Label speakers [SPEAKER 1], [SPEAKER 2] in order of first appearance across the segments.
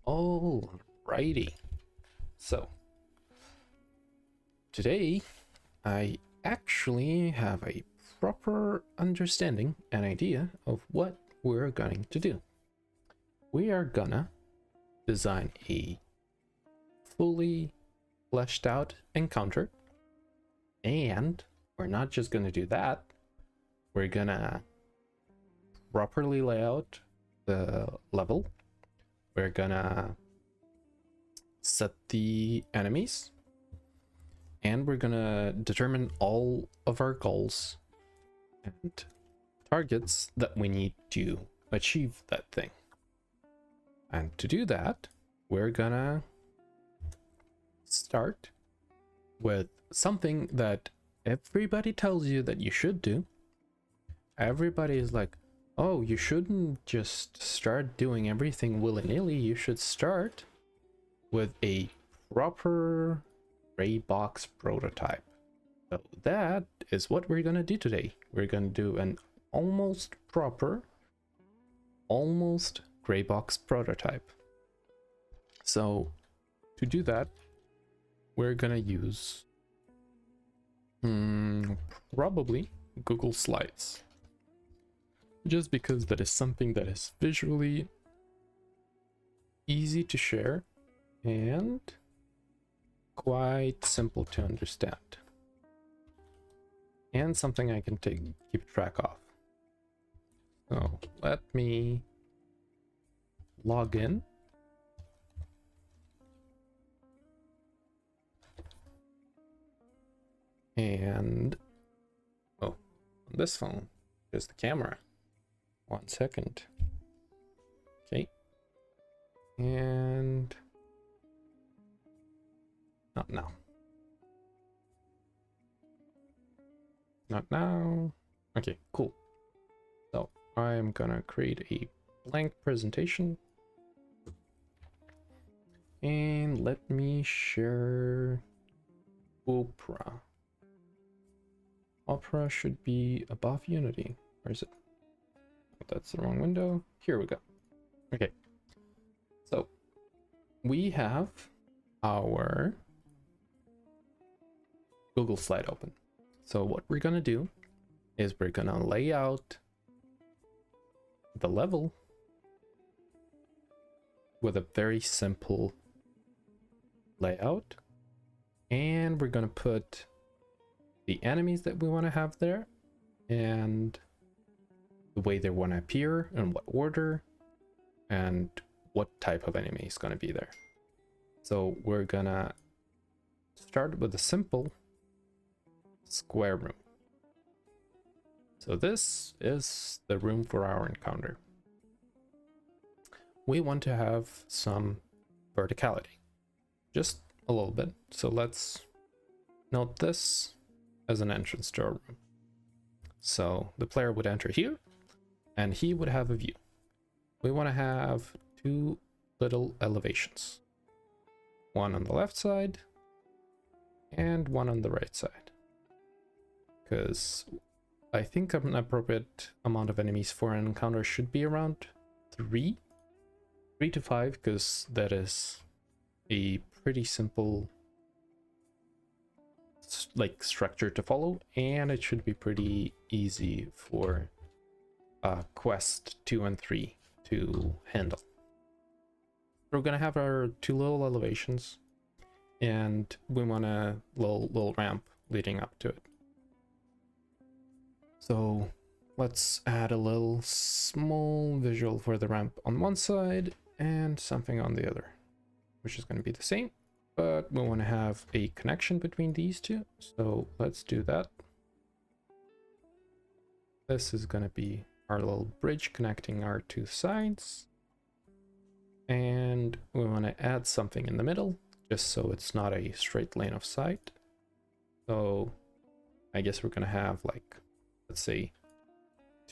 [SPEAKER 1] Alrighty. So, today I actually have a proper understanding and idea of what we're going to do. We are gonna design a fully fleshed out encounter, and we're not just gonna do that, we're gonna properly lay out the level. We're gonna set the enemies, and we're gonna determine all of our goals and targets that we need to achieve that thing. And to do that, we're gonna start with something that everybody tells you that you should do. Everybody is like, oh, you shouldn't just start doing everything willy-nilly. You should start with a proper gray box prototype. So that is what we're gonna do today. We're gonna do an almost proper, almost gray box prototype. So to do that, we're gonna use probably Google Slides, just because that is something that is visually easy to share and quite simple to understand, and something I can keep track of. So let me log in. And on this phone, there's the camera. 1 second. Okay. And not now. Not now. Okay, cool. So I'm gonna create a blank presentation. And let me share Opera. Opera should be above Unity. Where is it? Oh, that's the wrong window. Here we go. Okay. So we have our Google slide open. So what we're gonna do is we're gonna lay out the level with a very simple layout, and we're gonna put the enemies that we want to have there and the way they want to appear and what order and what type of enemy is going to be there. So we're gonna start with a simple square room. So this is the room for our encounter. We want to have some verticality, just a little bit. So let's note this as an entrance to our room. So the player would enter here and he would have a view. We want to have two little elevations, one on the left side and one on the right side, because I think an appropriate amount of enemies for an encounter should be around 3 to 5, because that is a pretty simple structure to follow, and it should be pretty easy for quest 2 and 3 to handle. We're gonna have our two little elevations, and we want a little ramp leading up to it. So let's add a little small visual for the ramp on one side and something on the other, which is going to be the same, but we want to have a connection between these two. So let's do that. This is going to be our little bridge connecting our two sides. And we want to add something in the middle, just so it's not a straight line of sight. So I guess we're going to have, like, let's say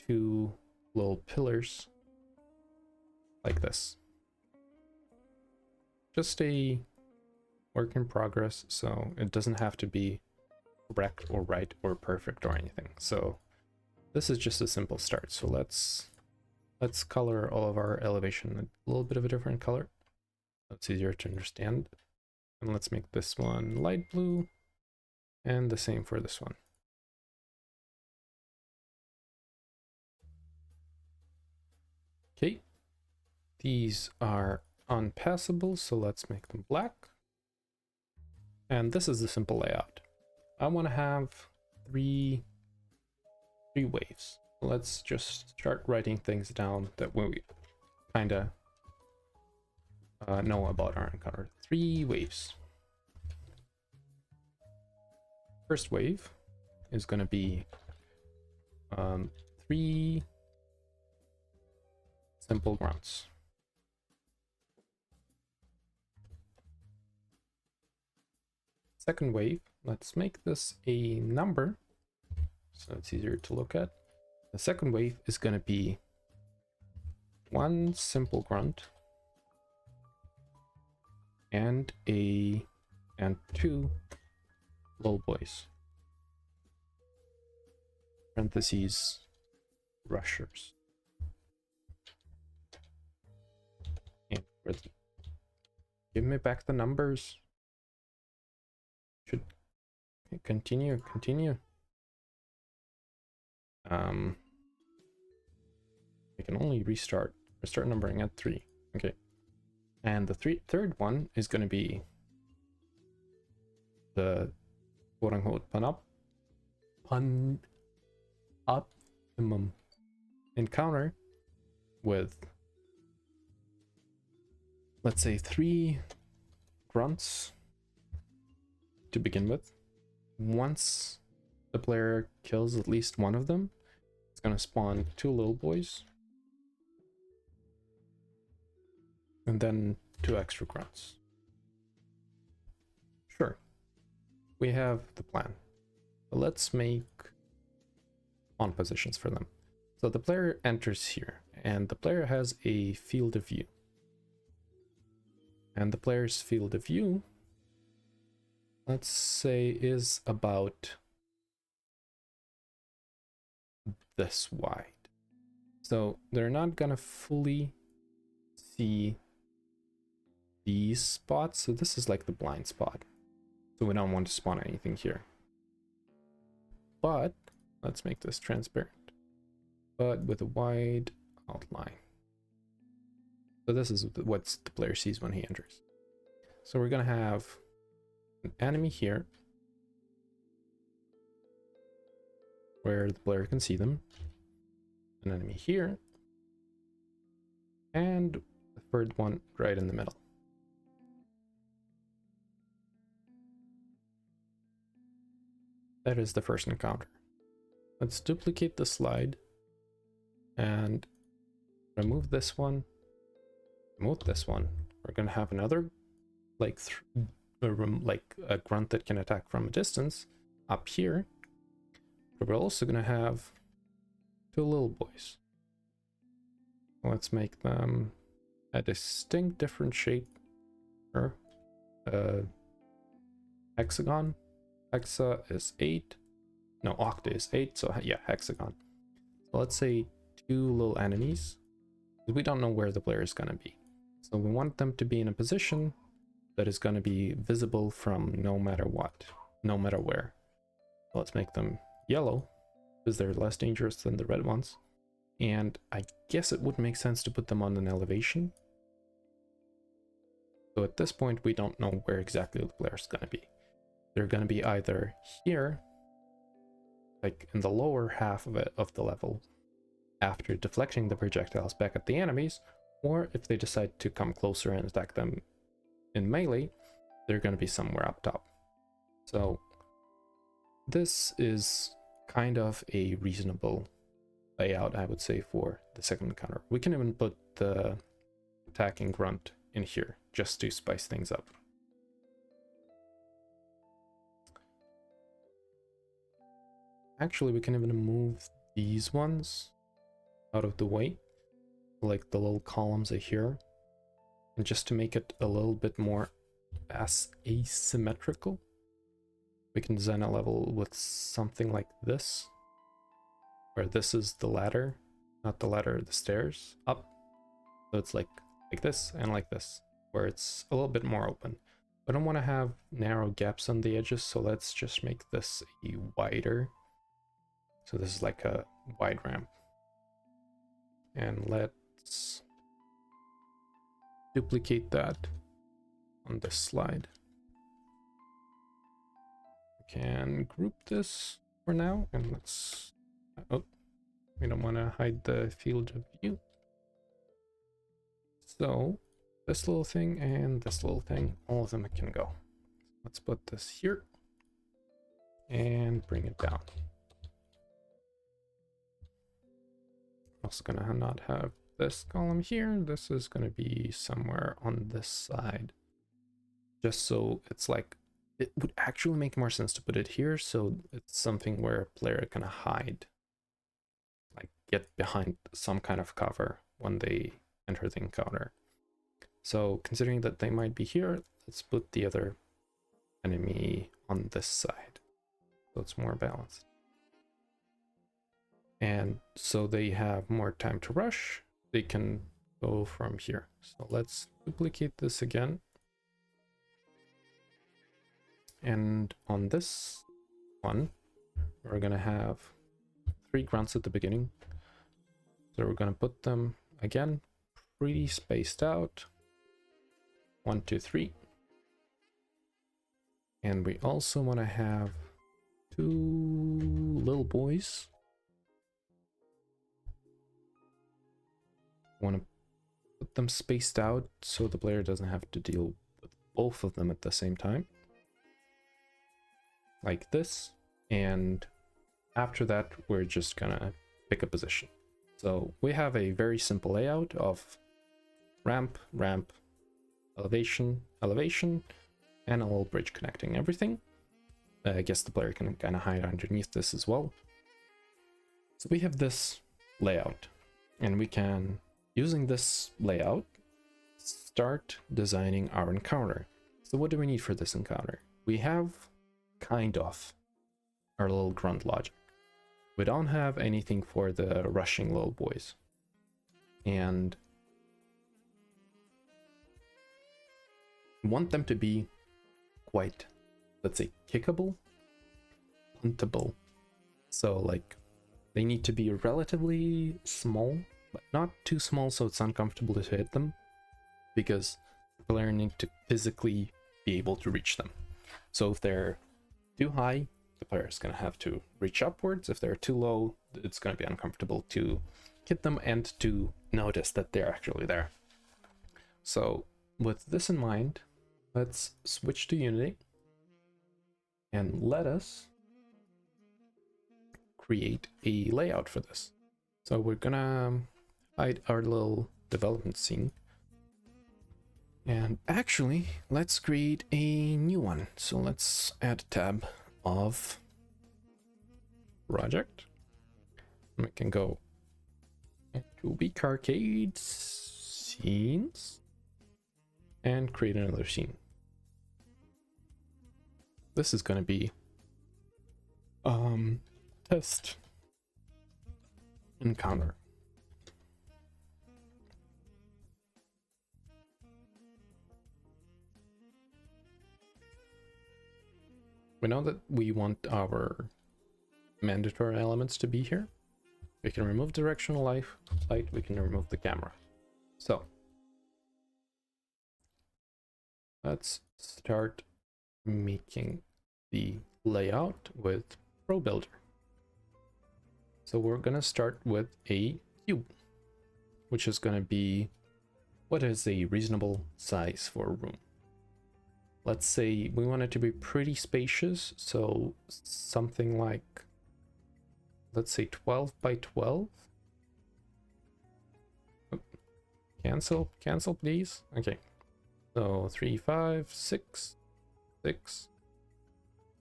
[SPEAKER 1] 2 little pillars like this. Just a work in progress, so it doesn't have to be correct or right or perfect or anything. So this is just a simple start. So let's color all of our elevation a little bit of a different color. It's easier to understand. And let's make this one light blue, and the same for this one. Okay, these are unpassable, so let's make them black. And this is the simple layout. I want to have three waves. Let's just start writing things down that we kind of know about our encounter. 3 waves. First wave is going to be 3 simple grunts. Second wave, let's make this a number so it's easier to look at. The second wave is going to be 1 simple grunt and 2 low boys. Parentheses, rushers. And give me back the numbers. Should continue. We can only restart numbering at 3. Okay. And the third one is going to be the quote-unquote optimum encounter with, let's say, 3 grunts to begin with. Once the player kills at least one of them, it's going to spawn 2 little boys. And then 2 extra grunts. Sure. We have the plan. But let's make spawn positions for them. So the player enters here, and the player has a field of view. And the player's field of view, let's say, is about this wide. So they're not gonna fully see these spots. So this is like the blind spot. So we don't want to spawn anything here. But let's make this transparent, but with a wide outline. So this is what the player sees when he enters. So we're gonna have an enemy here where the player can see them, an enemy here, and the third one right in the middle. That is the first encounter. Let's duplicate the slide and remove this one, remove this one. We're gonna have another like a grunt that can attack from a distance up here. But we're also gonna have 2 little boys. Let's make them a distinct different shape. Or hexagon. Hexa is 8. No, octa is 8. So yeah, hexagon. So let's say 2 little enemies. We don't know where the player is gonna be. So we want them to be in a position that is gonna be visible from no matter what, no matter where. Let's make them yellow because they're less dangerous than the red ones. And I guess it would make sense to put them on an elevation. So at this point, we don't know where exactly the player is going to be. They're going to be either here, like in the lower half of the level, after deflecting the projectiles back at the enemies, or if they decide to come closer and attack them in melee, they're going to be somewhere up top. So this is kind of a reasonable layout, I would say, for the second encounter. We can even put the attacking grunt in here just to spice things up. Actually, we can even move these ones out of the way, like the little columns are here, and just to make it a little bit more asymmetrical, we can design a level with something like this, where this is the ladder, not the ladder, the stairs up. So it's like this and like this. where it's a little bit more open. I don't want to have narrow gaps on the edges, so let's just make this a wider. So this is like a wide ramp. And let's duplicate that on this slide. We can group this for now, and let's, oh, we don't want to hide the field of view. So this little thing and this little thing, all of them can go. Let's put this here and bring it down. Also gonna not have this column here. This is gonna be somewhere on this side, just so it's like, it would actually make more sense to put it here, so it's something where a player can hide, like get behind some kind of cover when they enter the encounter. So considering that they might be here, let's put the other enemy on this side, so it's more balanced. And so they have more time to rush, they can go from here. So let's duplicate this again. And on this one, we're gonna have 3 grunts at the beginning. So we're gonna put them again pretty spaced out. 1, 2, 3. And we also want to have 2 little boys. Want to put them spaced out so the player doesn't have to deal with both of them at the same time, like this. And after that, we're just gonna pick a position. So we have a very simple layout of ramp, ramp, elevation, elevation, and a little bridge connecting everything. I guess the player can kind of hide underneath this as well. So we have this layout, and we can, using this layout, start designing our encounter. So what do we need for this encounter? We have kind of our little grunt logic. We don't have anything for the rushing little boys. And we want them to be quite, let's say, kickable, puntable. So like they need to be relatively small, but not too small so it's uncomfortable to hit them, because the player needs to physically be able to reach them. So if they're too high, the player is going to have to reach upwards. If they're too low, it's going to be uncomfortable to hit them and to notice that they're actually there. So with this in mind, let's switch to Unity and let us create a layout for this. So we're gonna hide our little development scene, and actually let's create a new one. So let's add a tab of project. We can go to Weak Arcade scenes and create another scene. This is going to be test encounter. We know that we want our mandatory elements to be here. We can remove directional light, we can remove the camera. So let's start making the layout with ProBuilder. So we're gonna start with a cube, which is gonna be what is a reasonable size for a room. Let's say we want it to be pretty spacious, so something like, let's say 12 by 12. Oh, cancel please. Okay, so 3, 5, 6, 6,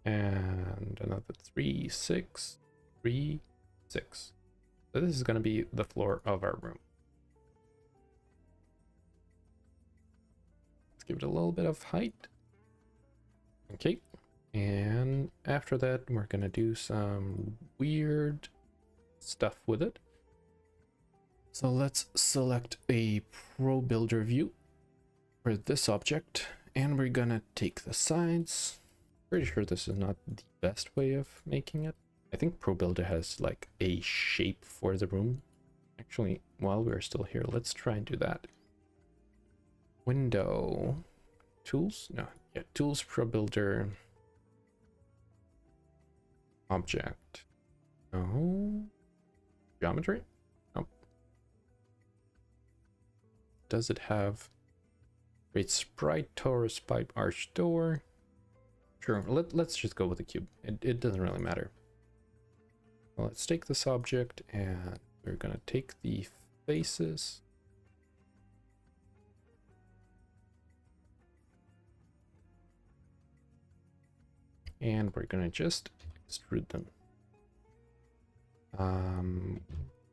[SPEAKER 1] and another 3, 6, 3, 6. So this is going to be the floor of our room. Let's give it a little bit of height. Okay, and after that we're going to do some weird stuff with it. So let's select a ProBuilder view for this object, and we're gonna take the sides. Pretty sure this is not the best way of making it. I think ProBuilder has like a shape for the room. Actually, while we're still here, let's try and do that. Window, tools, no, yeah, tools, ProBuilder, object, no, geometry, nope. Does it have great sprite, torus, pipe, arch, door? Sure, let's just go with the cube. It doesn't really matter. Well, let's take this object and we're gonna take the faces. And we're gonna just extrude them.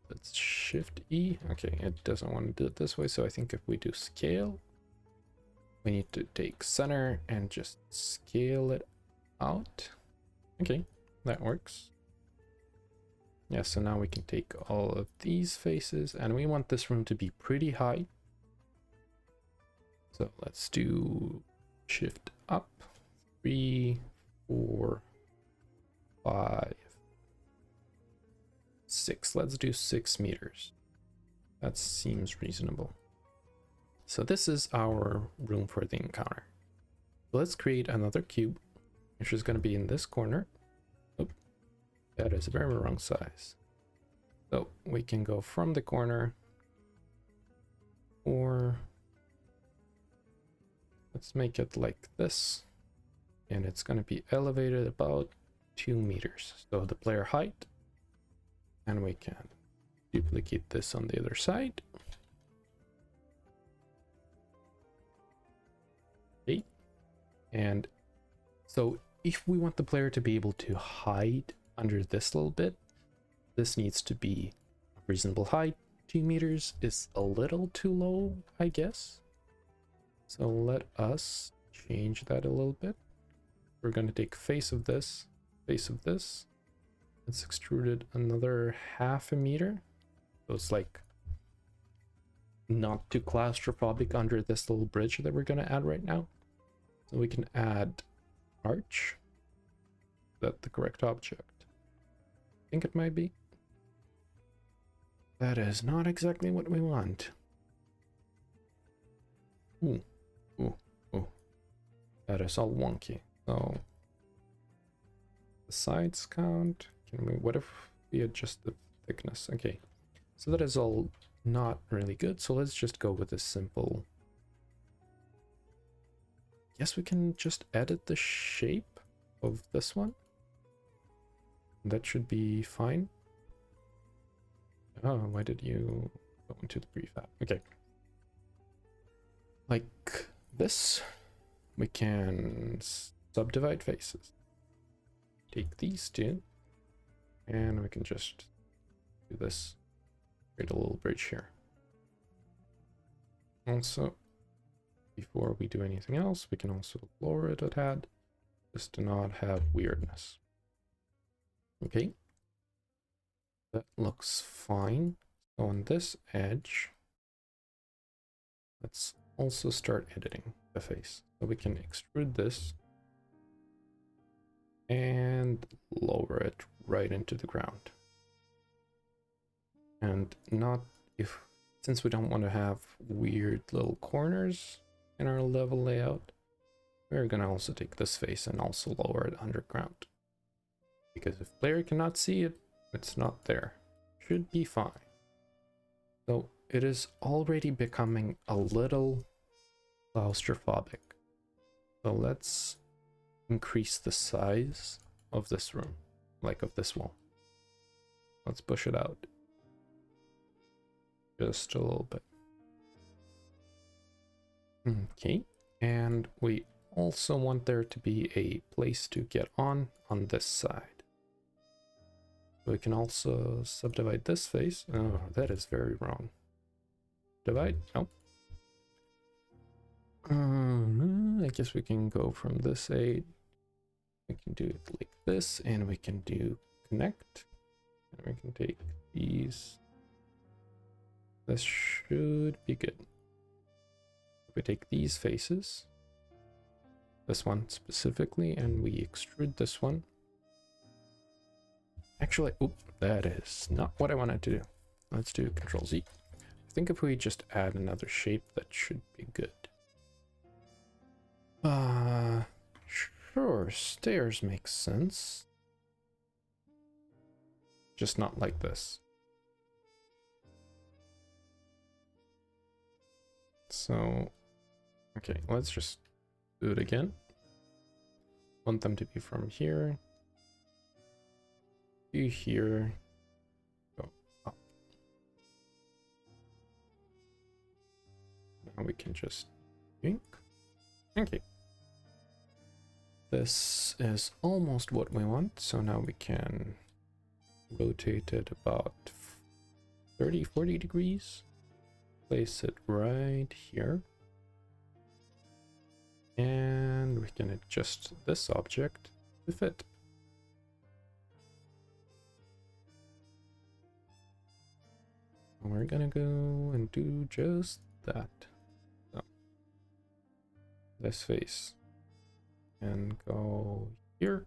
[SPEAKER 1] Let's shift E. Okay, it doesn't want to do it this way, so I think if we do scale, we need to take center and just scale it out. Okay, that works. Yeah, so now we can take all of these faces, and we want this room to be pretty high. So let's do shift up, 3, 4, 5, 6. Let's do 6 meters. That seems reasonable. So this is our room for the encounter. Let's create another cube, which is going to be in this corner. Oop, that is a very wrong size. So we can go from the corner, or let's make it like this, and it's going to be elevated about 2 meters. So the player height, and we can duplicate this on the other side. Okay. And so if we want the player to be able to hide under this little bit, this needs to be a reasonable height. 2 meters is a little too low, I guess. So let us change that a little bit. We're going to take face of this, face of this. Let's extrude it another 0.5 meter. So it's like not too claustrophobic under this little bridge that we're going to add right now. So we can add arch. Is that the correct object? I think it might be. That is not exactly what we want. Ooh, ooh, ooh. That is all wonky. So the sides count. Can we, what if we adjust the thickness? Okay, so that is all not really good. So let's just go with a simple. Yes, we can just edit the shape of this one. That should be fine. Oh, why did you go into the prefab? Okay. Like this, we can subdivide faces. Take these two, and we can just do this. Create a little bridge here. Also, before we do anything else, we can also lower it a tad, just to not have weirdness. Okay. That looks fine. So on this edge, let's also start editing the face. So we can extrude this and lower it right into the ground. And not if, since we don't want to have weird little corners in our level layout, we're gonna also take this face and also lower it underground. Because if player cannot see it, it's not there. Should be fine. So it is already becoming a little claustrophobic. So let's increase the size of this room, like of this wall. Let's push it out just a little bit. Okay, and we also want there to be a place to get on this side. We can also subdivide this face. Oh, that is very wrong. Divide? Nope. I guess we can go from this side. We can do it like this, and we can do connect. And we can take these. This should be good. we take these faces, this one specifically, and we extrude this one. Actually, oop, that is not what I wanted to do. Let's do Control Z. I think if we just add another shape, that should be good. Sure, stairs makes sense. Just not like this. So, okay, let's just do it again. Want them to be from here to here. Go up. Now we can just think. Okay. This is almost what we want, so now we can rotate it about 30-40 degrees. Place it right here. And we can adjust this object to fit. We're gonna go and do just that. So, this face can go here.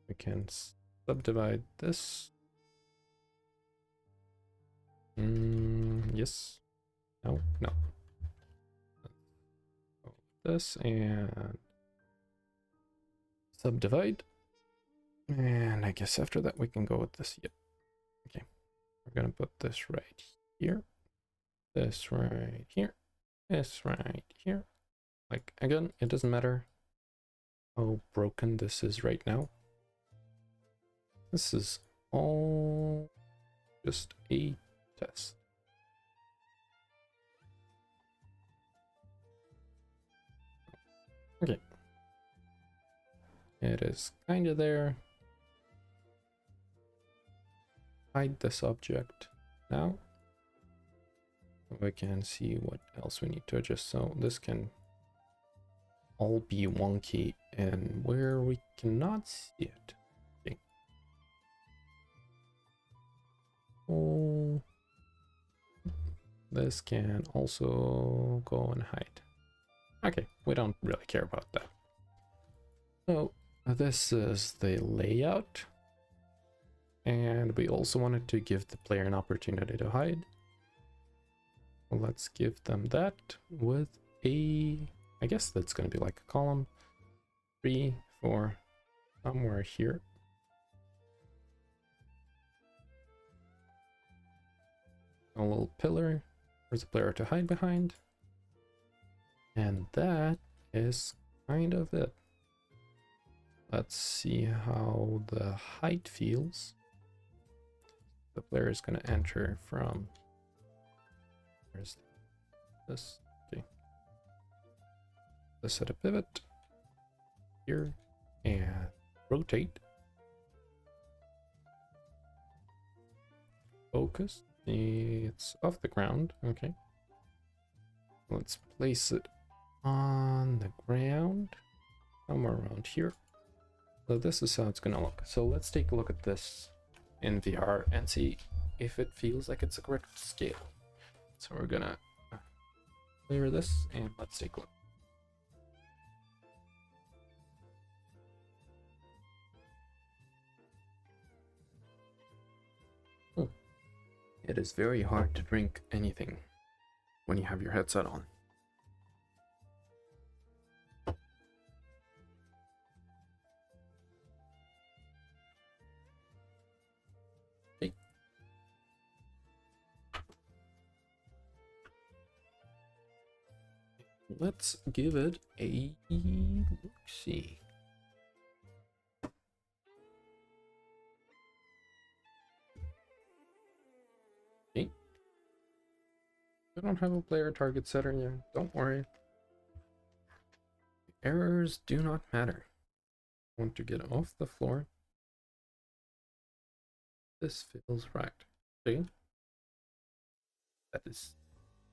[SPEAKER 1] We can subdivide this. Yes. No. This and subdivide. And I guess after that we can go with this. Yep. Okay. We're gonna put this right here. This right here. This right here. Like, again, it doesn't matter how broken this is right now. This is all just a test. Okay. It is kind of there. Hide this object now. We can see what else we need to adjust. So this can all be wonky and where we cannot see it. Okay. Oh, this can also go and hide. Okay, we don't really care about that. So this is the layout, and we also wanted to give the player an opportunity to hide. Well, let's give them that with a, I guess that's going to be like a column 3 for somewhere here. A little pillar for the player to hide behind. And that is kind of it. Let's see how the height feels. The player is going to enter from, where's this? Okay. Let's set a pivot here and rotate. Focus. It's off the ground. Okay. Let's place it on the ground somewhere around here. So this is how it's gonna look. So let's take a look at this in VR and see if it feels like it's a correct scale. So we're gonna clear this and let's take a look. It is very hard to drink anything when you have your headset on. Okay. Let's give it a look-see. Okay. I don't have a player target setter yet. Don't worry. Errors do not matter. I want to get off the floor. This feels right. See? That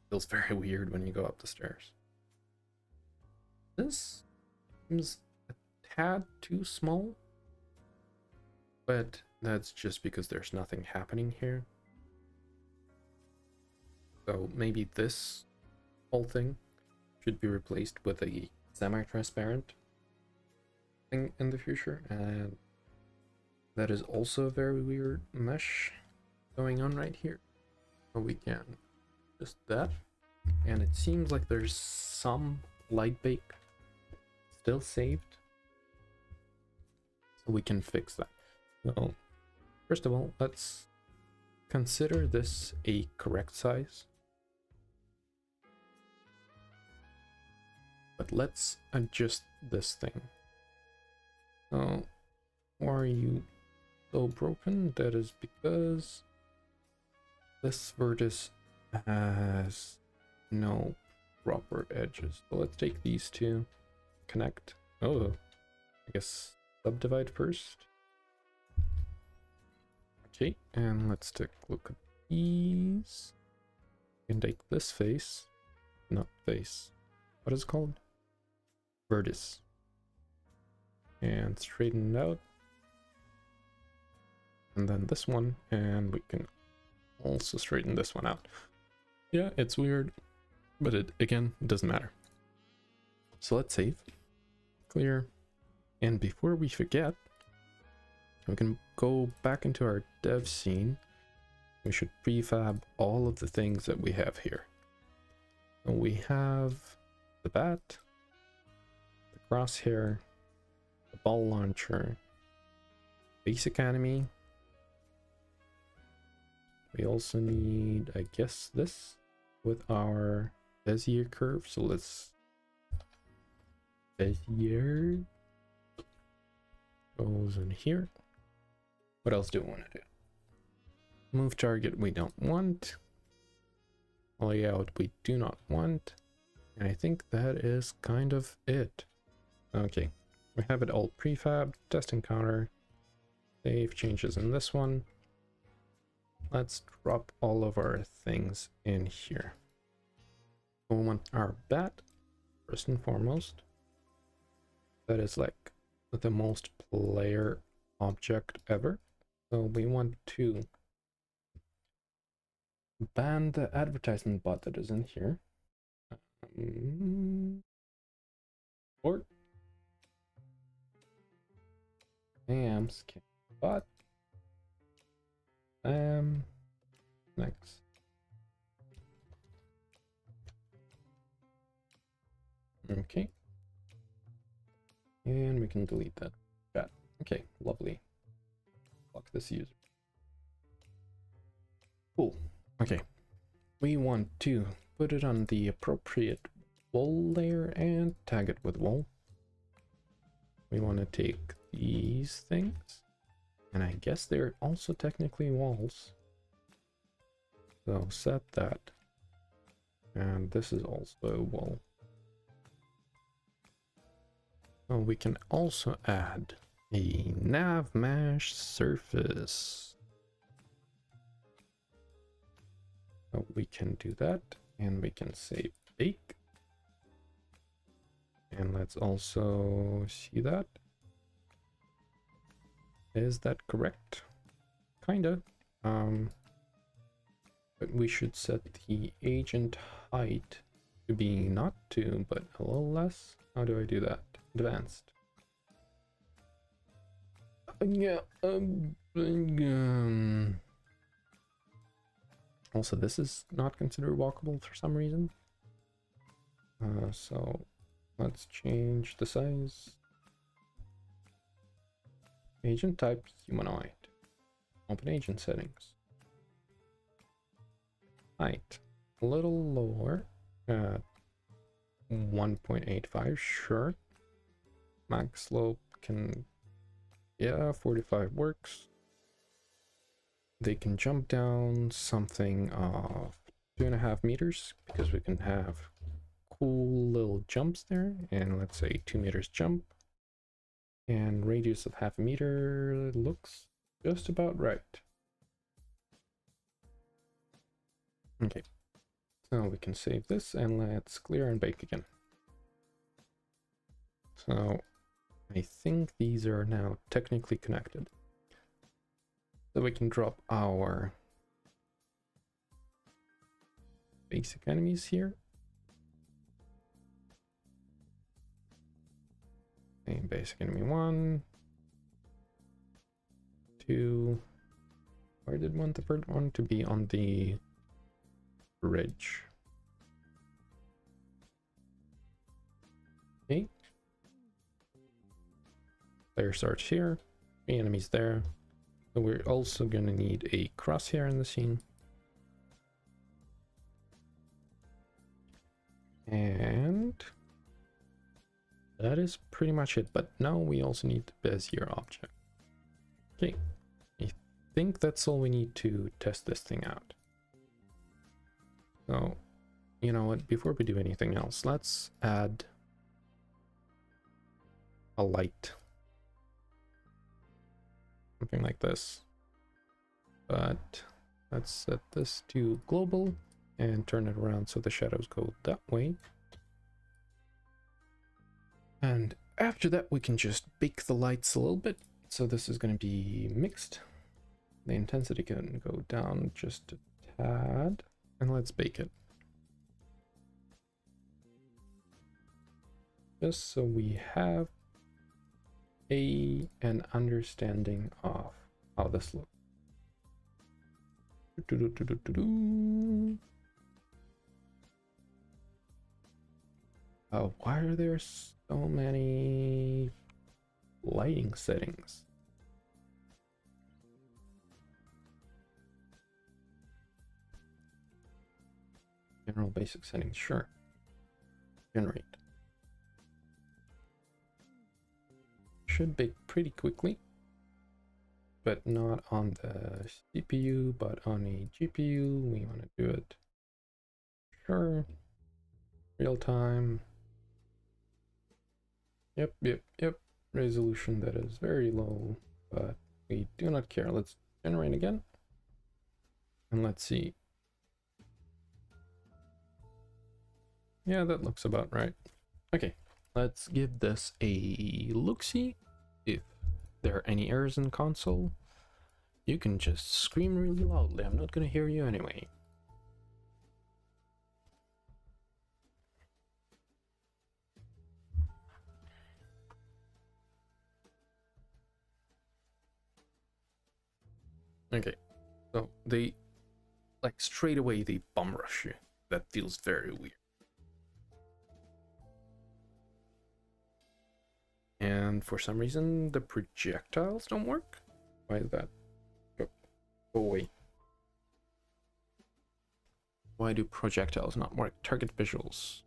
[SPEAKER 1] feels very weird when you go up the stairs. This seems a tad too small, but that's just because there's nothing happening here. So maybe this whole thing should be replaced with a semi-transparent thing in the future, and that is also a very weird mesh going on right here. So we can just that, and it seems like there's some light bake still saved, so we can fix that. So first of all, let's consider this a correct size. But let's adjust this thing. So, why are you so broken? That is because this vertex has no proper edges. So let's take these two, connect. Oh, I guess subdivide first. Okay, and let's take a look at these. You can take this face, not face. What is it called? Vertex. And straighten it out. And then this one, and we can also straighten this one out. Yeah, it's weird, but it again doesn't matter. So let's save, clear, and before we forget, we can go back into our dev scene. We should prefab all of the things that we have here. So we have the bat, the crosshair, the ball launcher, basic enemy. We also need, I guess, this with our Bezier curve. So let's Bezier goes in here. What else do we want to do? Move target we don't want. Layout we do not want. And I think that is kind of it. Okay, we have it all prefab, test encounter, save changes in this one. Let's drop all of our things in here. We want our bat, first and foremost. That is like the most player object ever. So we want to ban the advertisement bot that is in here. Or scan bot. Next. Okay. And we can delete that chat. Okay, lovely. Lock this user. Cool. Okay. We want to put it on the appropriate wall layer and tag it with wall. We want to take these things, and I guess they're also technically walls. So set that. And this is also a wall. So we can also add a nav mesh surface. So we can do that, and we can say bake. And let's also see that. Is that correct? Kinda. But we should set the agent height to be not 2, but a little less. How do I do that? Advanced. Yeah. Also, this is not considered walkable for some reason. So let's change the size. Agent type humanoid. Open agent settings. Height a little lower at 1.85, sure. Max slope can, yeah, 45 works. They can jump down something of 2.5 meters because we can have cool little jumps there. And let's say 2 meters jump. And radius of 0.5 meter looks just about right. Okay, so we can save this and let's clear and bake again. So I think these are now technically connected. So we can drop our basic enemies here. Okay, basic enemy 1, 2. Where did want the third one to be? On the bridge. Okay. Player starts here. 3 enemies there. So we're also gonna need a crosshair in the scene. And that is pretty much it. But now we also need the Bezier object. Okay. I think that's all we need to test this thing out. So, you know what? Before we do anything else, let's add a light. Something like this. But let's set this to global and turn it around so the shadows go that way. And after that, we can just bake the lights a little bit. So this is going to be mixed. The intensity can go down just a tad. And let's bake it. Just so we have an understanding of how this looks. Why are there so many lighting settings? General basic settings, sure. Generate. Should bake pretty quickly, but not on the CPU, but on a GPU. We want to do it. Sure. Real time. Yep. Resolution that is very low, but we do not care. Let's generate again. And let's see. Yeah, that looks about right. Okay, let's give this a look-see. If there are any errors in console, you can just scream really loudly. I'm not gonna hear you anyway. Okay, so they, like, straight away they bum rush you. That feels very weird. And for some reason, the projectiles don't work. Why is that? Go away. Why do projectiles not work? Target visuals.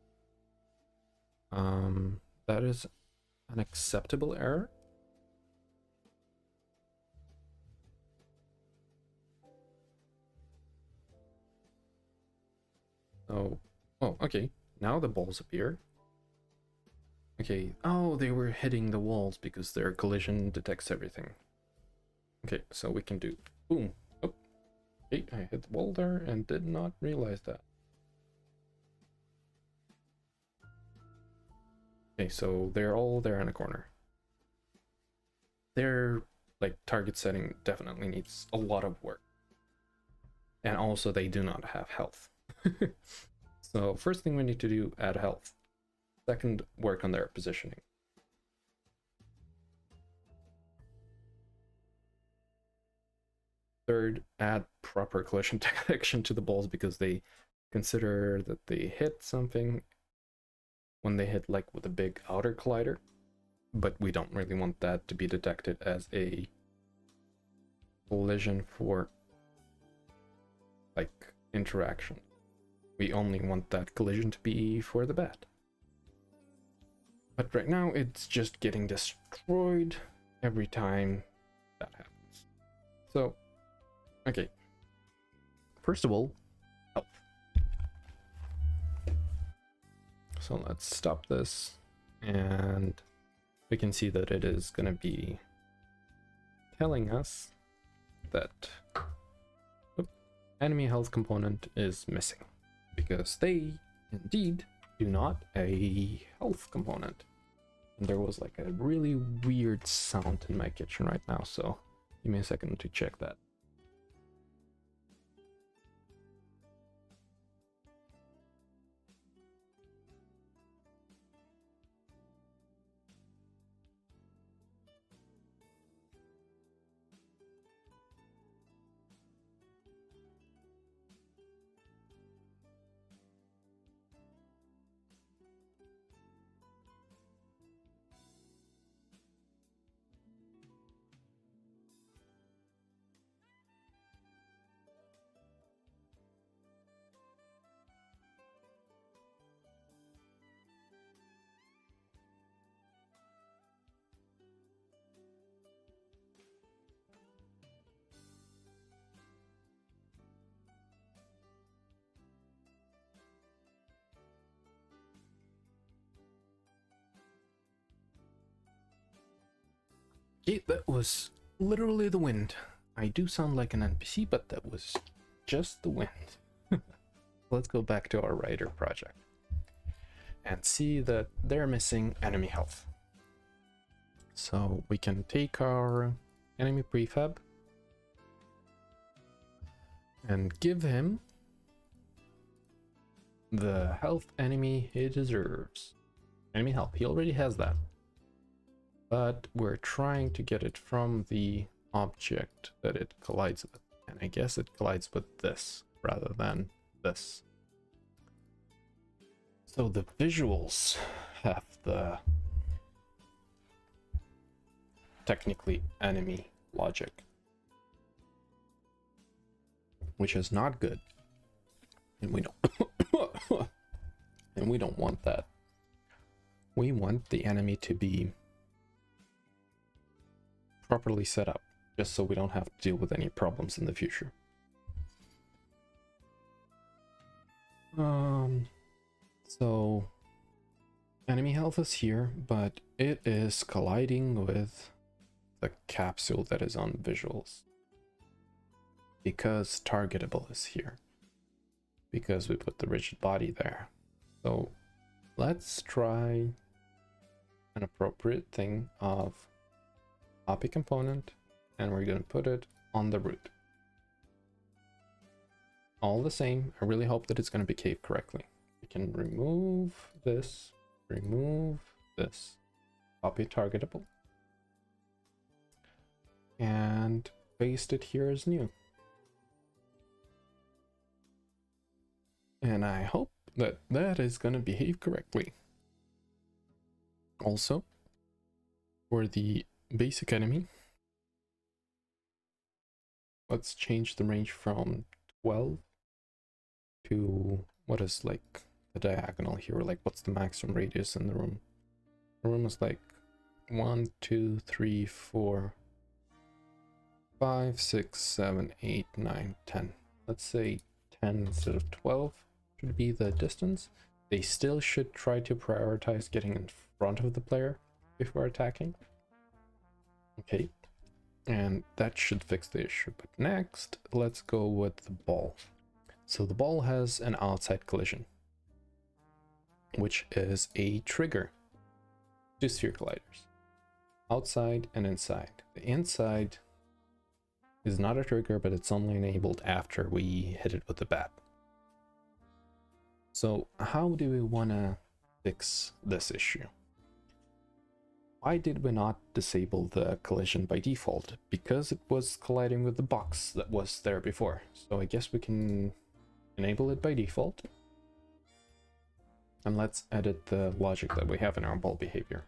[SPEAKER 1] That is an acceptable error. Oh, okay. Now the balls appear. Okay. Oh, they were hitting the walls because their collision detects everything. Okay, so we can do boom. Oh, okay, I hit the wall there and did not realize that. Okay, so they're all there in a corner. Their, like, target setting definitely needs a lot of work. And also they do not have health. So first thing we need to do, add health. Second, work on their positioning. Third, add proper collision detection to the balls because they consider that they hit something when they hit, like, with a big outer collider, but we don't really want that to be detected as a collision for, like, interaction. We only want that collision to be for the bad. But right now it's just getting destroyed every time that happens. So, okay. First of all, health. So let's stop this, and we can see that it is going to be telling us that enemy health component is missing, because they indeed do not a health component. And there was, like, a really weird sound in my kitchen right now, so give me a second to check that. Okay, that was literally the wind. I do sound like an NPC, but that was just the wind. Let's go back to our writer project and see that they're missing enemy health. So we can take our enemy prefab and give him the health enemy he deserves. Enemy health, he already has that. But we're trying to get it from the object that it collides with. And I guess it collides with this rather than this. So the visuals have the technically enemy logic, which is not good. And we don't and we don't want that. We want the enemy to be properly set up, just so we don't have to deal with any problems in the future. So enemy health is here, but it is colliding with the capsule that is on visuals. Because targetable is here. Because we put the rigid body there. So let's try an appropriate thing of copy component, and we're going to put it on the root. All the same, I really hope that it's going to behave correctly. We can remove this, copy targetable, and paste it here as new. And I hope that that is going to behave correctly. Also, for the basic enemy, let's change the range from 12 to what is like the diagonal here, like what's the maximum radius in the room. The room is like 1, 2, 3, 4, 5, 6, 7, 8, 9, 10. Let's say 10 instead of 12 should be the distance. They still should try to prioritize getting in front of the player before attacking. Okay, and that should fix the issue. But next, let's go with the ball. So the ball has an outside collision, which is a trigger to sphere colliders. Outside and inside. The inside is not a trigger, but it's only enabled after we hit it with the bat. So how do we want to fix this issue? Why did we not disable the collision by default? Because it was colliding with the box that was there before. So I guess we can enable it by default. And let's edit the logic that we have in our ball behavior.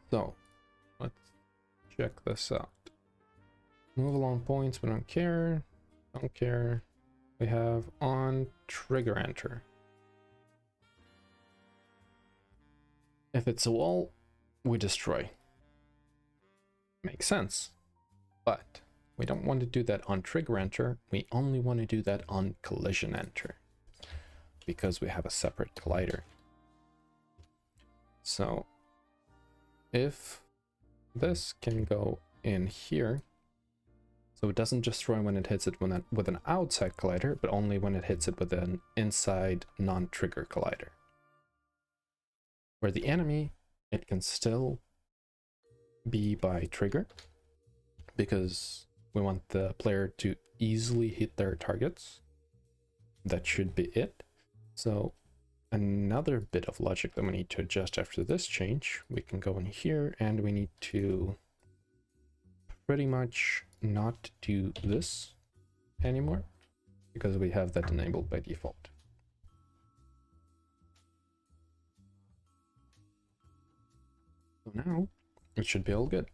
[SPEAKER 1] So let's check this out. Move along points, we don't care. Don't care. We have on trigger enter. If it's a wall, we destroy. Makes sense. But we don't want to do that on trigger enter. We only want to do that on collision enter, because we have a separate collider. So if this can go in here, so it doesn't destroy when it hits it with an outside collider, but only when it hits it with an inside non-trigger collider. Where the enemy, it can still be by trigger, because we want the player to easily hit their targets. That should be it. So another bit of logic that we need to adjust after this change, we can go in here and we need to pretty much not do this anymore, because we have that enabled by default. So now it should be all good.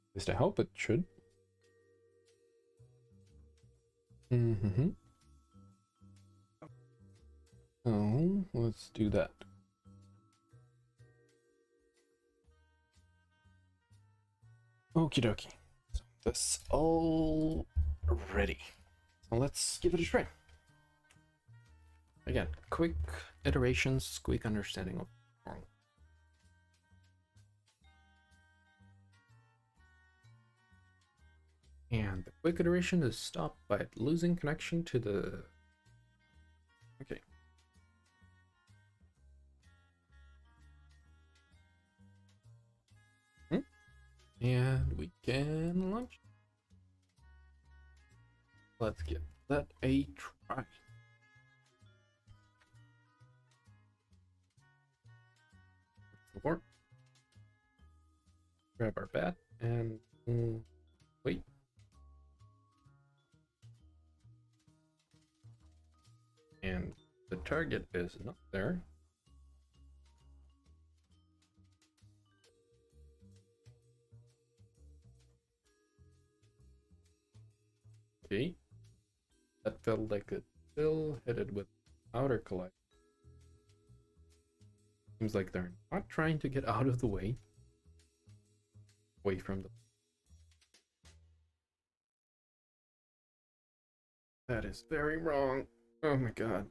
[SPEAKER 1] At least I hope it should. So let's do that. Okie dokie. So this all ready. So let's give it a try. Again, quick iterations, quick understanding of wrong. And the quick iteration is stopped by losing connection to the... Okay. And we can launch. Let's give that a try. Four. Grab our bat and wait. And the target is not there. Okay. That felt like it still headed with outer collide. Seems like they're not trying to get out of the way. Away from the... That is very wrong. Oh my god.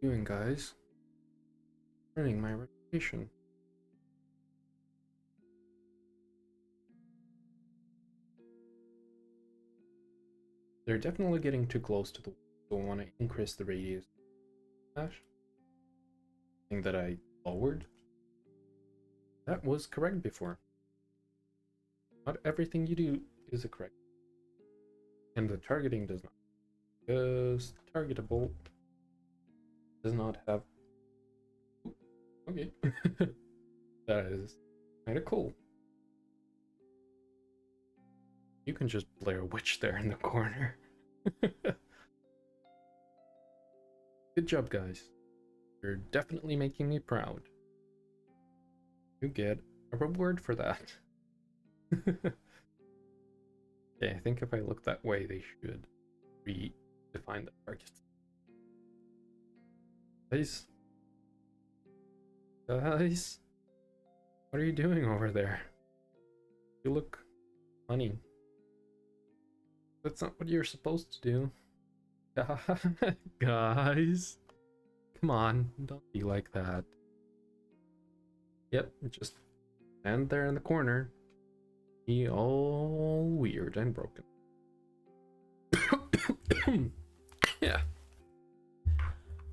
[SPEAKER 1] Doing, guys. Ruining my reputation. They're definitely getting too close to the... Don't want to increase the radius. Dash. Thing that I lowered. That was correct before. Not everything you do is correct. And the targeting does not. Because targetable does not have... Ooh, okay. That is kind of cool. You can just Blair Witch there in the corner. Good job, guys. You're definitely making me proud. You get a reward for that. Okay, I think if I look that way, they should redefine the target. Guys, what are you doing over there? You look funny. That's not what you're supposed to do. Guys, come on, don't be like that. Yep, just stand there in the corner. Be all weird and broken. Yeah.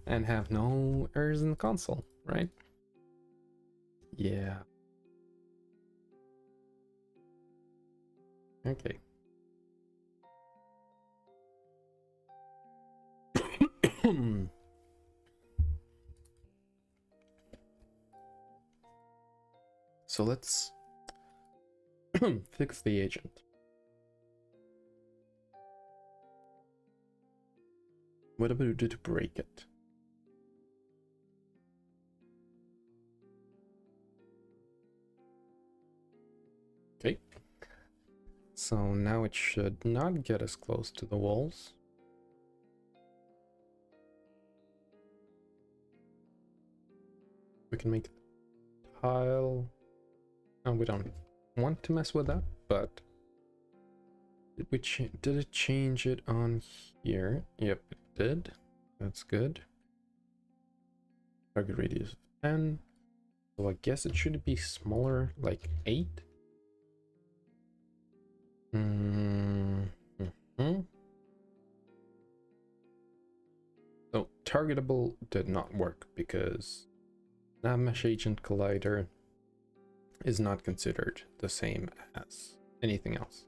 [SPEAKER 1] And have no errors in the console, right? Yeah. Okay. So let's fix the agent. What about we do to break it? Okay. So now it should not get as close to the walls. We can make the tile. Oh, we don't want to mess with that, but did it change it on here? Yep, it did. That's good. Target radius of 10. So I guess it should be smaller, like 8. So targetable did not work because NavMesh Agent Collider is not considered the same as anything else.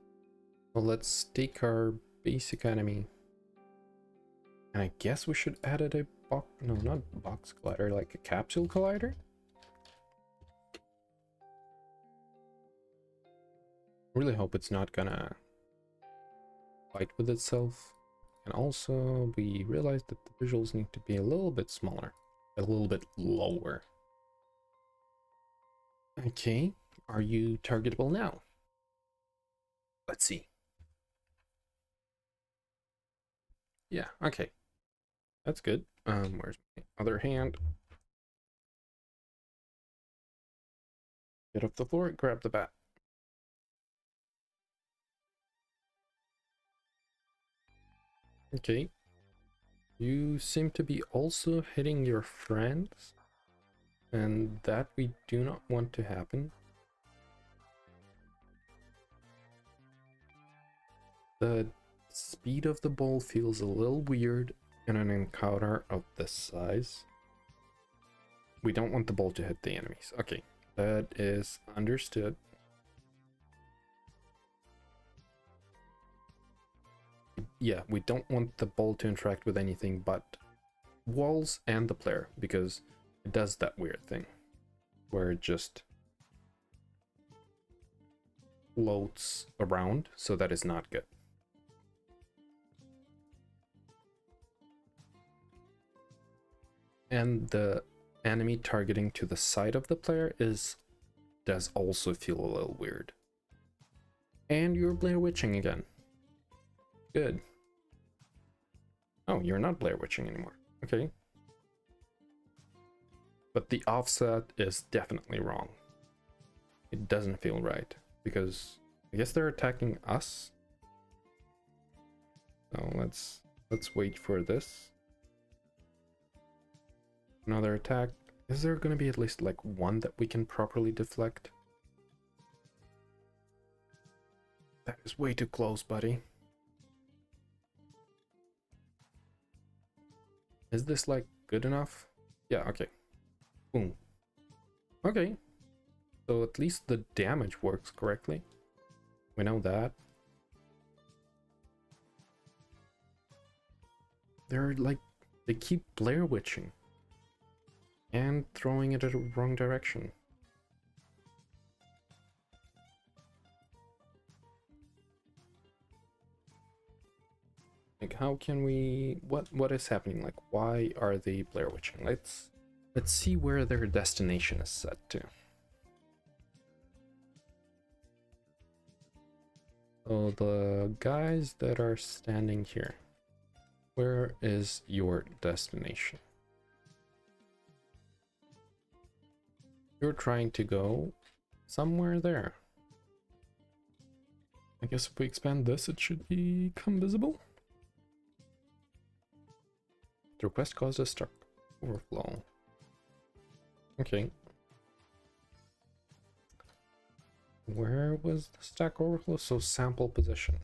[SPEAKER 1] Well, let's take our basic enemy, and I guess we should add a box, no, not box collider, like a capsule collider. Really hope it's not gonna fight with itself. And also we realized that the visuals need to be a little bit smaller, a little bit lower. Okay, are you targetable now? Let's see. Yeah, okay. That's good. Where's my other hand? Get off the floor, grab the bat. Okay. You seem to be also hitting your friends, and that we do not want to happen. The speed of the ball feels a little weird in an encounter of this size. We don't want the ball to hit the enemies. Okay, that is understood. Yeah, we don't want the ball to interact with anything but walls and the player, because it does that weird thing where it just floats around, so that is not good. And the enemy targeting to the side of the player does also feel a little weird. And you're Blair Witching again. Good. Oh, you're not Blair Witching anymore. Okay. But the offset is definitely wrong. It doesn't feel right, because I guess they're attacking us. So let's wait for this. Another attack. Is there going to be at least like one that we can properly deflect? That is way too close, buddy. Is this like good enough? Yeah, okay. Boom. Okay. So at least the damage works correctly. We know that. They're like, they keep Blair Witching and throwing it in the wrong direction. Like, how can we, what is happening? Like, why are they Blair Witching? Let's see where their destination is set to. So the guys that are standing here, where is your destination? You're trying to go somewhere there. I guess if we expand this, it should become visible. The request caused a Stack Overflow. Okay. Where was the Stack Overflow? So sample position.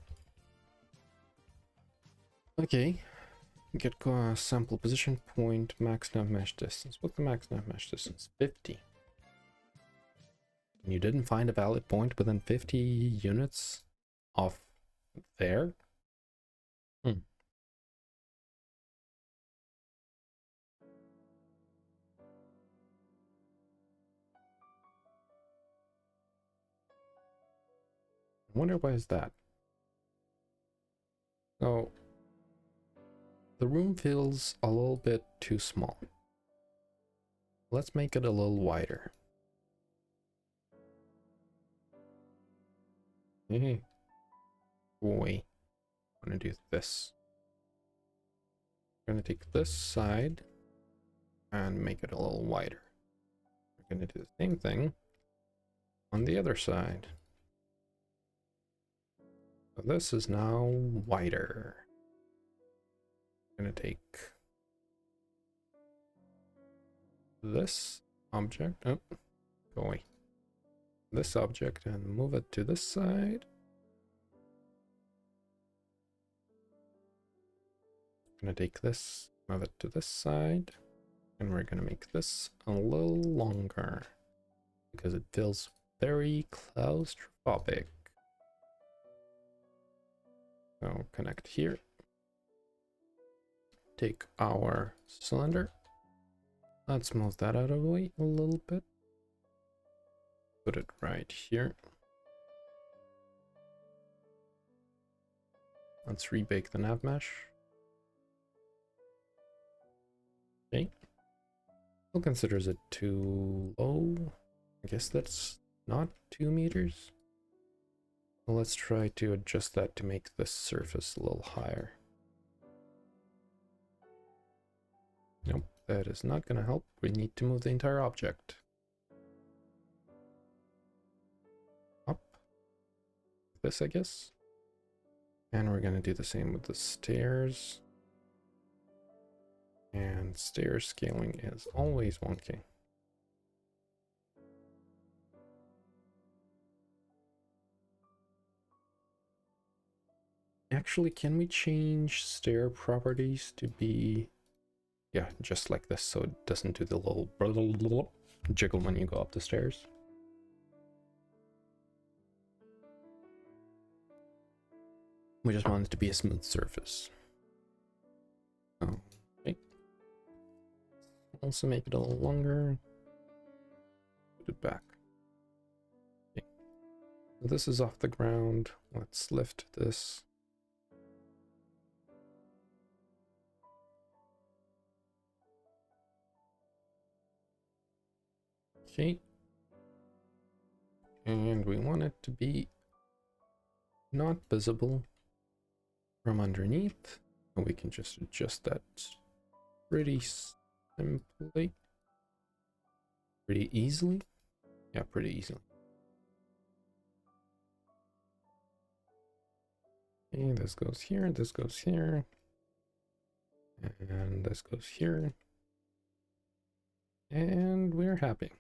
[SPEAKER 1] Okay. Get sample position point, max nav mesh distance. What's the max nav mesh distance? 50. And you didn't find a valid point within 50 units of there? Hmm. I wonder why is that? So the room feels a little bit too small. Let's make it a little wider. Hey, boy, I'm gonna do this. I'm gonna take this side and make it a little wider. We're gonna do the same thing on the other side. So this is now wider. I'm gonna take this object, oh, go away. This object and move it to this side. I'm gonna take this, move it to this side, and we're gonna make this a little longer because it feels very claustrophobic. So connect here. Take our cylinder. Let's move that out of the way a little bit. Put it right here. Let's rebake the nav mesh. Okay. Still considers it too low. I guess that's not 2 meters. Well, let's try to adjust that to make the surface a little higher. Nope, that is not going to help. We need to move the entire object. Up. This, I guess. And we're going to do the same with the stairs. And stair scaling is always wonky. Actually, can we change stair properties to be, yeah, just like this, so it doesn't do the little jiggle when you go up the stairs? We just want it to be a smooth surface. Oh, okay. Also make it a little longer. Put it back. Okay. So this is off the ground. Let's lift this. Okay. And we want it to be not visible from underneath. And we can just adjust that pretty simply. Pretty easily. Yeah, pretty easily. Okay, this goes here, this goes here. And this goes here. And we're happy.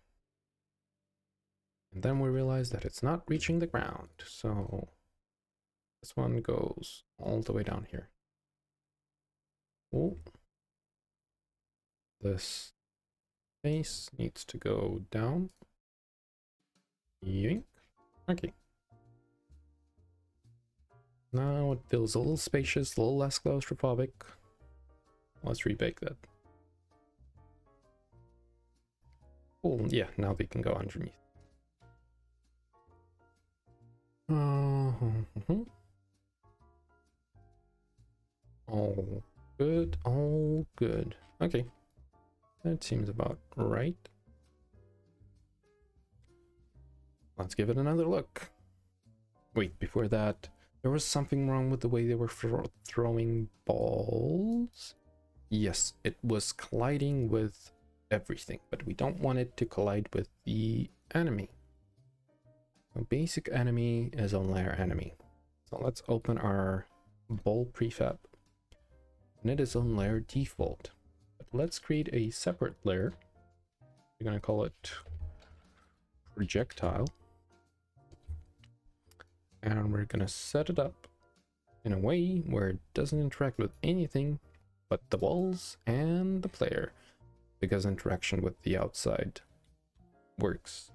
[SPEAKER 1] And then we realize that it's not reaching the ground. So this one goes all the way down here. Oh. This face needs to go down. Yoink. Okay. Now it feels a little spacious, a little less claustrophobic. Let's rebake that. Cool. Yeah, now we can go underneath. All good, all good. Okay, that seems about right. Let's give it another look. Wait, before that, there was something wrong with the way they were throwing balls. Yes, it was colliding with everything, but we don't want it to collide with the enemy. A basic enemy is a layer enemy. So let's open our ball prefab. And it is on layer default. But let's create a separate layer. We're going to call it projectile. And we're going to set it up in a way where it doesn't interact with anything but the walls and the player, because interaction with the outside works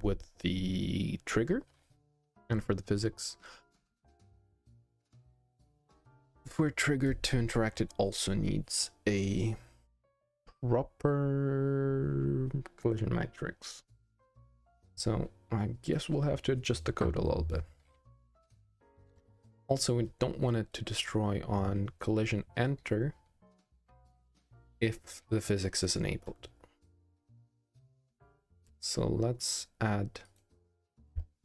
[SPEAKER 1] with the trigger. And for the physics, for a trigger to interact, it also needs a proper collision matrix. So I guess we'll have to adjust the code a little bit. Also, we don't want it to destroy on collision enter if the physics is enabled. So let's add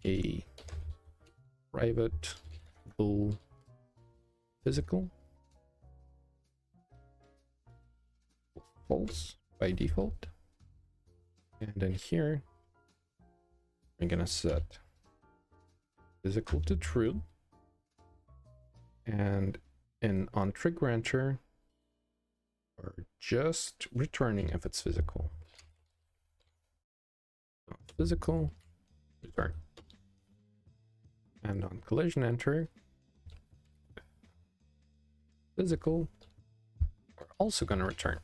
[SPEAKER 1] a private bool physical false by default, and then here we're gonna set physical to true, and on trigger enter we're just returning if it's physical. Physical return, and on collision enter physical, we're also going to return.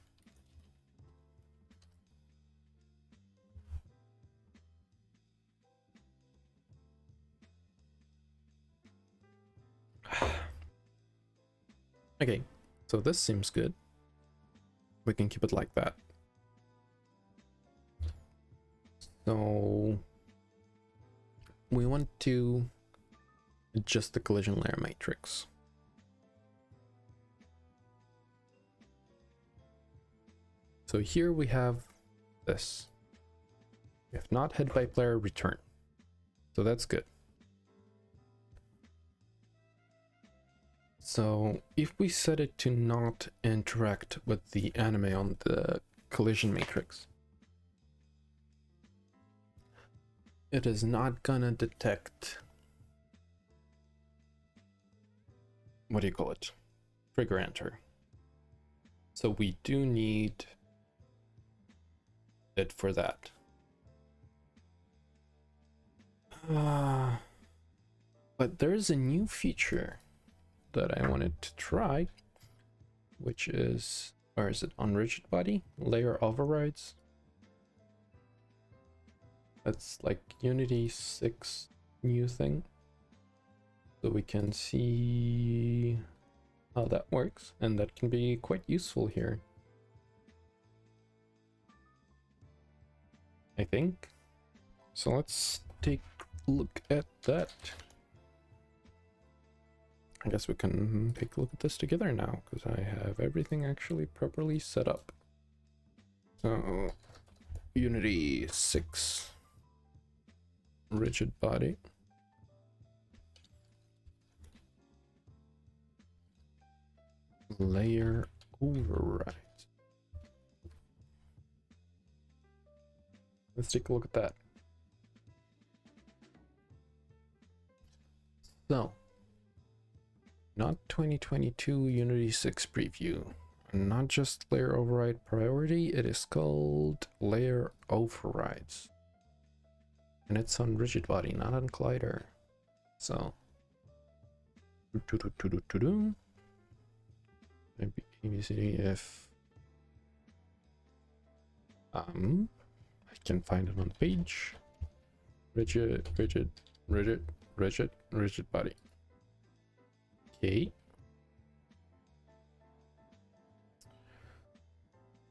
[SPEAKER 1] Okay, so this seems good. We can keep it like that. So we want to adjust the collision layer matrix. So here we have this. If not hit by player, return. So that's good. So if we set it to not interact with the anime on the collision matrix, it is not gonna detect what do you call it? Trigger enter. So we do need it for that. But there's a new feature that I wanted to try, which is, or is it on rigid body? Layer overrides. That's like Unity 6 new thing. So we can see how that works, and that can be quite useful here, I think. So let's take a look at that. I guess we can take a look at this together now, because I have everything actually properly set up. So Unity 6 rigid body. Layer override. Let's take a look at that. So, not 2022 Unity 6 preview. Not just layer override priority, it is called layer overrides. And it's on rigid body, not on collider. So, maybe ABCDF. I can find it on the page. Rigid body. Okay.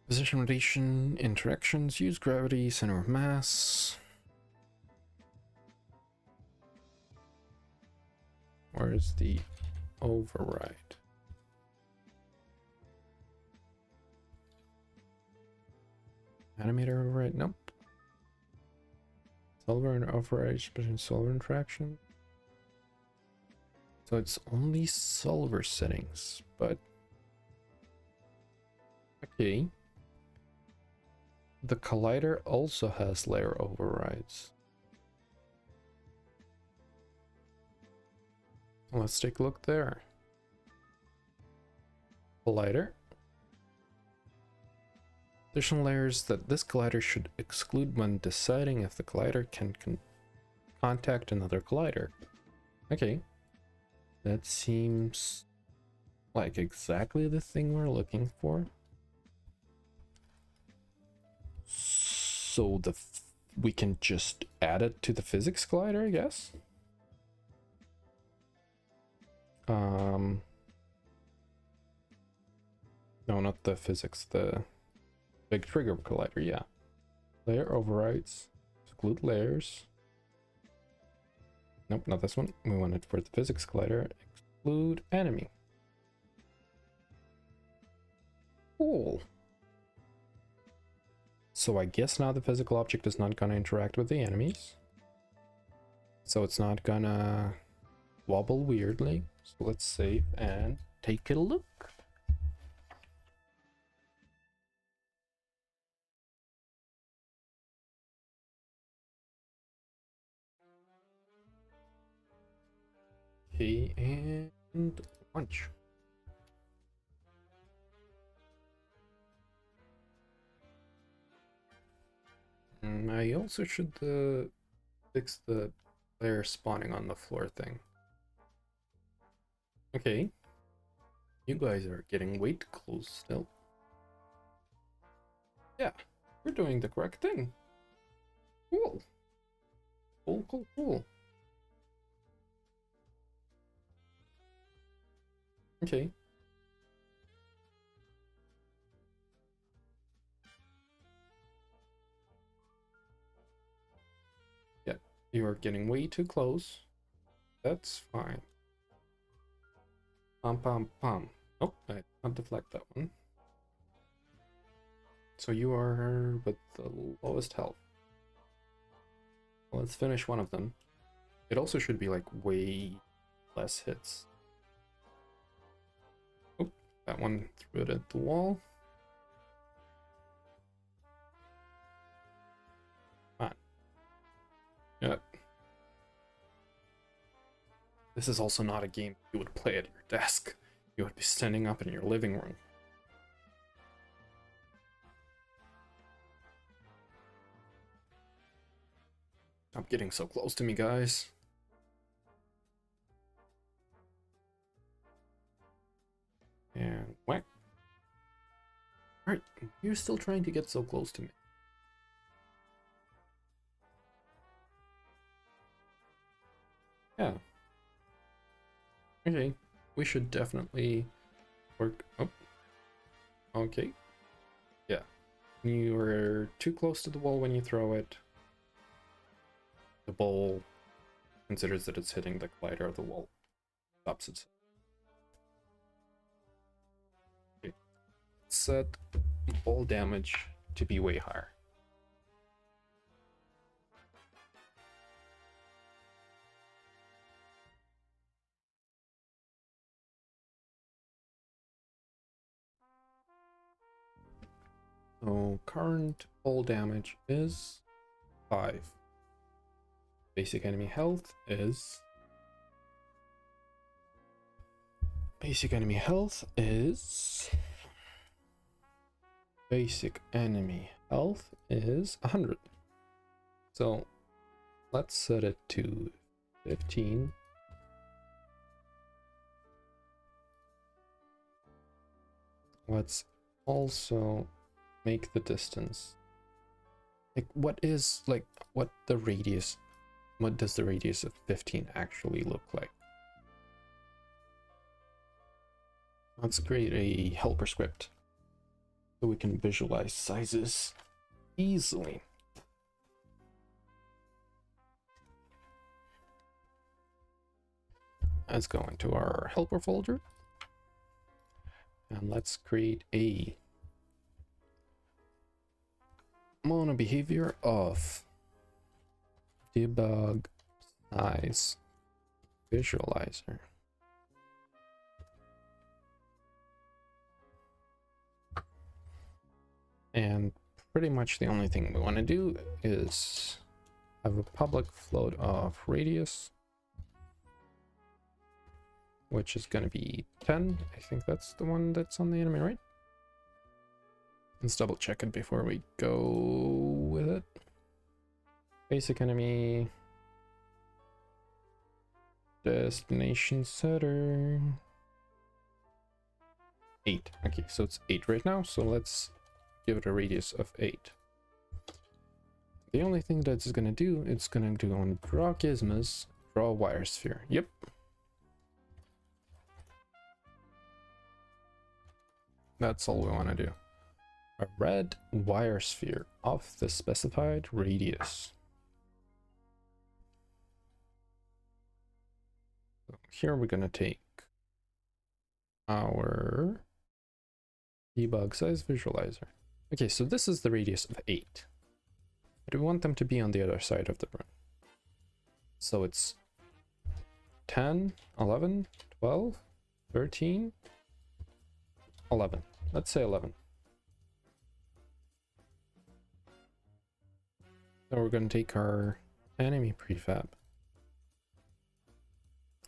[SPEAKER 1] Position rotation, interactions, use gravity, center of mass. Where's the override? Animator override? Nope. Solver and override, between solver interaction. So it's only solver settings, but okay. The collider also has layer overrides. Let's take a look there. Collider. Additional layers that this collider should exclude when deciding if the collider can contact another collider. Okay. That seems like exactly the thing we're looking for. So we can just add it to the physics collider, I guess. No, not the physics, the big trigger collider, yeah. Layer overrides, exclude layers. Nope, not this one. We want it for the physics collider. Exclude enemy. Cool. So I guess now the physical object is not gonna interact with the enemies. So it's not gonna wobble weirdly. So let's save and take a look. Okay, and launch. I also should fix the player spawning on the floor thing. Okay. You guys are getting way too close still. Yeah, we're doing the correct thing. Cool. Cool. Okay. Yeah, you are getting way too close. That's fine. Pom. Oh, I can't deflect that one. So you are with the lowest health. Well, let's finish one of them. It also should be like way less hits. Oh, that one threw it at the wall. Come on. Yeah. This is also not a game you would play at your desk. You would be standing up in your living room. Stop getting so close to me, guys. And whack. Alright, you're still trying to get so close to me. Yeah. Okay, we should definitely work. Oh, okay. Yeah. You are too close to the wall when you throw it. The ball considers that it's hitting the collider of the wall. Stops it. Okay. Set ball damage to be way higher. So current ball damage is 5. Basic enemy health is... Basic enemy health is 100. So let's set it to 15. Let's also make the distance. Like, what does the radius of 15 actually look like? Let's create a helper script so we can visualize sizes easily. Let's go into our helper folder and let's create a mono behavior of debug size visualizer. And pretty much the only thing we want to do is have a public float of radius, which is going to be 10. I think that's the one that's on the enemy, right? Let's double check it before we go with it. Basic enemy destination setter 8. Okay, so it's 8 right now, so let's give it a radius of 8. The only thing that it's gonna do, it's gonna do on draw gizmos, draw a wire sphere. Yep. That's all we want to do. A red wire sphere of the specified radius. So here we're gonna take our debug size visualizer. Okay, so this is the radius of 8. But we want them to be on the other side of the room. So it's 10, 11, 12, 13, 11. Let's say 11. Then we're going to take our enemy prefab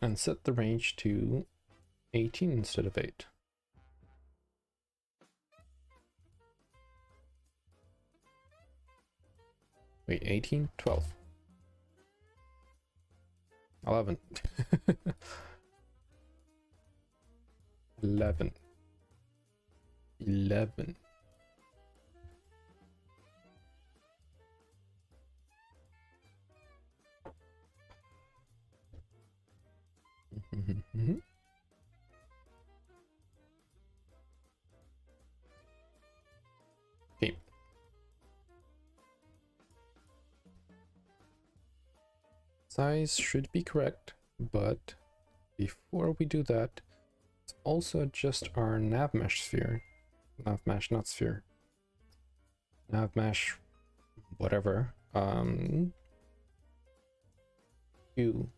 [SPEAKER 1] and set the range to 18 instead of 8. Wait, 18? 12. 11. 11. 11. Okay. Size should be correct, but before we do that, let's also adjust our nav mesh sphere. Nav mesh, not sphere. Nav mesh, whatever. To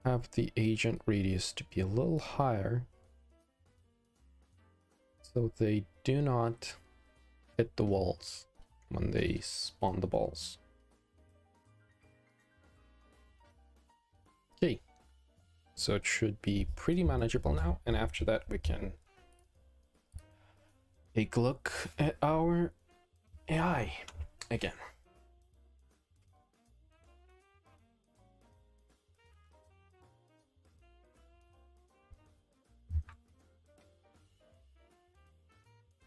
[SPEAKER 1] have the agent radius to be a little higher so they do not hit the walls when they spawn the balls. Okay, so it should be pretty manageable now, and after that we can take a look at our AI again.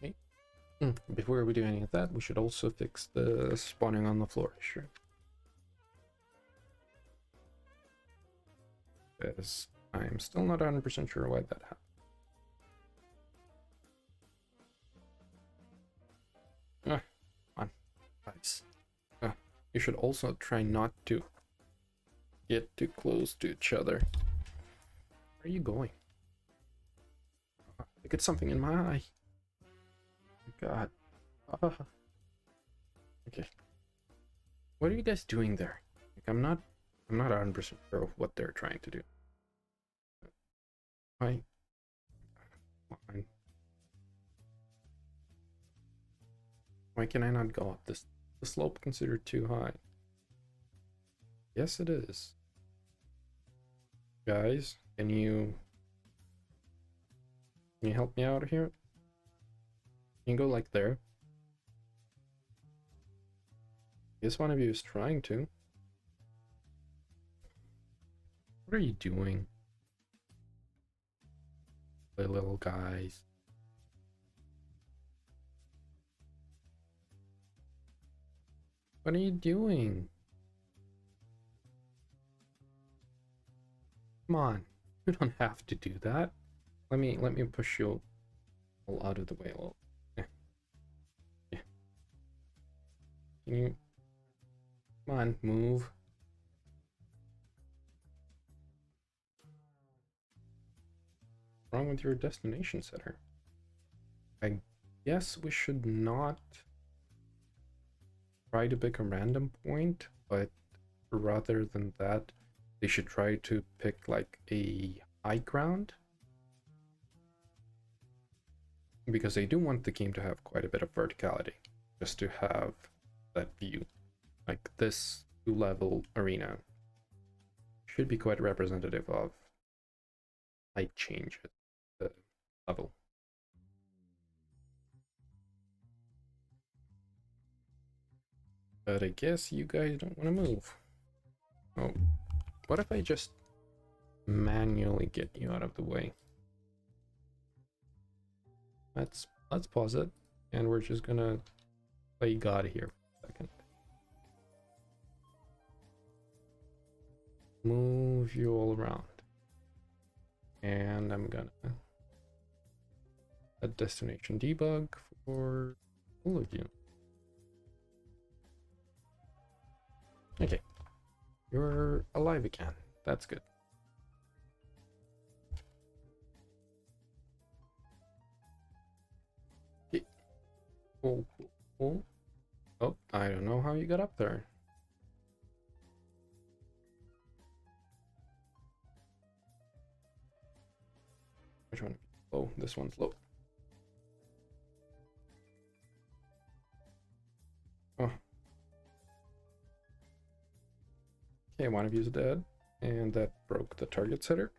[SPEAKER 1] Okay. Before we do any of that, we should also fix the spawning on the floor issue. Because I'm still not 100% sure why that happened. On. Nice. You should also try not to get too close to each other. Where are you going? I get something in my eye. God. Okay. What are you guys doing there? Like, I'm not 100% sure of what they're trying to do. Why? Fine. Why can I not go up this? The slope considered too high. Yes, it is. Guys, can you help me out here? Can you go like there? Guess one of you is trying to. What are you doing? The little guys. What are you doing? Come on. You don't have to do that. Let me push you all out of the way a little. Yeah. Yeah. Can you come on, move? What's wrong with your destination setter? I guess we should not try to pick a random point, but rather than that, they should try to pick like a high ground, because they do want the game to have quite a bit of verticality, just to have that view. Like this 2-level arena should be quite representative of height change at the level. But I guess you guys don't want to move. Oh, what if I just manually get you out of the way? Let's pause it, and we're just gonna play God here for a second. Move you all around. And I'm gonna a destination debug for all of you. Okay, you're alive again. That's good. Okay. Oh, oh, I don't know how you got up there. Which one? Oh, this one's low. Oh. Okay, one of you is dead, and that broke the target setter,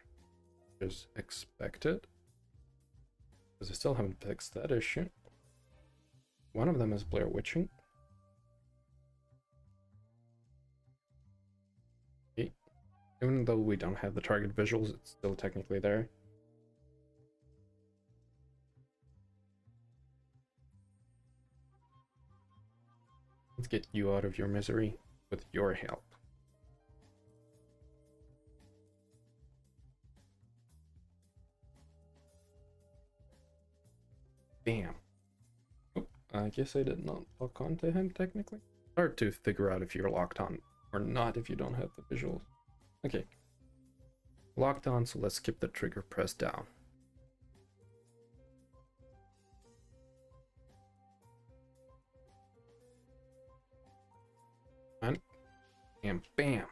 [SPEAKER 1] which is expected, because I still haven't fixed that issue. One of them is Blair Witching. Okay. Even though we don't have the target visuals, it's still technically there. Let's get you out of your misery with your help. Bam. Oh, I guess I did not lock onto him technically. Hard to figure out if you're locked on or not if you don't have the visuals. Okay. Locked on, so let's keep the trigger pressed down. And bam.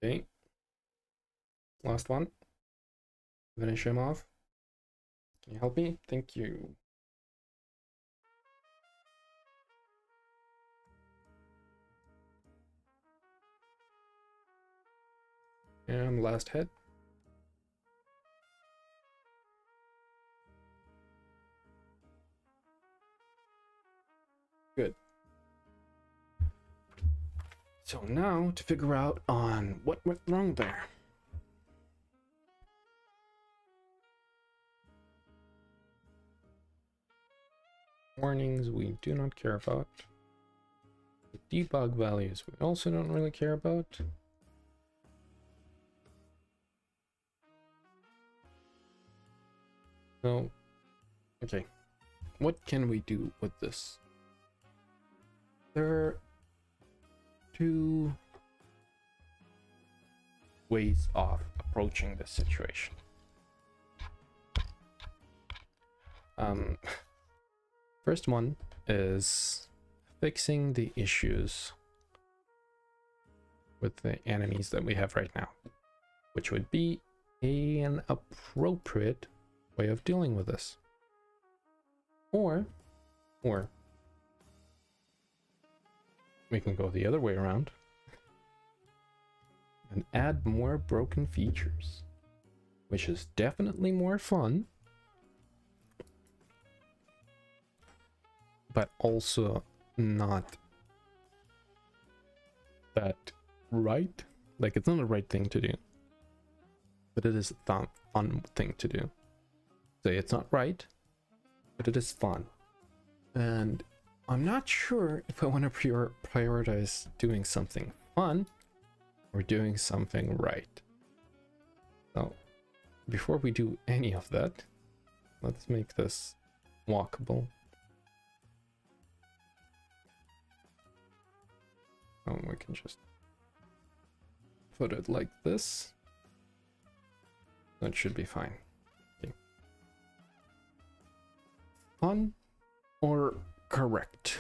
[SPEAKER 1] Okay. Last one. Finish him off. Can you help me? Thank you. And last hit. Good. So now to figure out on what went wrong there. Warnings we do not care about. The debug values we also don't really care about. So, okay, what can we do with this? There are two ways of approaching this situation. First one is fixing the issues with the enemies that we have right now, which would be an appropriate way of dealing with this. Or we can go the other way around and add more broken features, which is definitely more fun, but also not that right. Like, it's not the right thing to do, but it is a fun thing to do. So it's not right, but it is fun. And I'm not sure if I want to prioritize doing something fun or doing something right. So before we do any of that, let's make this walkable. We can just put it like this. That should be fine. Okay. Fun or correct?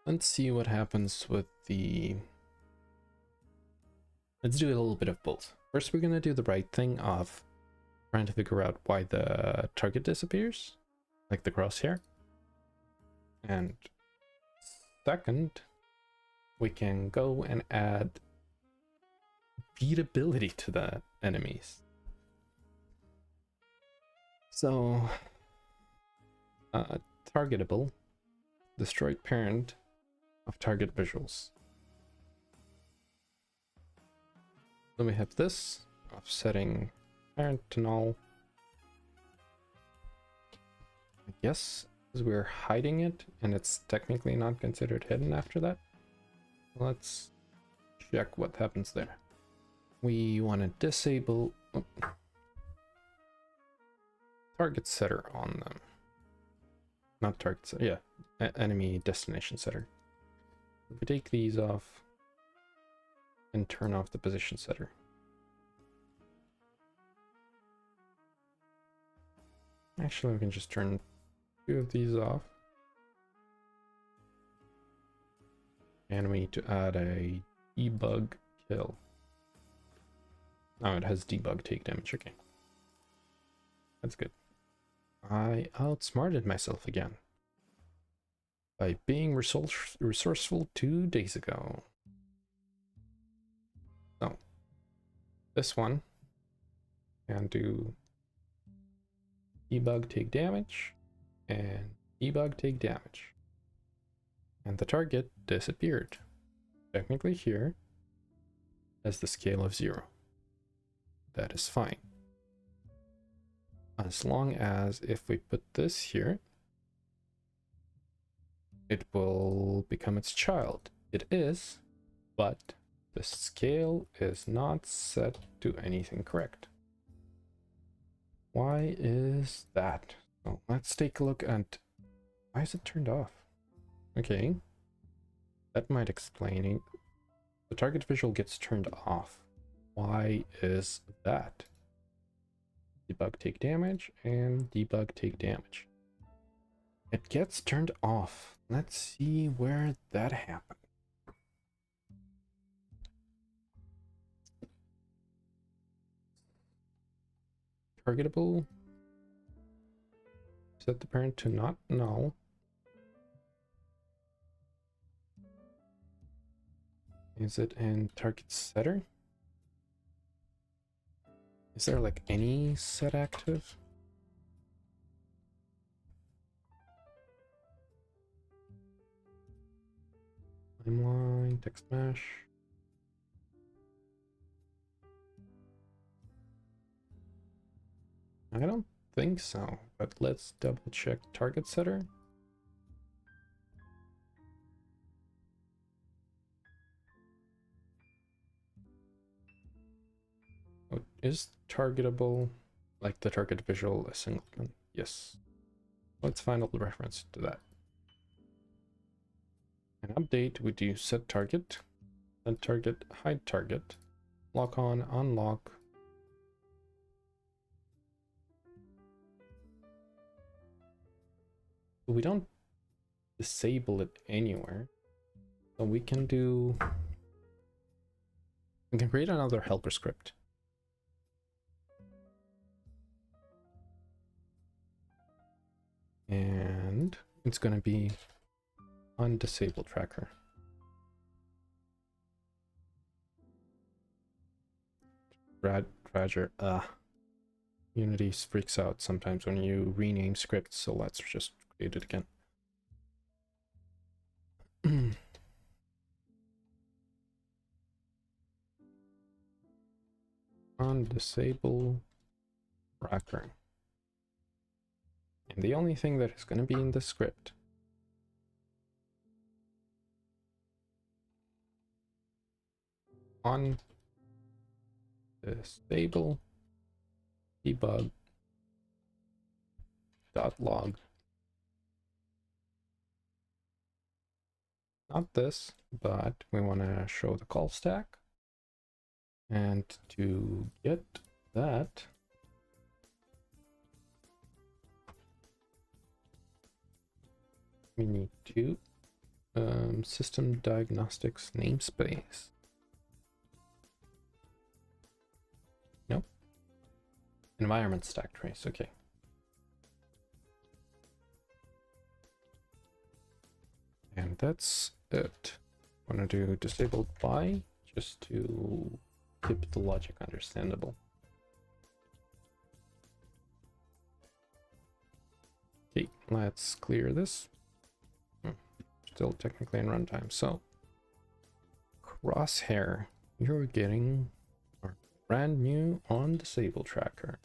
[SPEAKER 1] Let's see what happens with the... Let's do a little bit of both. First, we're gonna do the right thing of trying to figure out why the target disappears, like the crosshair. And second, we can go and add beatability to the enemies. So, targetable, destroyed parent of target visuals. Then we have this, offsetting parent to null. I guess because we're hiding it and it's technically not considered hidden after that. Let's check what happens there. We want to disable target setter on them. Not target setter, yeah, enemy destination setter. If we take these off and turn off the position setter. Actually, we can just turn two of these off. And we need to add a debug kill. Oh, it has debug take damage, okay. That's good. I outsmarted myself again by being resourceful 2 days ago. So, this one can do debug take damage and debug take damage. And the target disappeared. Technically here has the scale of 0. That is fine. As long as if we put this here, it will become its child. It is, but the scale is not set to anything correct. Why is that? So let's take a look at why is it turned off? Okay, that might explain it. The target visual gets turned off. Why is that? Debug take damage and debug take damage. It gets turned off. Let's see where that happened. Targetable. Set the parent to not null. Is it in target setter? Is there like any set active? Timeline, text mesh. I don't think so, but let's double check target setter. Oh, is targetable, like the target visual, a singleton? Yes. Let's find all the reference to that. An update, we do set target, set target, hide target, lock on, unlock. We don't disable it anywhere, so we can create another helper script. And it's going to be on disable tracker. Roger. Unity freaks out sometimes when you rename scripts, so let's just create it again. On disable tracker. And the only thing that is going to be in the script on disable debug .log. Not this, but we want to show the call stack. And to get that, we need to system diagnostics namespace. Nope. Environment stack trace. Okay. And that's it. I'm gonna do disabled by just to keep the logic understandable. Okay, let's clear this. Still technically in runtime. So, Crosshair, you're getting brand new on disable tracker.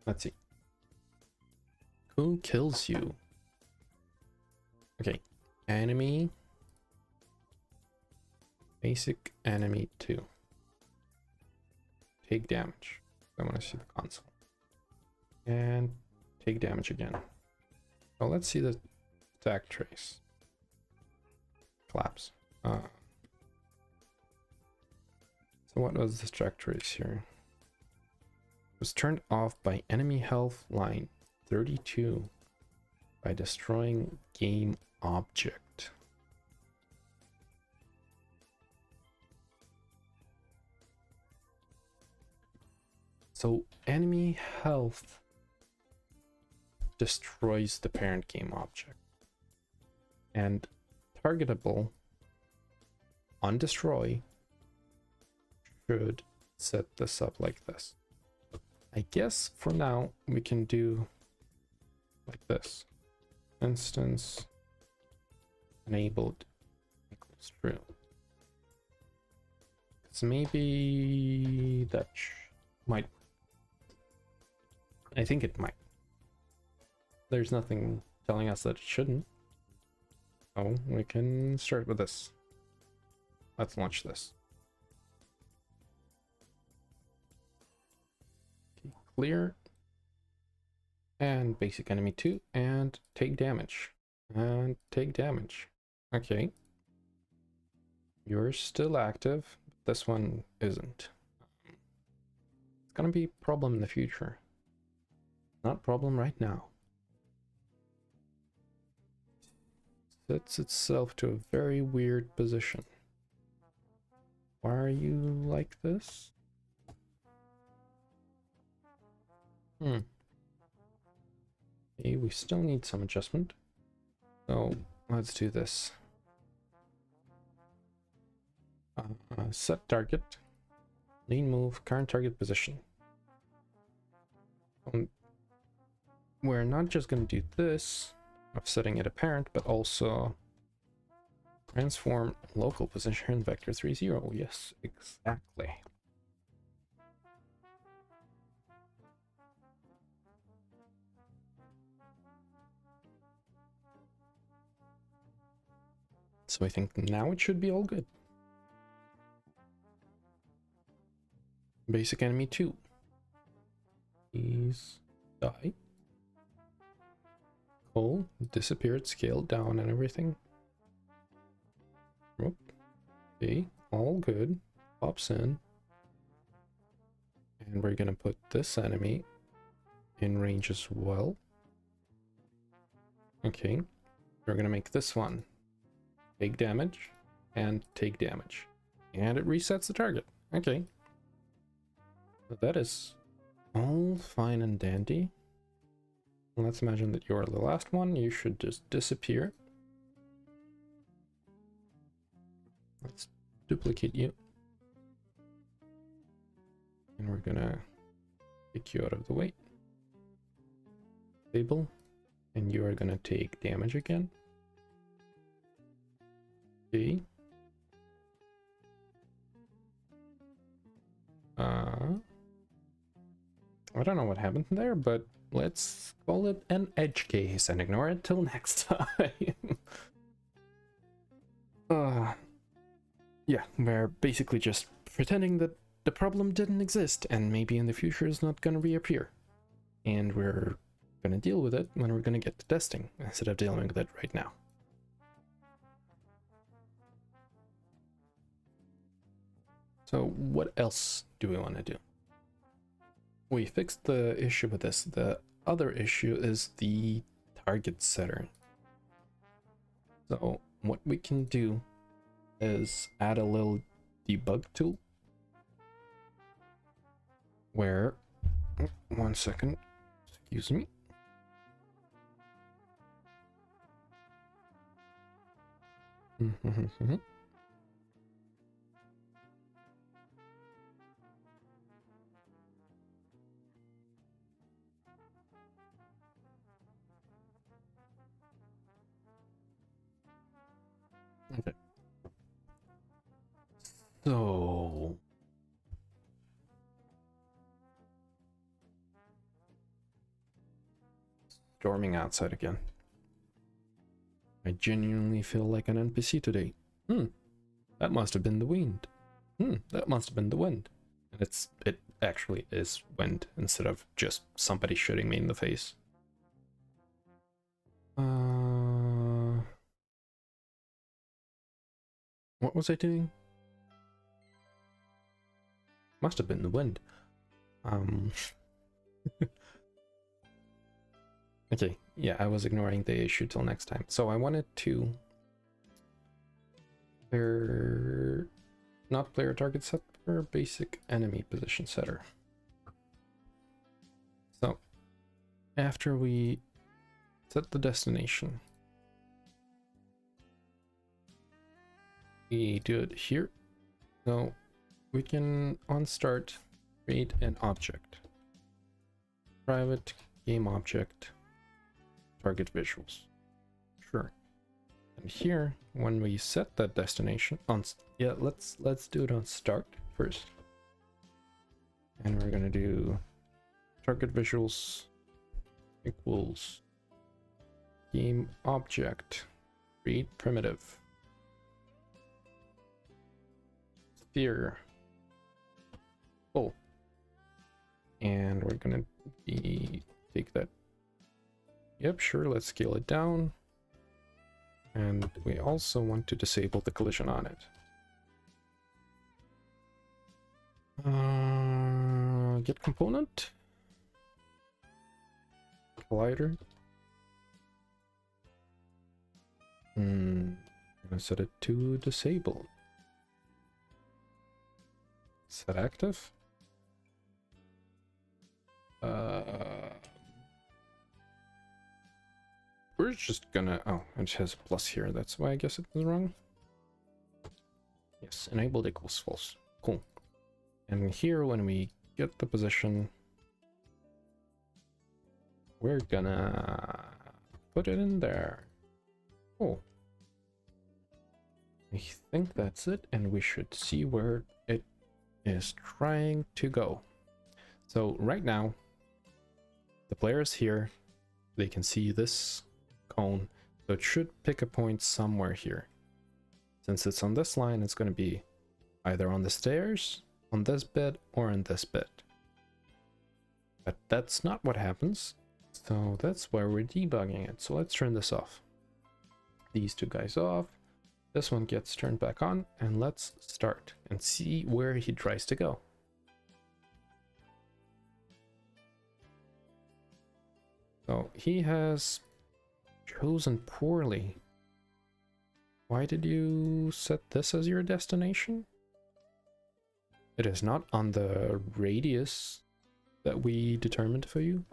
[SPEAKER 1] Let's see. Who kills you? Okay, enemy. Basic enemy 2. Take damage. I want to see the console. And take damage again. Well, let's see the stack trace. Collapse. So what was the stack trace here? It was turned off by enemy health line 32 by destroying game object. So enemy health destroys the parent game object. And targetable on destroy should set this up like this. I guess for now we can do like this. Instance enabled equals true. Because maybe that might. I think it might. There's nothing telling us that it shouldn't. Oh, we can start with this. Let's launch this. Okay, clear. And basic enemy 2 and take damage. And take damage. Okay. You're still active. This one isn't. It's gonna be a problem in the future. Not a problem right now. Sets itself to a very weird position. Why are you like this? Okay, we still need some adjustment. So let's do this. Set target, lean move, current target position. We're not just going to do this of setting it apparent, but also transform local position vector 30. Yes, exactly. So I think now it should be all good. Basic enemy 2. Please die. Cool. Disappeared, scaled down and everything. Okay, all good. Pops in. And we're gonna put this enemy in range as well. Okay. We're gonna make this one take damage and take damage. And it resets the target. Okay. So that is all fine and dandy. Let's imagine that you're the last one. You should just disappear. Let's duplicate you. And we're gonna kick you out of the way. Table. And you are gonna take damage again. Okay. I don't know what happened there, but let's call it an edge case and ignore it till next time. Yeah, we're basically just pretending that the problem didn't exist and maybe in the future is not gonna reappear. And we're gonna deal with it when we're gonna get to testing instead of dealing with it right now. So what else do we want to do? We fixed the issue with this. The other issue is the target setter. So what we can do is add a little debug tool where, one second, excuse me. Okay. So storming outside again. I genuinely feel like an NPC today. That must have been the wind. That must have been the wind. And it actually is wind instead of just somebody shooting me in the face. What was I doing? Must have been the wind. Okay, yeah, I was ignoring the issue till next time. So I wanted to not player target setter, basic enemy position setter. So after we set the destination, we do it here. So we can on start create an object, private game object, target visuals. Sure. And here, when we set that destination on, yeah, let's do it on start first. And we're gonna do target visuals equals game object, create primitive, sphere. Oh, and we're gonna take that. Yep, sure, let's scale it down. And we also want to disable the collision on it. Get component. Collider. I'm gonna set it to disable. Set active. We're just gonna, oh, it has a plus here, that's why I guess it was wrong. Yes, enabled equals false. Cool. And here, when we get the position, we're gonna put it in there. Cool. I think that's it, and we should see where it is trying to go. So right now, the player is here. They can see this cone, so it should pick a point somewhere here. Since it's on this line, it's going to be either on the stairs, on this bit, or on this bit. But that's not what happens, so that's why we're debugging it. So let's turn this off. These two guys off. This one gets turned back on, and let's start and see where he tries to go. So he has chosen poorly. Why did you set this as your destination? It is not on the radius that we determined for you.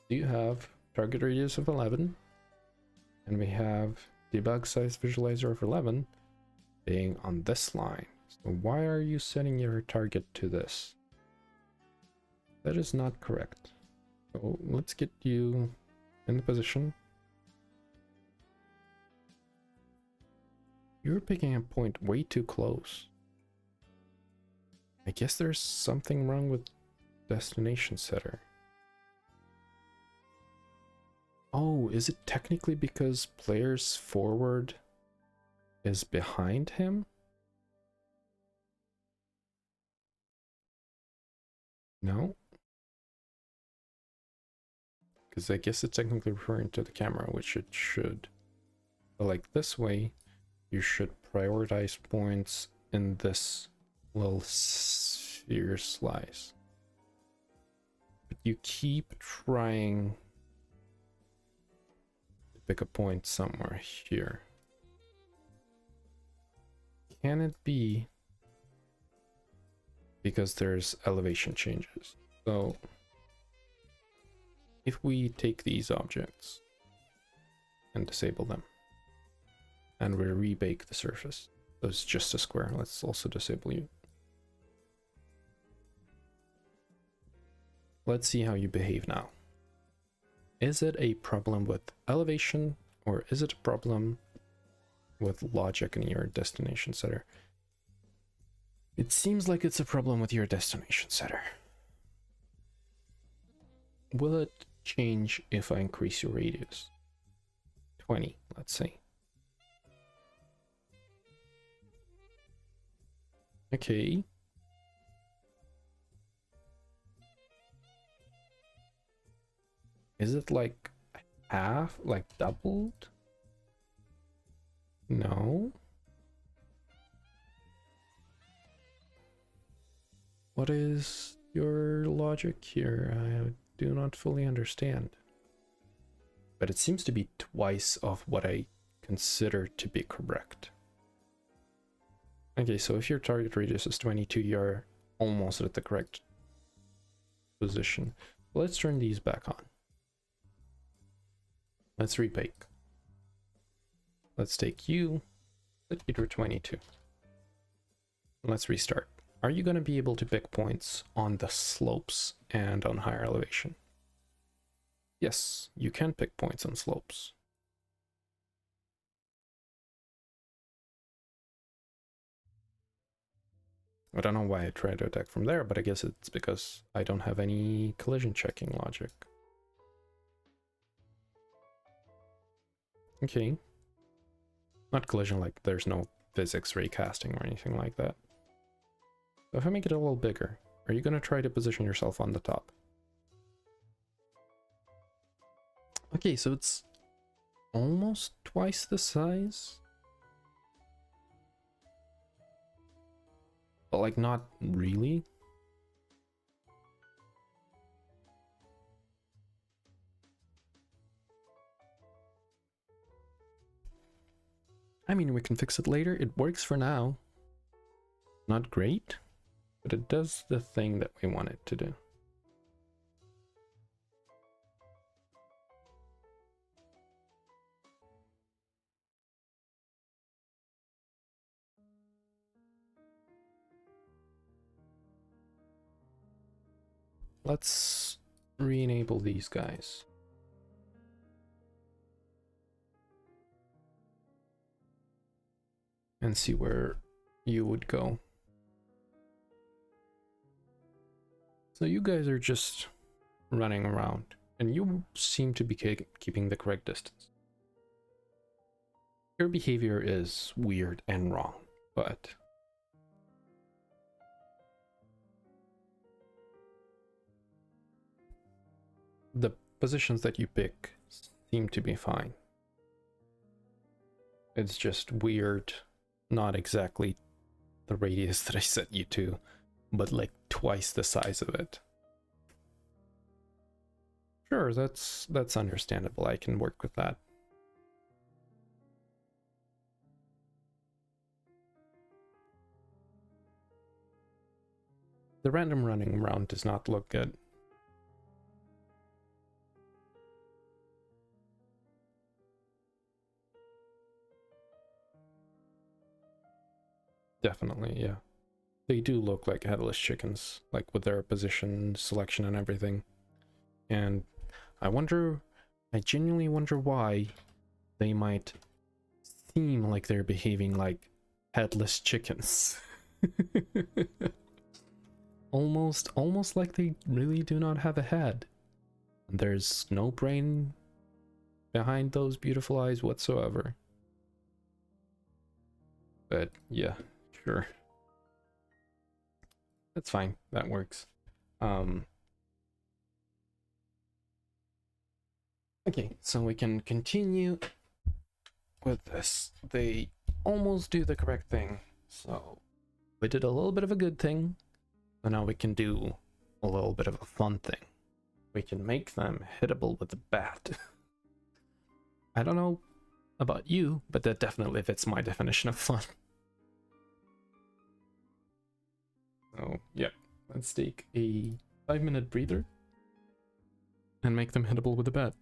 [SPEAKER 1] You have target radius of 11, and we have debug size visualizer of 11 being on this line. So why are you setting your target to this? That is not correct. So let's get you in the position. You're picking a point way too close. I guess there's something wrong with destination setter. Oh, is it technically because player's forward is behind him? No? Because I guess it's technically referring to the camera, which it should. But like this way, you should prioritize points in this little sphere slice. But you keep trying to pick a point somewhere here. Can it be because there's elevation changes? So if we take these objects and disable them, and we rebake the surface, so it's just a square. Let's also disable you. Let's see how you behave now. Is it a problem with elevation, or is it a problem with logic in your destination setter? It seems like it's a problem with your destination setter. Will it change if I increase your radius? 20, let's say. Okay. Is it like half, like doubled? No. What is your logic here? I do not fully understand. But it seems to be twice of what I consider to be correct. Okay, so if your target radius is 22, you're almost at the correct position. Let's turn these back on. Let's rebake. Let's take you, set you to 22. Let's restart. Are you going to be able to pick points on the slopes and on higher elevation? Yes, you can pick points on slopes. I don't know why I tried to attack from there, but I guess it's because I don't have any collision checking logic. Okay. Not collision, like there's no physics recasting or anything like that. So if I make it a little bigger, are you going to try to position yourself on the top? Okay, so it's almost twice the size. But like not really. I mean, we can fix it later. It works for now. Not great, but it does the thing that we want it to do. let's re-enable these guys. And see where you would go. So you guys are just running around, and you seem to be keeping the correct distance. Your behavior is weird and wrong, but the positions that you pick seem to be fine. It's just weird, not exactly the radius that I set you to, but like twice the size of it. Sure, that's understandable. I can work with that. The random running around does not look good. Definitely, yeah. They do look like headless chickens, like with their position, selection, and everything. And I genuinely wonder why they might seem like they're behaving like headless chickens. almost like they really do not have a head. There's no brain behind those beautiful eyes whatsoever. But yeah, sure. That's fine. That works. Okay, so we can continue with this. They almost do the correct thing. So we did a little bit of a good thing. So now we can do a little bit of a fun thing. We can make them hittable with the bat. I don't know about you, but that definitely fits my definition of fun. So yeah, let's take a 5-minute breather and make them hittable with a bat.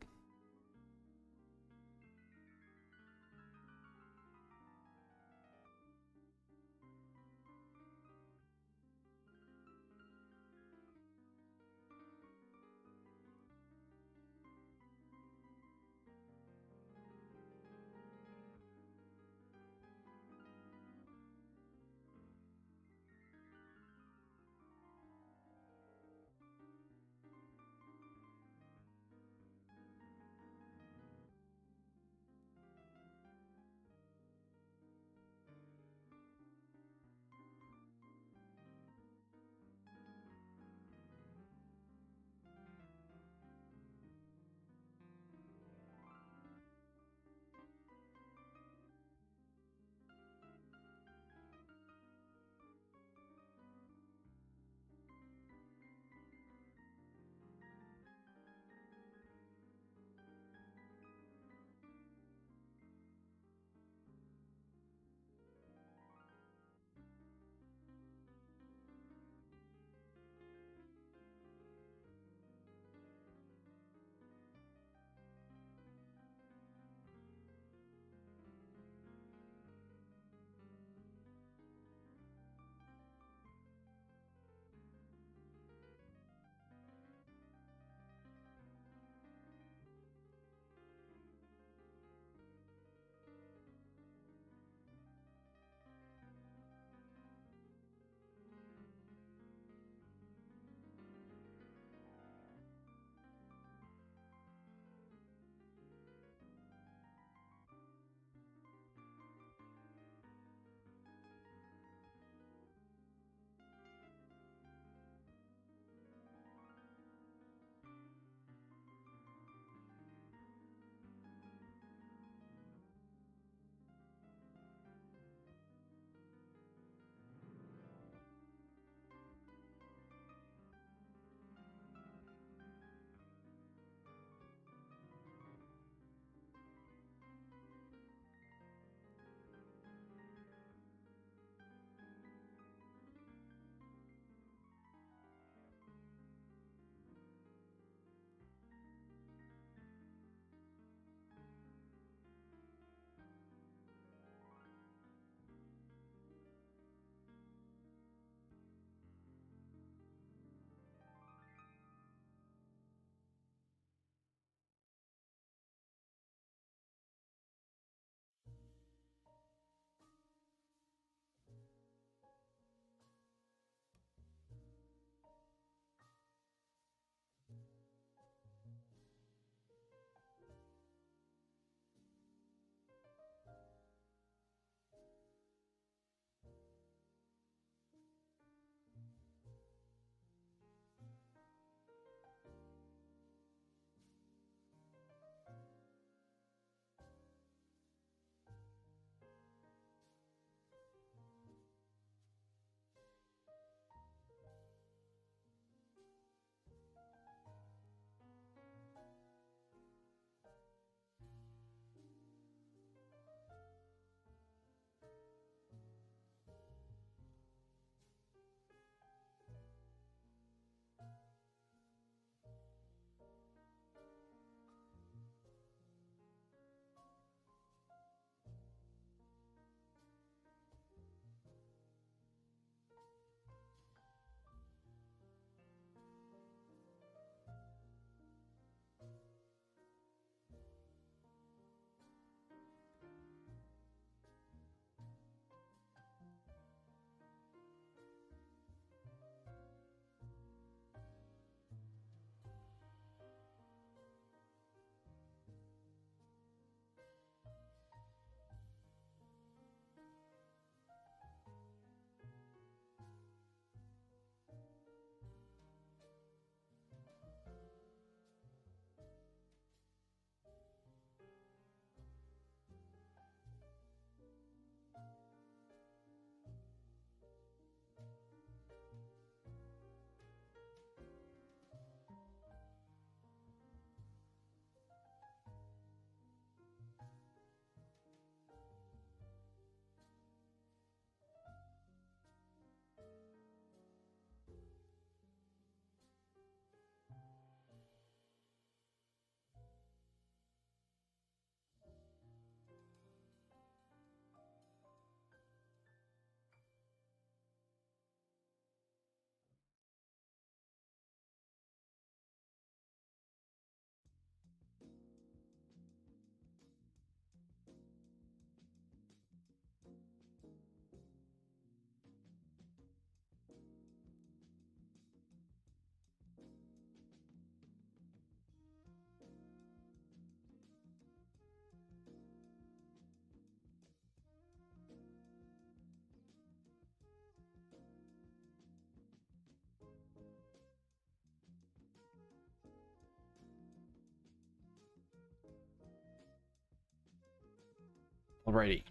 [SPEAKER 1] Alrighty.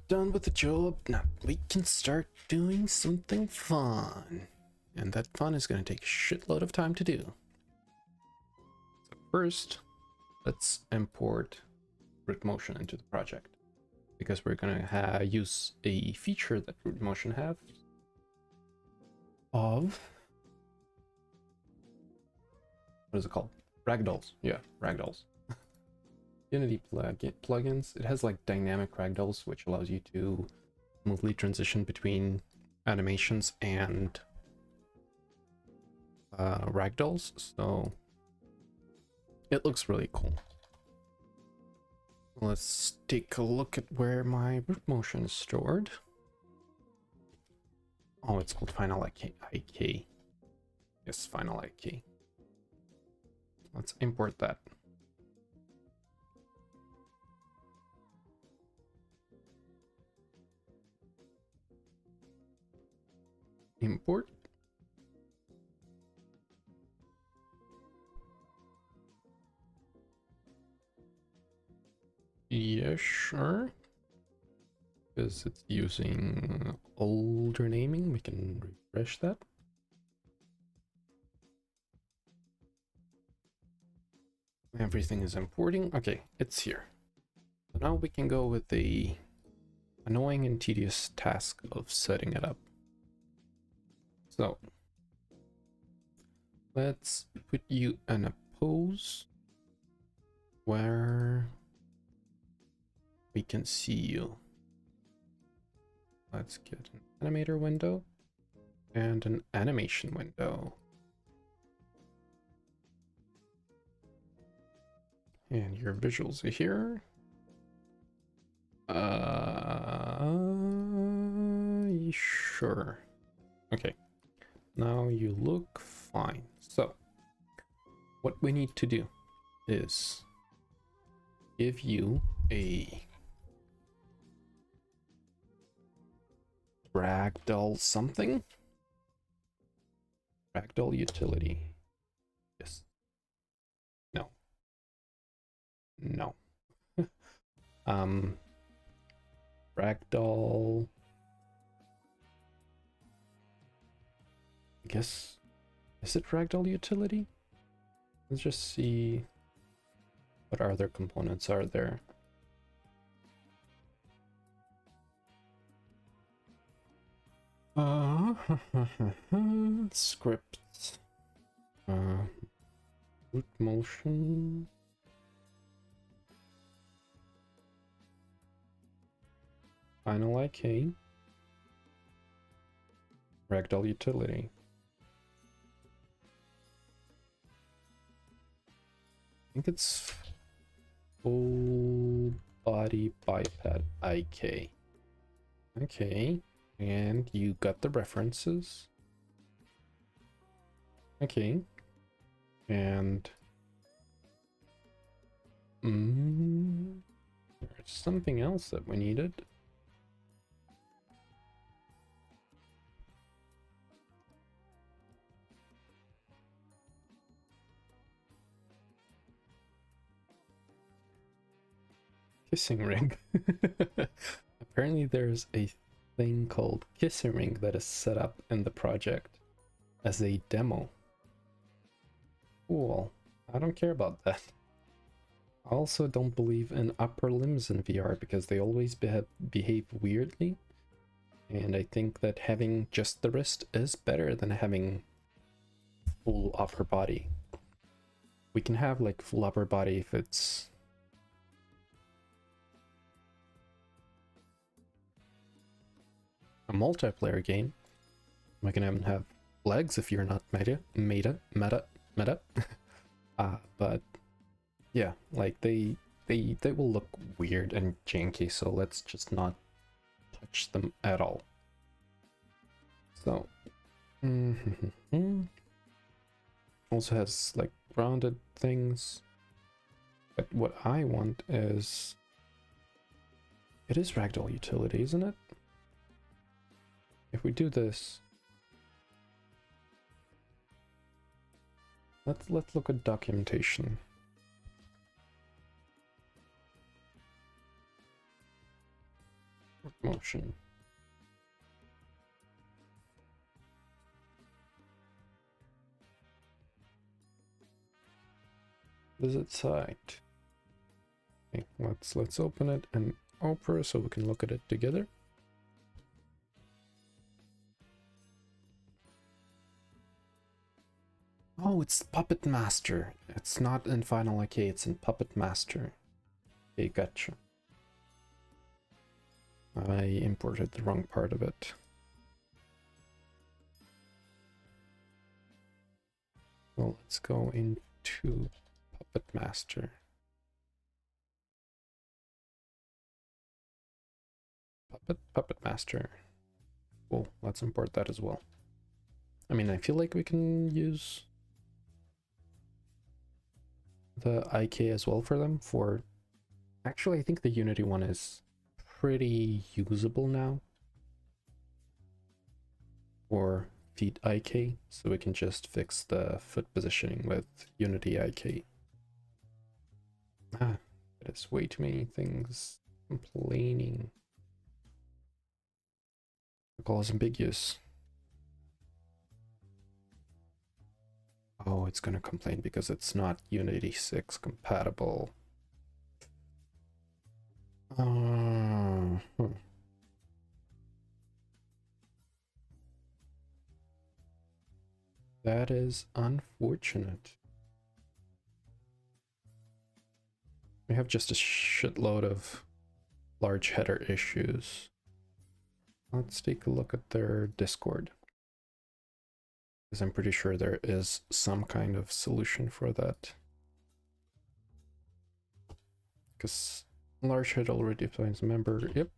[SPEAKER 1] Done with the job. Now we can start doing something fun. And that fun is going to take a shitload of time to do. So first, let's import RootMotion into the project. Because we're going to use a feature that RootMotion have of... what is it called? Ragdolls. Yeah, ragdolls. Unity plugins. It has like dynamic ragdolls, which allows you to smoothly transition between animations and ragdolls. So it looks really cool. Let's take a look at where my RootMotion is stored. Oh, it's called Final IK. Yes, Final IK. Let's import that. Import. Yeah, sure. Because it's using older naming, we can refresh that. Everything is importing. Okay, it's here. So now we can go with the annoying and tedious task of setting it up. So let's put you in a pose where we can see you. Let's get an animator window and an animation window. And your visuals are here. Sure. Okay. Now you look fine. So what we need to do is give you a ragdoll something. Ragdoll utility. Yes. No. No. Ragdoll. I guess, is it ragdoll utility? Let's just see what other components are there. Scripts. RootMotion. Final IK. Ragdoll utility. I think it's full body biped IK. Okay, and you got the references. Okay, and there's something else that we needed. Kissing ring. Apparently there's a thing called kissing ring that is set up in the project as a demo. Cool. I don't care about that. I also don't believe in upper limbs in VR because they always behave weirdly. And I think that having just the wrist is better than having full upper body. We can have like full upper body if it's a multiplayer game. We can even have legs if you're not meta. But yeah, like they will look weird and janky, so let's just not touch them at all. So also has like rounded things, but what I want is, it is ragdoll utility, isn't it? If we do this, let's look at documentation. motion. Visit site. Okay, let's open it in Opera so we can look at it together. Oh, it's Puppet Master. It's not in Final IK, it's in Puppet Master. Okay, gotcha. I imported the wrong part of it. Well, let's go into Puppet Master. Puppet Master. Well, let's import that as well. I mean, I feel like we can use the IK as well for them. Actually, I think the Unity one is pretty usable now for feet IK, so we can just fix the foot positioning with Unity IK. Ah, it is way too many things complaining. The call is ambiguous. Oh, it's gonna complain because it's not Unity 6 compatible. That is unfortunate. We have just a shitload of large header issues. Let's take a look at their Discord, because I'm pretty sure there is some kind of solution for that. Because large head already defines member. Yep.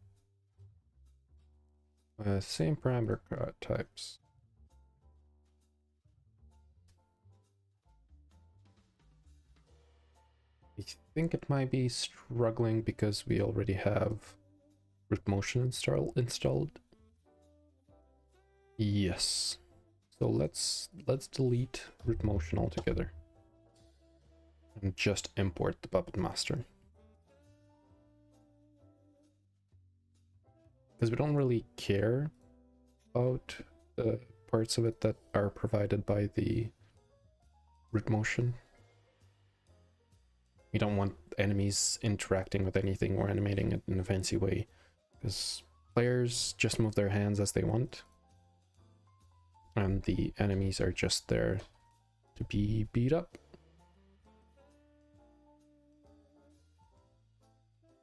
[SPEAKER 1] Same parameter types. I think it might be struggling because we already have root motion installed. Yes. So let's delete root motion altogether and just import the Puppet Master. Because we don't really care about the parts of it that are provided by the root motion. We don't want enemies interacting with anything or animating it in a fancy way, because players just move their hands as they want, and the enemies are just there to be beat up.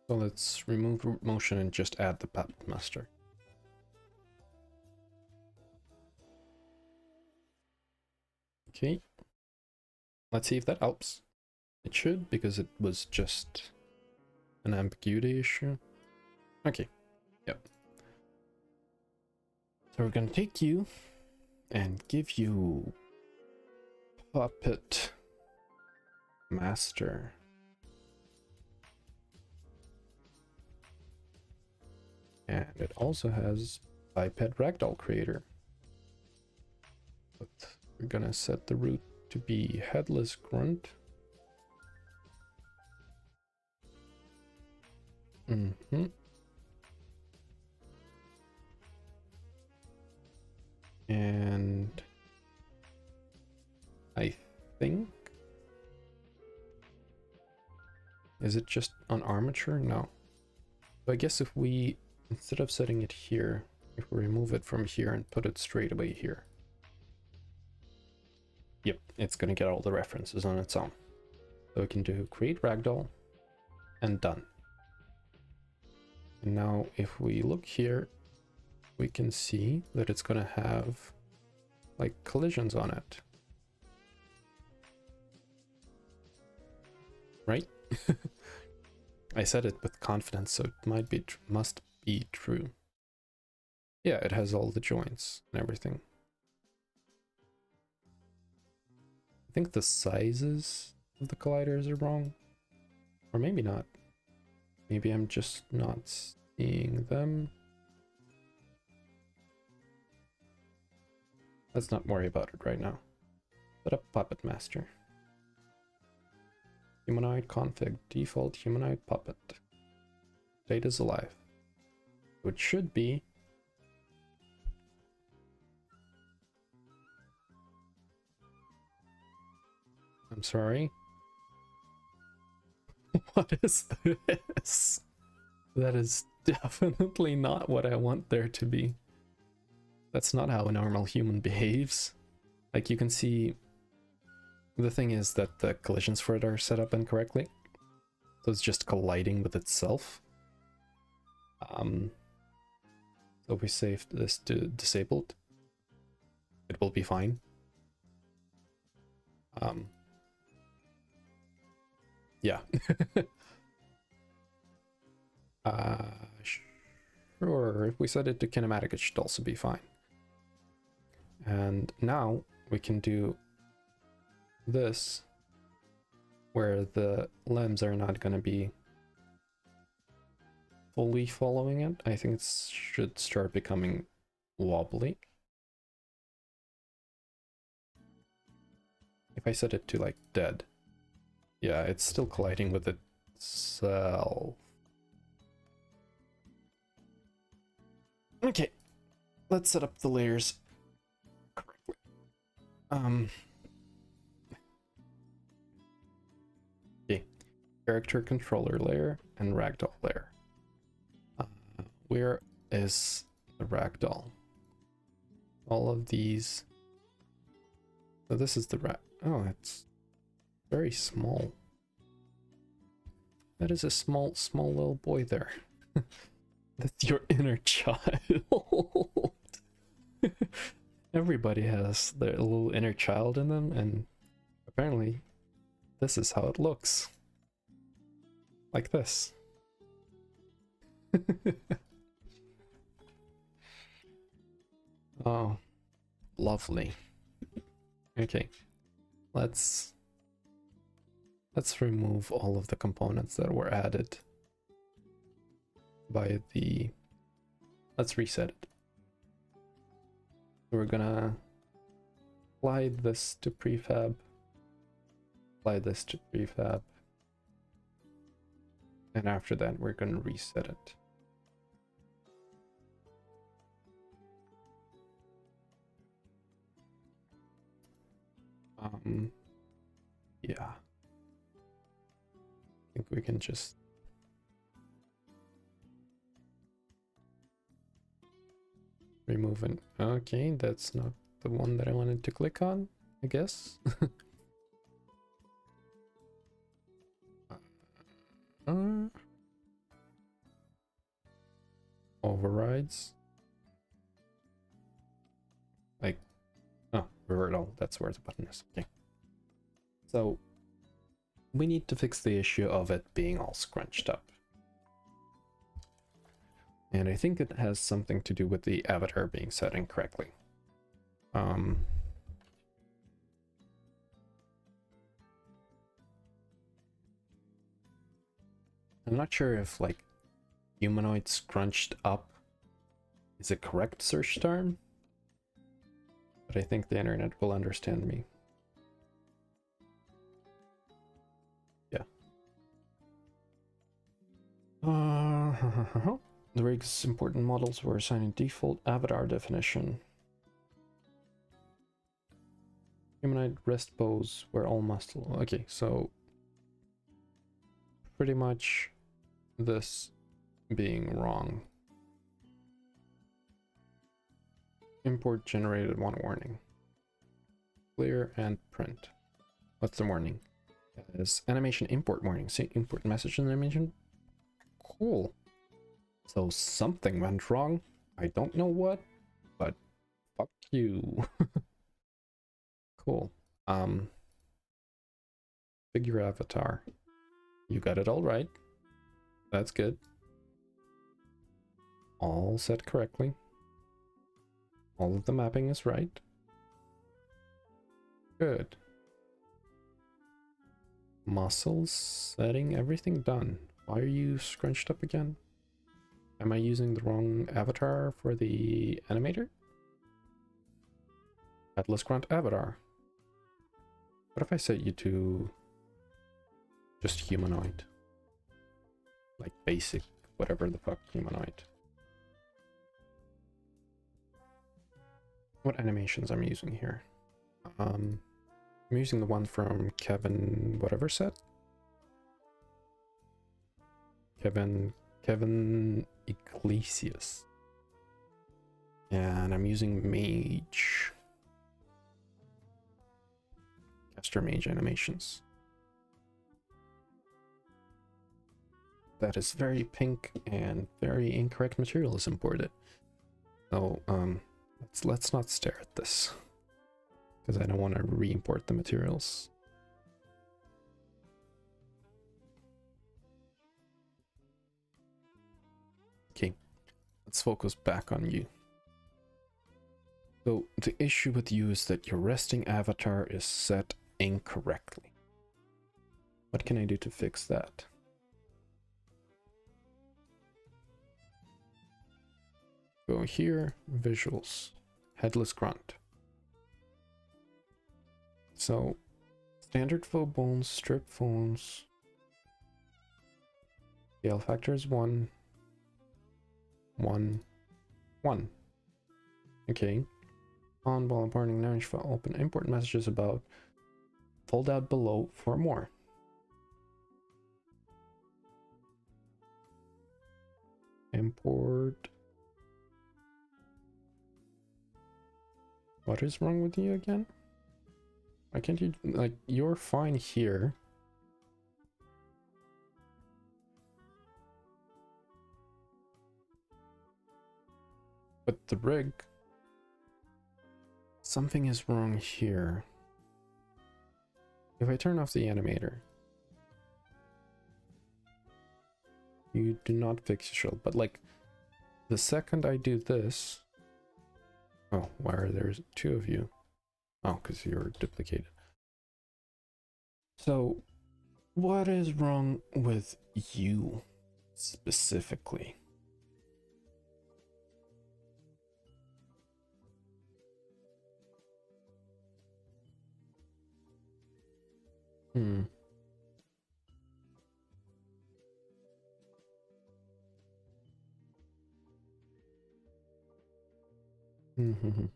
[SPEAKER 1] So let's remove root motion and just add the Puppet Master. Okay, let's see if that helps. It should, because it was just an ambiguity issue. Okay, yep. So we're gonna take you and give you Puppet Master. And it also has Biped Ragdoll Creator. But we're gonna set the root to be Headless Grunt. And I think, is it just on armature? No. So I guess if we, instead of setting it here, if we remove it from here and put it straight away here. Yep, it's gonna get all the references on its own. So we can do create ragdoll and done. And now if we look here, we can see that it's gonna have like collisions on it. Right? I said it with confidence, so it must be true. Yeah, it has all the joints and everything. I think the sizes of the colliders are wrong. Or maybe not. Maybe I'm just not seeing them. Let's not worry about it right now. Set up Puppet Master. Humanoid config, default humanoid puppet. Data's alive. So it should be. I'm sorry. What is this? That is definitely not what I want there to be. That's not how a normal human behaves. Like, you can see, the thing is that the collisions for it are set up incorrectly. So it's just colliding with itself. So if we save this to disabled, it will be fine. Yeah. Sure, if we set it to kinematic, it should also be fine. And now we can do this, where the limbs are not going to be fully following it. I think it should start becoming wobbly. If I set it to like dead, yeah, it's still colliding with itself. Okay, let's set up the layers correctly. Okay, character controller layer and ragdoll layer. Where is the ragdoll? All of these. So this is the oh, it's very small. That is a small little boy there. That's your inner child. Everybody has their little inner child in them, and apparently this is how it looks. Like this. Oh, lovely. Okay, let's remove all of the components that were added by the. Let's reset it. We're gonna apply this to prefab, apply this to prefab, and after that we're gonna reset it. Yeah, I think we can just remove it. Okay, that's not the one that I wanted to click on, I guess. Overrides. Like, oh, revert all, that's where the button is. Okay. So we need to fix the issue of it being all scrunched up. And I think it has something to do with the avatar being set incorrectly. I'm not sure if like humanoid scrunched up is a correct search term, but I think the internet will understand me. Yeah. The rig's important models were assigned a default avatar definition. Humanoid rest pose where all muscle. Okay, so pretty much this being wrong. Import generated one warning. Clear and print. What's the warning? Is animation import warning. See, import message animation. Cool. So something went wrong. I don't know what, but fuck you. Cool. Figure avatar. You got it all right. That's good. All set correctly. All of the mapping is right. Good. Muscles, setting, everything done. Why are you scrunched up again? Am I using the wrong avatar for the animator? Atlas Grunt avatar. What if I set you to just humanoid? Like basic, whatever the fuck humanoid. what animations I'm using here. I'm using the one from Kevin whatever set. Kevin Iglesias. And I'm using Mage. Caster Mage animations. That is very pink and very incorrect material is imported. So let's not stare at this, because I don't want to re-import the materials. Okay, let's focus back on you. So the issue with you is that your resting avatar is set incorrectly. What can I do to fix that? Go here, visuals, headless grunt. So standard faux bones, strip bones. Scale factor is 1, 1, 1. Okay. On while importing knowledge file, open import messages about. Fold out below for more. Import. What is wrong with you again? Why can't you, like, you're fine here. But the rig, something is wrong here. If I turn off the animator, you do not fix your shield, but like the second I do this, oh, why are there two of you? Oh, because you're duplicated. So what is wrong with you specifically?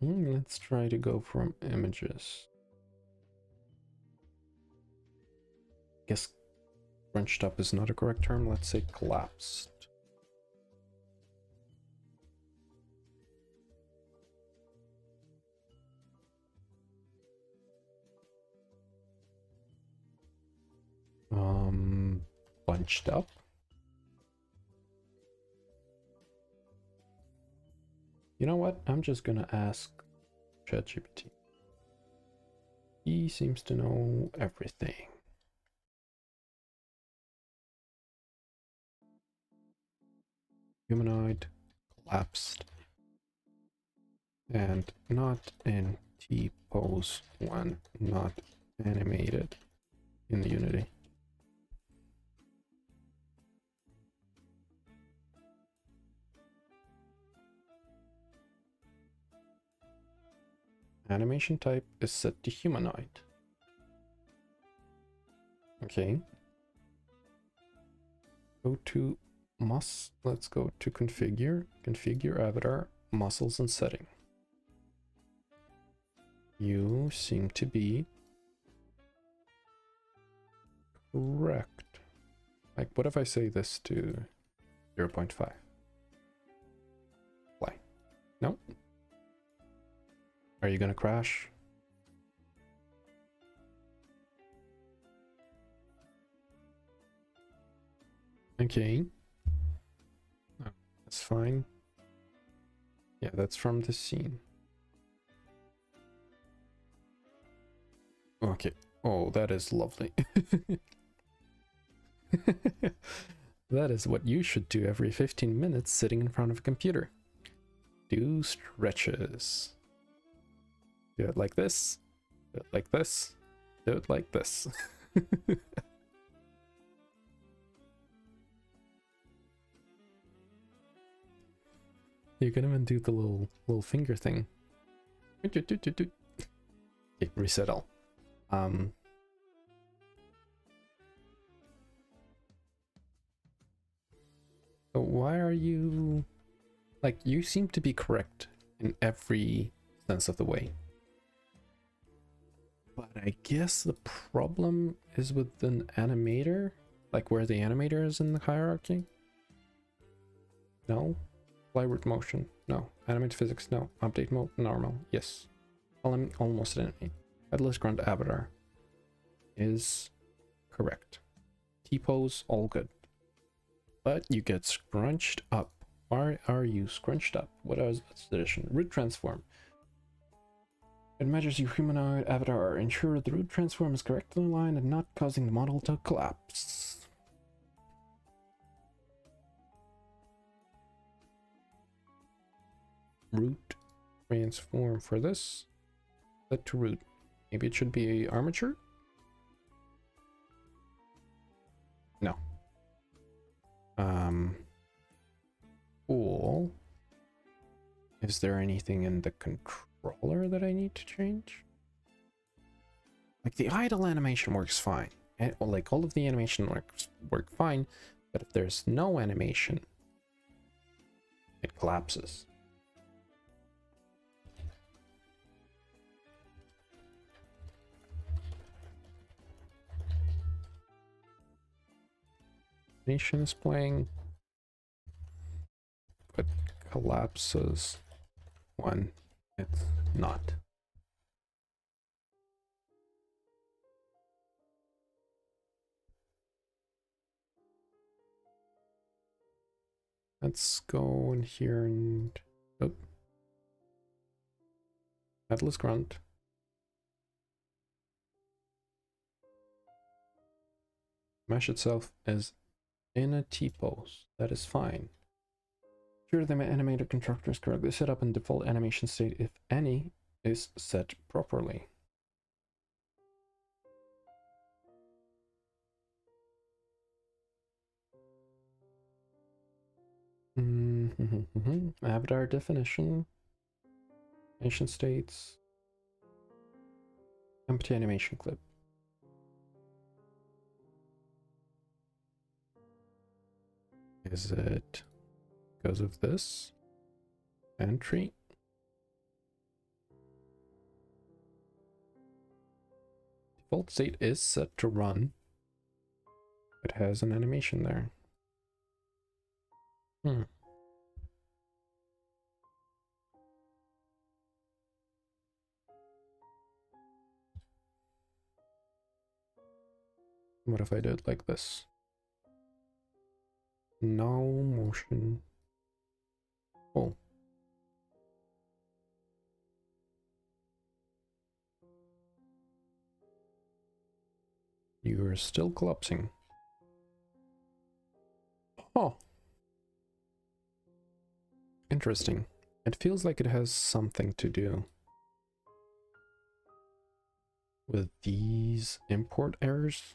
[SPEAKER 1] Let's try to go from images. Guess crunched up is not a correct term. Let's say collapsed. Bunched up. You know what? I'm just gonna ask ChatGPT. He seems to know everything. Humanoid, collapsed, and not in T-pose when not animated in Unity. Animation type is set to humanoid. Okay. Go to let's go to configure avatar, muscles and setting. You seem to be correct. Like, what if I say this to 0.5? Play. No? Are you gonna crash? Okay. Oh, that's fine. Yeah, that's from the scene. Okay. Oh, that is lovely. That is what you should do every 15 minutes sitting in front of a computer. Do stretches. Do it like this. Do it like this. Do it like this. You can even do the little finger thing. Okay, reset all. So why are you, like, you seem to be correct in every sense of the way. But I guess the problem is with an animator, like where the animator is in the hierarchy. No. Fly root motion. No. Animate physics. No. Update mode. Normal. Yes. Almost animate. Headless grunt avatar is correct. T-pose, all good. But you get scrunched up. Why are you scrunched up? What's the addition? Root transform. It measures your humanoid avatar. Ensure the root transform is correctly aligned and not causing the model to collapse. Root transform for this. Set to root. Maybe it should be a armature? No. Cool. Is there anything in the controller that I need to change? Like the idle animation works fine. And, like all of the animation work fine, but if there's no animation, it collapses. Animation is playing, but collapses when it's not. Let's go in here and headless grunt. Mesh itself is in a T-pose. That is fine. Sure, the animator constructor is correctly set up in default animation state if any is set properly. Avatar definition. Animation states. Empty animation clip. Is it because of this? Entry. Default state is set to run. It has an animation there. What if I did like this? No motion. Oh. You're still collapsing. Oh. Interesting. It feels like it has something to do with these import errors.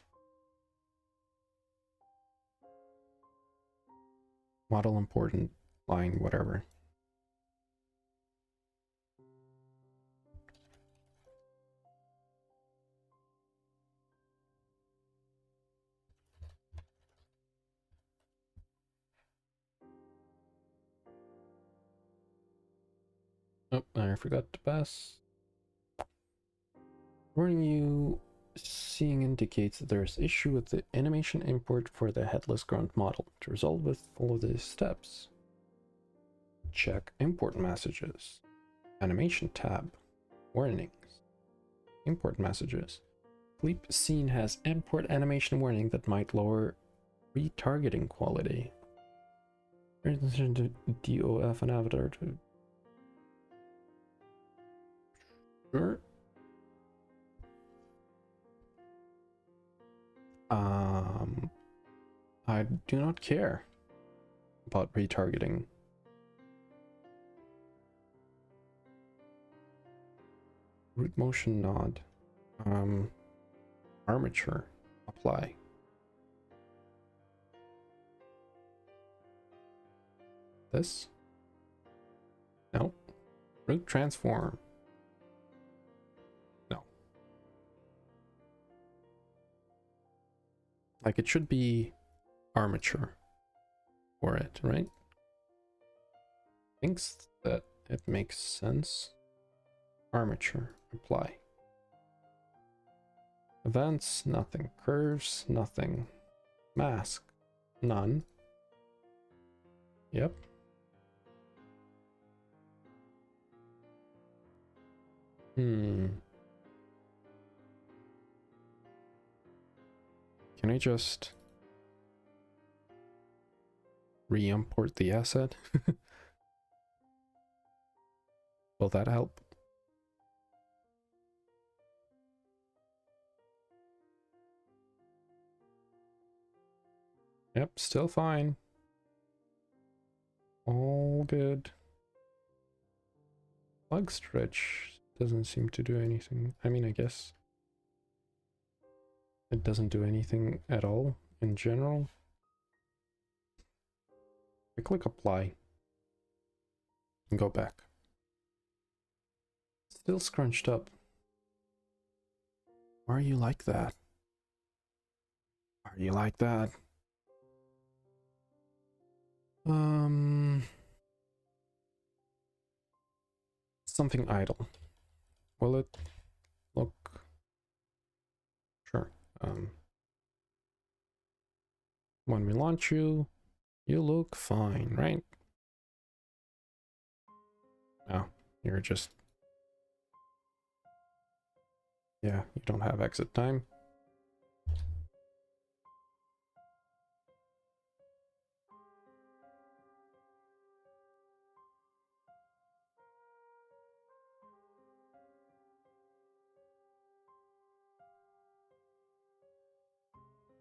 [SPEAKER 1] Model important line, whatever. Oh, I forgot to pass. Warning you, seeing indicates that there is issue with the animation import for the headless grunt model. To resolve with, follow these steps. Check import messages. Animation tab. Warnings. Import messages. Sleep scene has import animation warning that might lower retargeting quality. DOF and avatar to. Sure. I do not care about retargeting. Root motion nod. Armature. Apply. This? No. Root transform. No. Like it should be armature for it, right? Thinks that it makes sense. armature, apply. Events, nothing. Curves, nothing. Mask, none. Yep. Can I just re-import the asset? Will that help? Yep, still fine. All good. Plug stretch doesn't seem to do anything. I mean, I guess it doesn't do anything at all in general. I click apply and go back. Still scrunched up. Why are you like that? Why are you like that? Something idle. Will it look? Sure. When we launch you, you look fine, right? No, you're just... Yeah, you don't have exit time.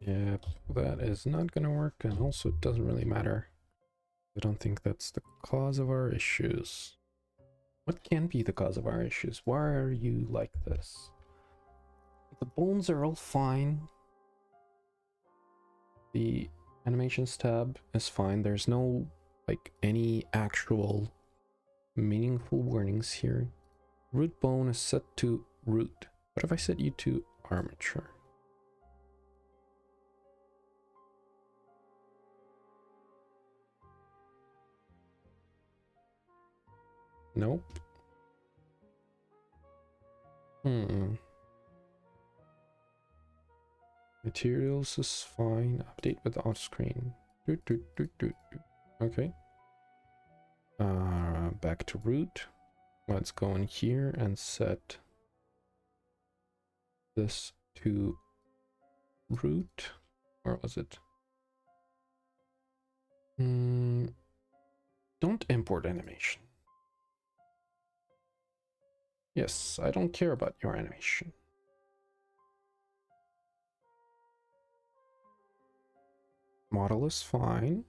[SPEAKER 1] Yep, that is not gonna work, and also it doesn't really matter. I don't think that's the cause of our issues. What can be the cause of our issues? Why are you like this? The bones are all fine. The animations tab is fine. There's no, like, any actual meaningful warnings here. Root bone is set to root. What if I set you to armature? Nope. Materials is fine. Update with off screen. Okay. Back to root. Let's go in here and set this to root. Or was it? Don't import animation. Yes, I don't care about your animation. Model is fine.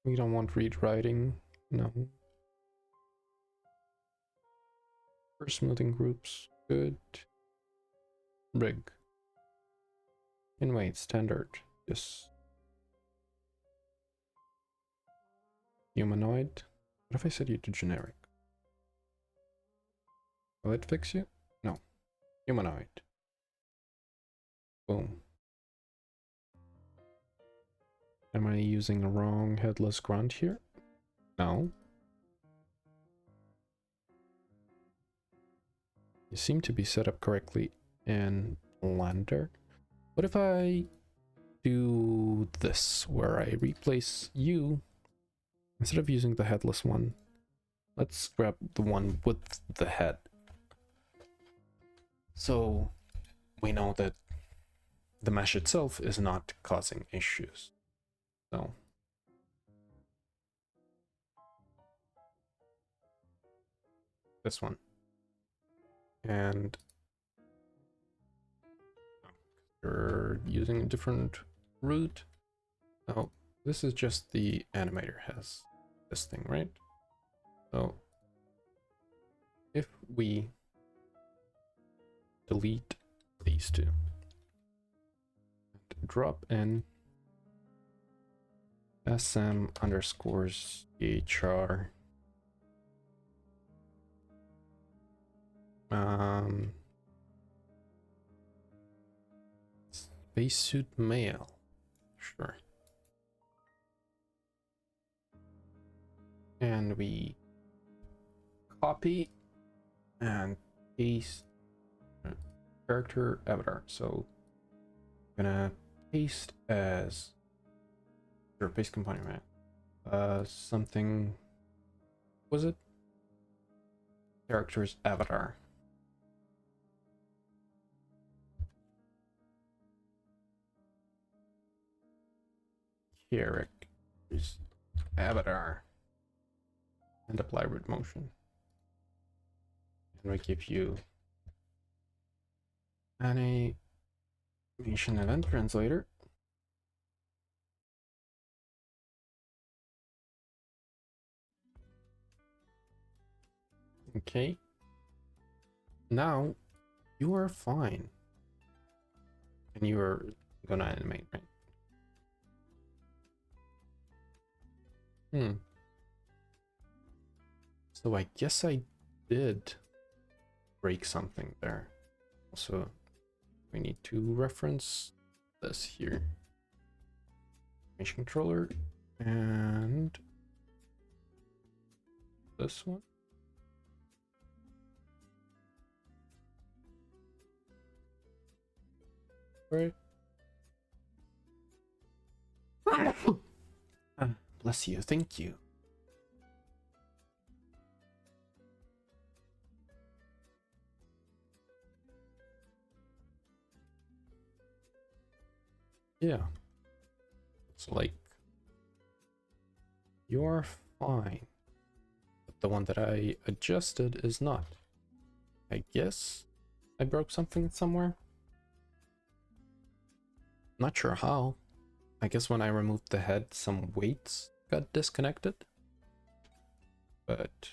[SPEAKER 1] We don't want read writing. No. For smoothing groups, good. Rig. Invite standard. Yes. Humanoid. What if I set you to generic? Will it fix you? No. Humanoid. Boom. Am I using the wrong headless grunt here? No. You seem to be set up correctly in Blender. What if I do this, where I replace you, instead of using the headless one, let's grab the one with the head. So we know that the mesh itself is not causing issues. So this one. And you're using a different root. Oh, this is just the animator has this thing, right? So if we delete these two, and drop in SM underscores HR spacesuit male, sure. And we copy and paste character avatar. So I'm gonna paste as or paste component, right? Something was it? Characters avatar. Characters avatar. And apply root motion. And we give you animation event translator. Okay. Now you are fine. And you are gonna animate, right? So I guess I did break something there. Also, we need to reference this here. Animation controller and this one. Right. Bless you, thank you. Yeah. It's like you're fine. But the one that I adjusted is not. I guess I broke something somewhere. Not sure how. I guess when I removed the head, some weights got disconnected. But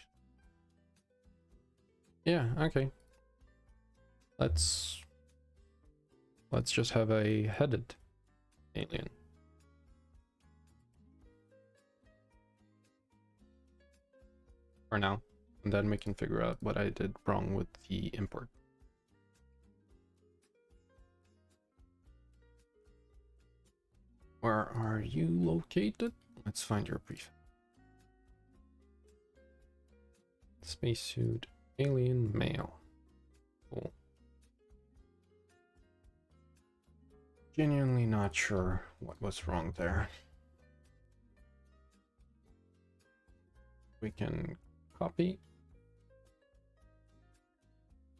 [SPEAKER 1] yeah, okay. Let's just have a headed alien. For now. And then we can figure out what I did wrong with the import. Where are you located? Let's find your prefix. Spacesuit alien male. Cool. Genuinely not sure what was wrong there. We can copy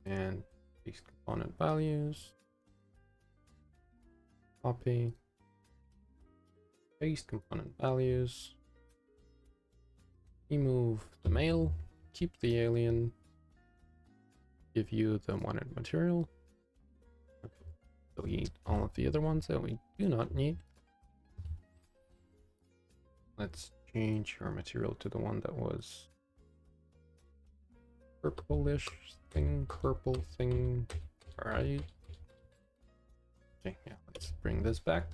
[SPEAKER 1] and paste component values. Copy. Paste component values. Remove the male. Keep the alien. Give you the wanted material. Delete all of the other ones that we do not need. Let's change your material to the one that was purplish thing, purple thing. Alright. Okay, yeah, let's bring this back.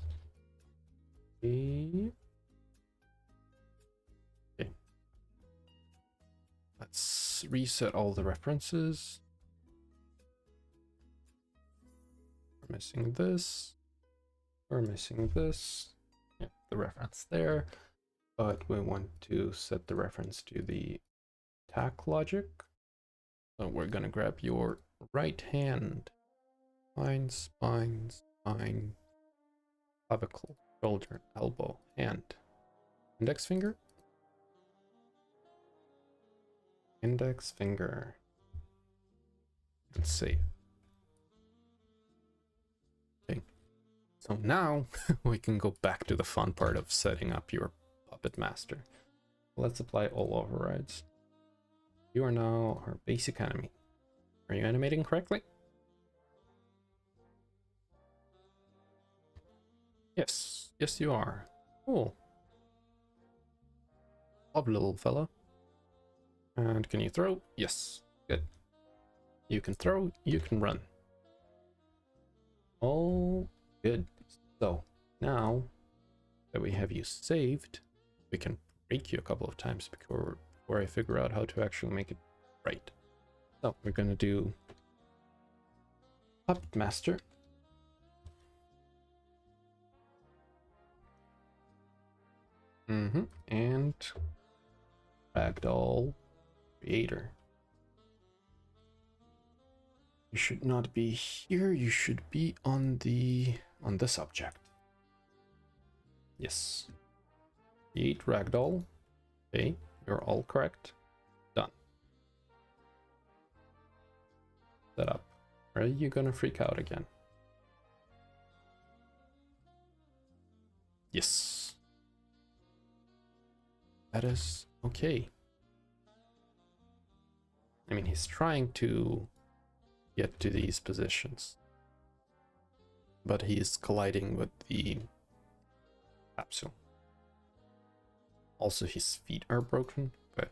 [SPEAKER 1] Okay. Let's reset all the references. We're missing this. We're missing this. Yeah, the reference there. But we want to set the reference to the attack logic. So we're gonna grab your right hand. Spine, spine, spine. Clavicle, shoulder, elbow, hand. Index finger. Index finger. And save. Okay. So now we can go back to the fun part of setting up your Puppet Master. Let's apply all overrides. You are now our basic enemy. Are you animating correctly? Yes. Yes, you are. Cool. Love, little fella. And can you throw? Yes. Good. You can throw, you can run. Oh, good. So now that we have you saved, we can break you a couple of times before I figure out how to actually make it right. So we're gonna do Puppet Master. And Ragdoll Creator. You should not be here. You should be on this object. Yes. Eat ragdoll. Okay, you're all correct. Done. Set up. Are you gonna freak out again? Yes. That is okay. I mean, he's trying to get to these positions, but he's colliding with the capsule. Also, his feet are broken, but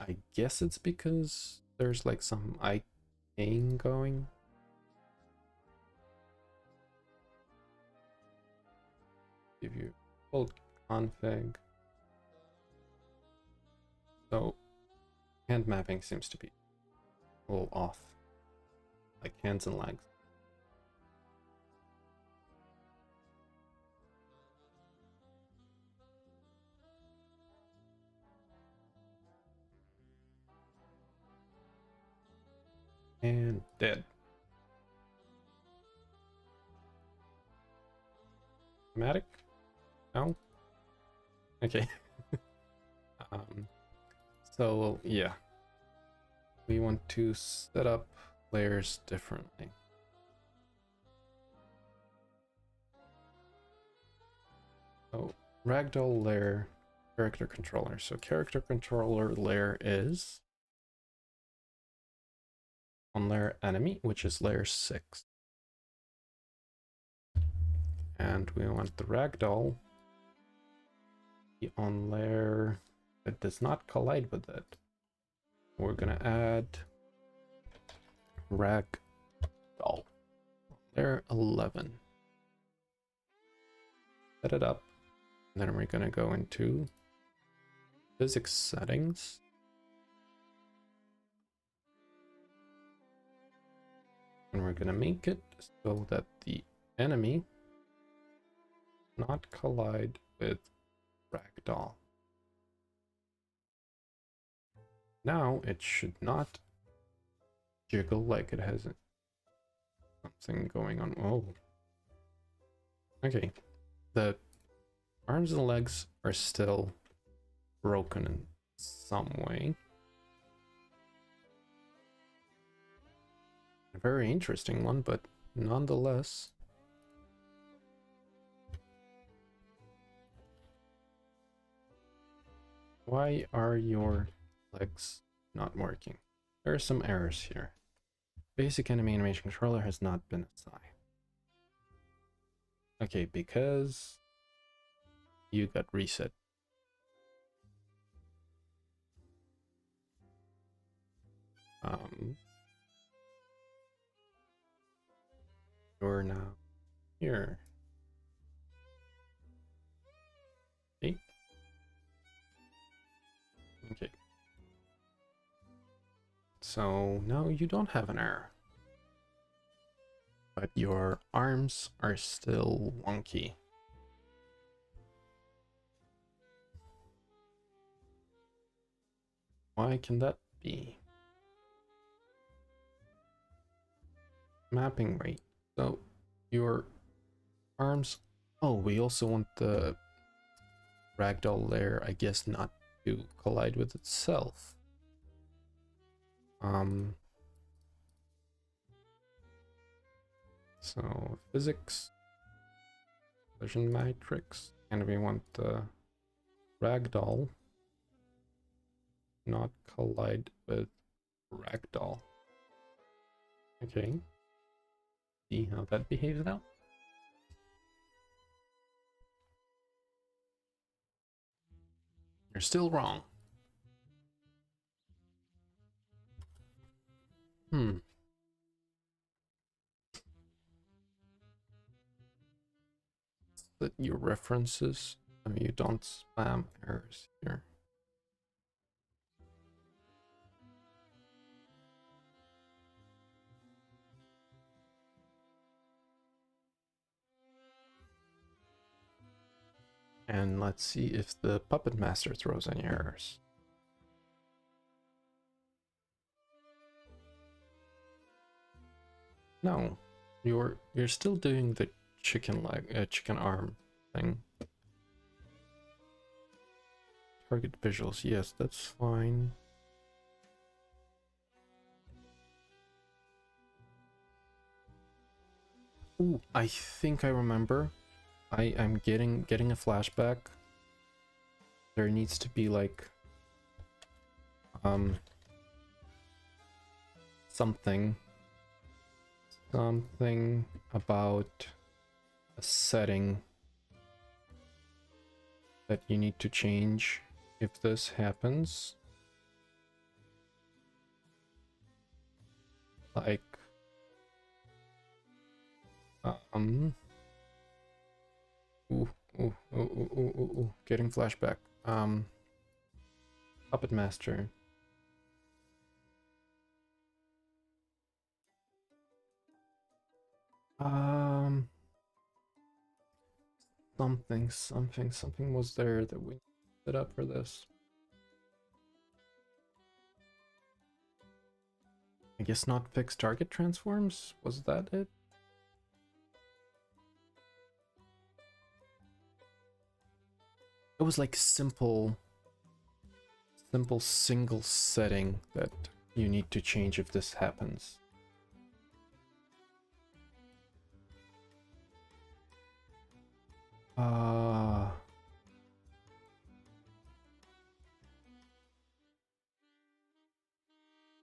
[SPEAKER 1] I guess it's because there's like some icing going. Give you full config. So hand mapping seems to be a little off, like hands and legs. And dead. Dramatic? No? Okay. So yeah, we want to set up layers differently. So ragdoll layer, character controller. So character controller layer is on layer enemy, which is layer 6. And we want the ragdoll be on layer that does not collide with it. We're gonna add ragdoll layer 11. Set it up, and then we're gonna go into physics settings. And we're gonna make it so that the enemy not collide with ragdoll. Now it should not jiggle like it has something going on. Oh. Okay. The arms and legs are still broken in some way. A very interesting one, but nonetheless. Why are your legs not working? There are some errors here. Basic enemy animation controller has not been assigned. Okay, because you got reset. You're now here. Okay. Okay. So now you don't have an error. But your arms are still wonky. Why can that be? Mapping rate. So your arms. Oh, we also want the ragdoll layer, I guess, not to collide with itself. So physics, collision matrix, and we want the ragdoll not collide with ragdoll. Okay. See how that behaves now. You're still wrong. Set your references so you don't spam errors here. And let's see if the Puppet Master throws any errors. No, you're still doing the chicken leg, chicken arm thing. Target visuals, yes, that's fine. Ooh, I think I remember. I'm getting a flashback. There needs to be like something about a setting that you need to change if this happens. Like ooh, getting flashback. Puppet Master. Something was there that we set up for this. I guess not fixed target transforms? Was that it? It was like simple single setting that you need to change if this happens.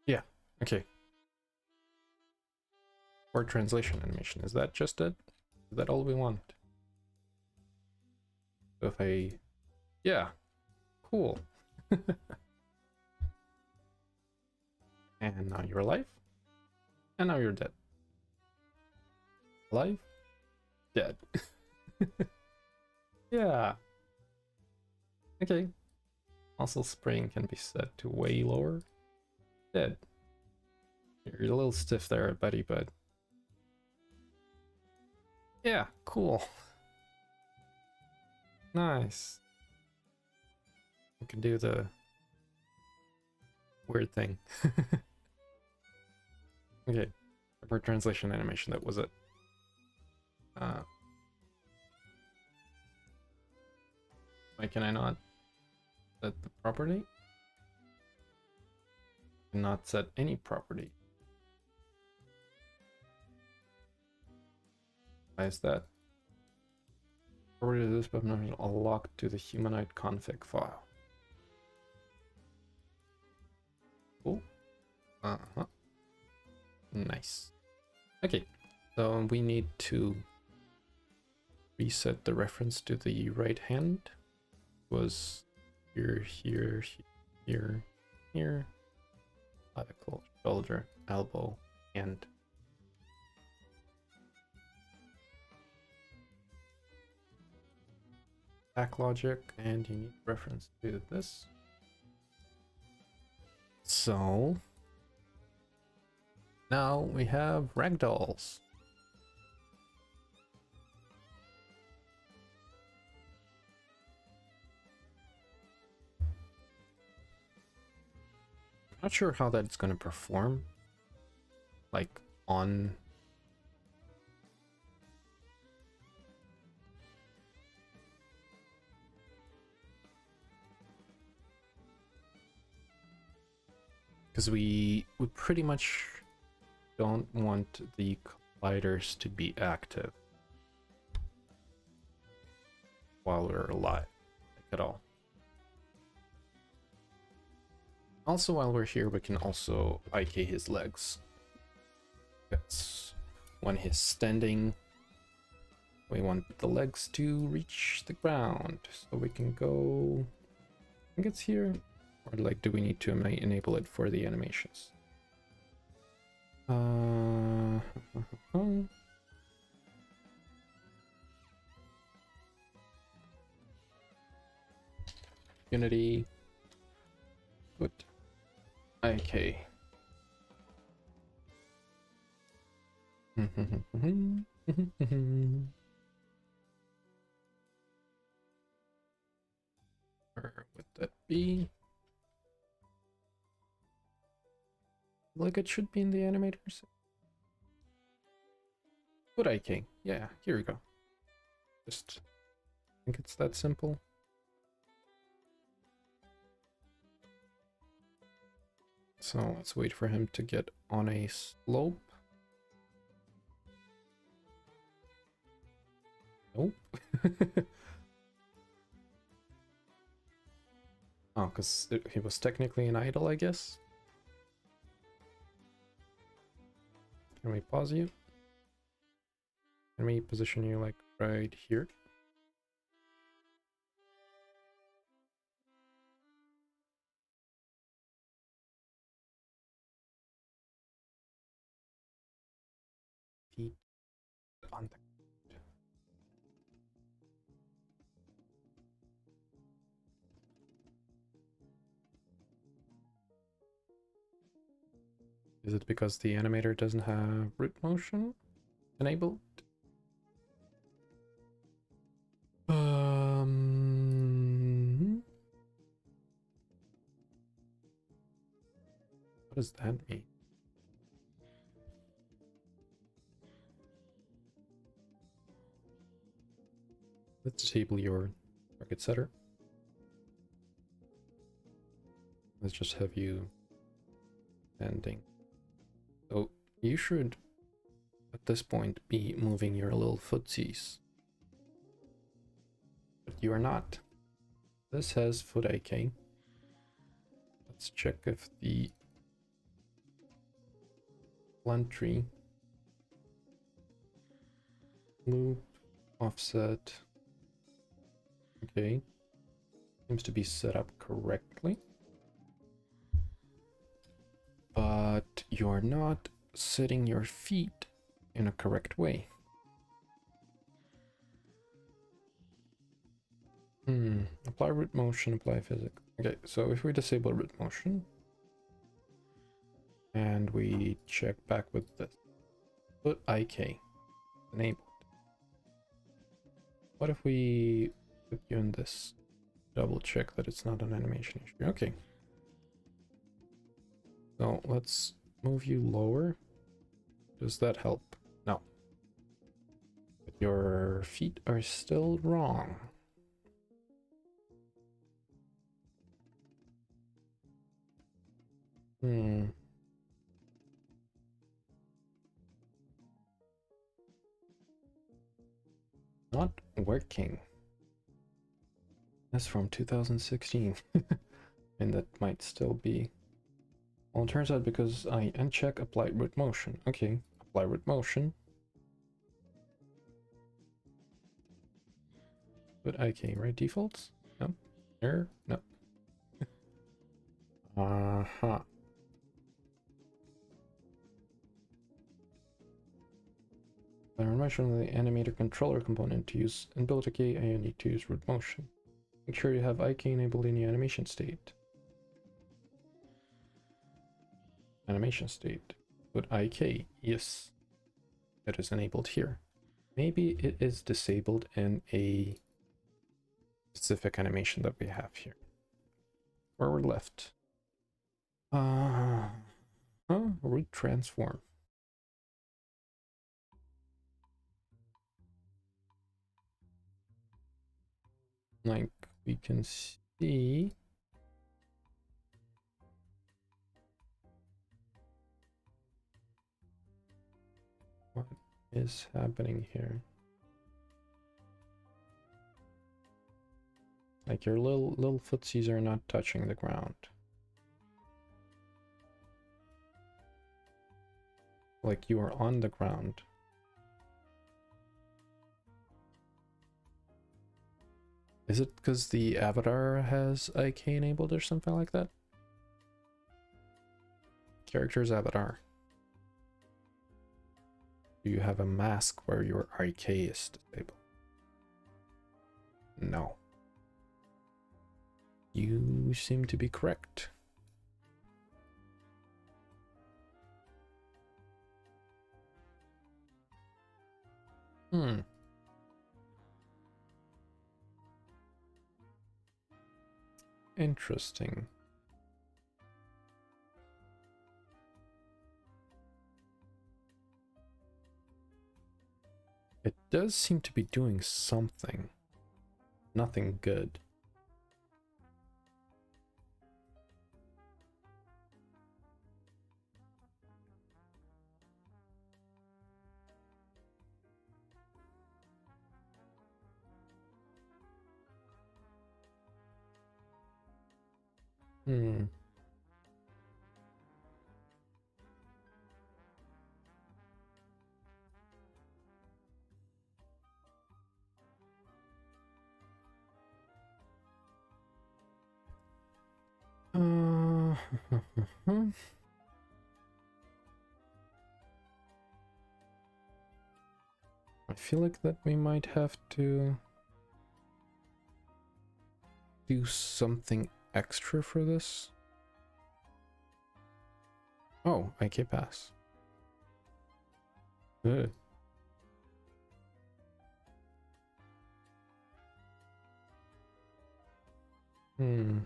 [SPEAKER 1] Yeah, okay. Or translation animation, is that just it? Is that all we want? So if I... Yeah, cool. And now you're alive. And now you're dead. Alive, dead. Yeah. Okay. Also, spraying can be set to way lower. Dead. You're a little stiff there, buddy, but... Yeah, cool. Nice. We can do the weird thing. Okay. For translation animation, that was it. Why can I not set the property? Cannot set any property. Why is that? Property of this button is locked to the humanoid config file. Cool. Nice. Okay, so we need to reset the reference to the right hand. It was here, here, here, here. Clavicle, shoulder, elbow, hand. Back logic, and you need reference to this. So now we have ragdolls. Not sure how that's going to perform, like on because we pretty much don't want the colliders to be active while we're alive, like at all. Also, while we're here, we can also IK his legs. That's when he's standing. We want the legs to reach the ground, so we can go. I think it's here, or like, do we need to enable it for the animations? Unity. Good. IK. Where would that be? Like it should be in the animators. Foot IK. Yeah, here we go. Just think it's that simple. So let's wait for him to get on a slope. Nope. Oh, because he was technically an idol, I guess. Can we pause you? Can we position you like right here? Feet on the... Is it because the animator doesn't have root motion enabled? What does that mean? Let's disable your target setter. Let's just have you standing. So you should, at this point, be moving your little footsies. But you are not. This has foot IK. Let's check if the plantry loop offset. Okay. Seems to be set up correctly. But you're not setting your feet in a correct way. Apply root motion, apply physics. Okay, so if we disable root motion and we check back with this, foot IK enabled. What if we put you in this? Double check that it's not an animation issue. Okay. So let's move you lower. Does that help? No. But your feet are still wrong. Not working. That's from 2016. And that might still be... Well, it turns out because I uncheck apply root motion. Okay, apply root motion. But IK, right? Defaults? No. Error? No. Uh-huh. I mentioned the animator controller component to use inbuilt IK, and you need to use root motion. Make sure you have IK enabled in your animation state. Animation state. Put IK. Yes. It is enabled here. Maybe it is disabled in a specific animation that we have here. Forward left. Root transform. Like we can see, what is happening here. Like your little footsies are not touching the ground. Like you are on the ground. Is it because the avatar has IK enabled or something like that? Character's avatar. Do you have a mask where your IK is disabled? No. You seem to be correct. Interesting. It does seem to be doing something. Nothing good. Hmm. I feel like that we might have to do something extra for this. Oh, IK pass. Ugh. Hmm.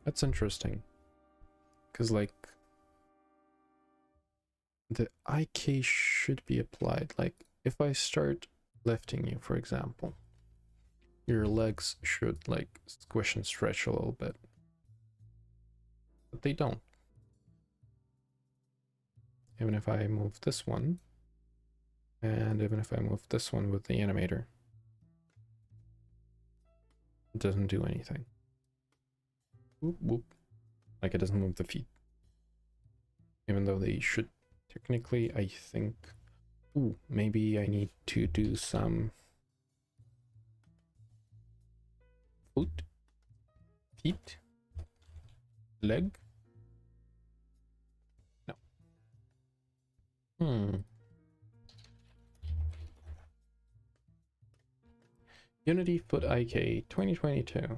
[SPEAKER 1] That's interesting. Because, like, the IK should be applied. Like, if I start lifting you, for example, your legs should, like, squish and stretch a little bit. But they don't. Even if I move this one, and even if I move this one with the animator, it doesn't do anything. Whoop, whoop. Like, it doesn't move the feet. Even though they should technically, I think. Ooh, maybe I need to do some foot, feet, leg. No. Unity Foot IK 2022.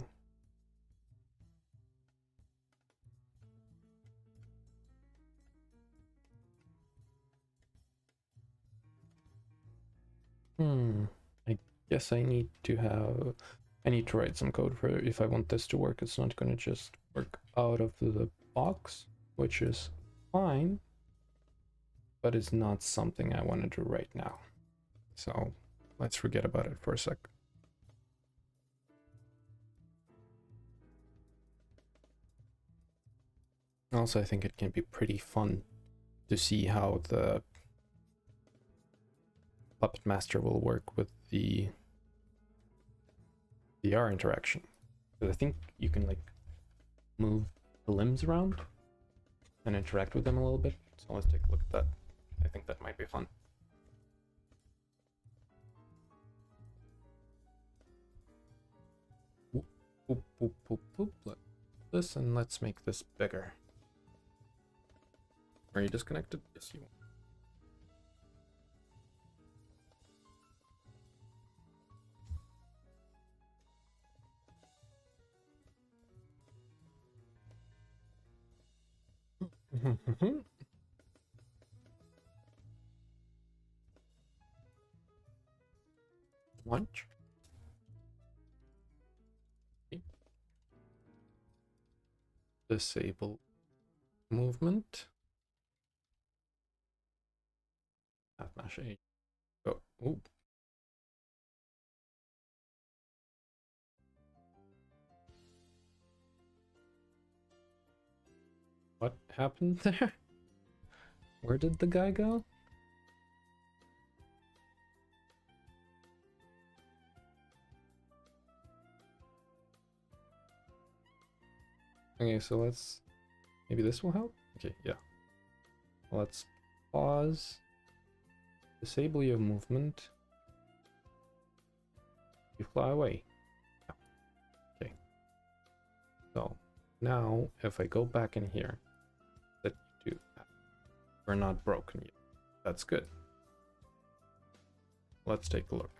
[SPEAKER 1] I guess I need to write some code for it if I want this to work. It's not gonna just work out of the box, which is fine, but it's not something I want to do right now. So let's forget about it for a sec. Also, I think it can be pretty fun to see how the Puppet Master will work with the VR interaction. Because I think you can like move the limbs around and interact with them a little bit. So let's take a look at that. I think that might be fun. Boop, boop, boop, boop, boop. Like this, and let's make this bigger. Are you disconnected? Yes, you are. Launch. Okay. Disable movement. Mash A. Oh, ooh. What happened there? Where did the guy go? Okay, so let's... Maybe this will help? Okay, yeah. Let's pause. Disable your movement. You fly away. Okay. So, now, if I go back in here, that do that. We're not broken yet. That's good. Let's take a look.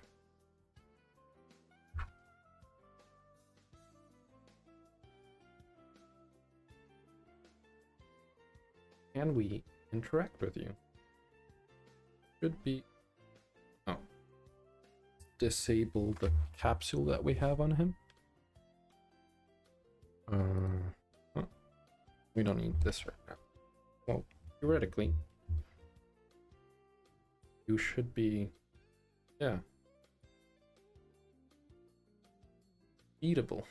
[SPEAKER 1] Can we interact with you? Should be... Oh. Disable the capsule that we have on him. Huh. We don't need this right now. theoretically, you should be, yeah, beatable.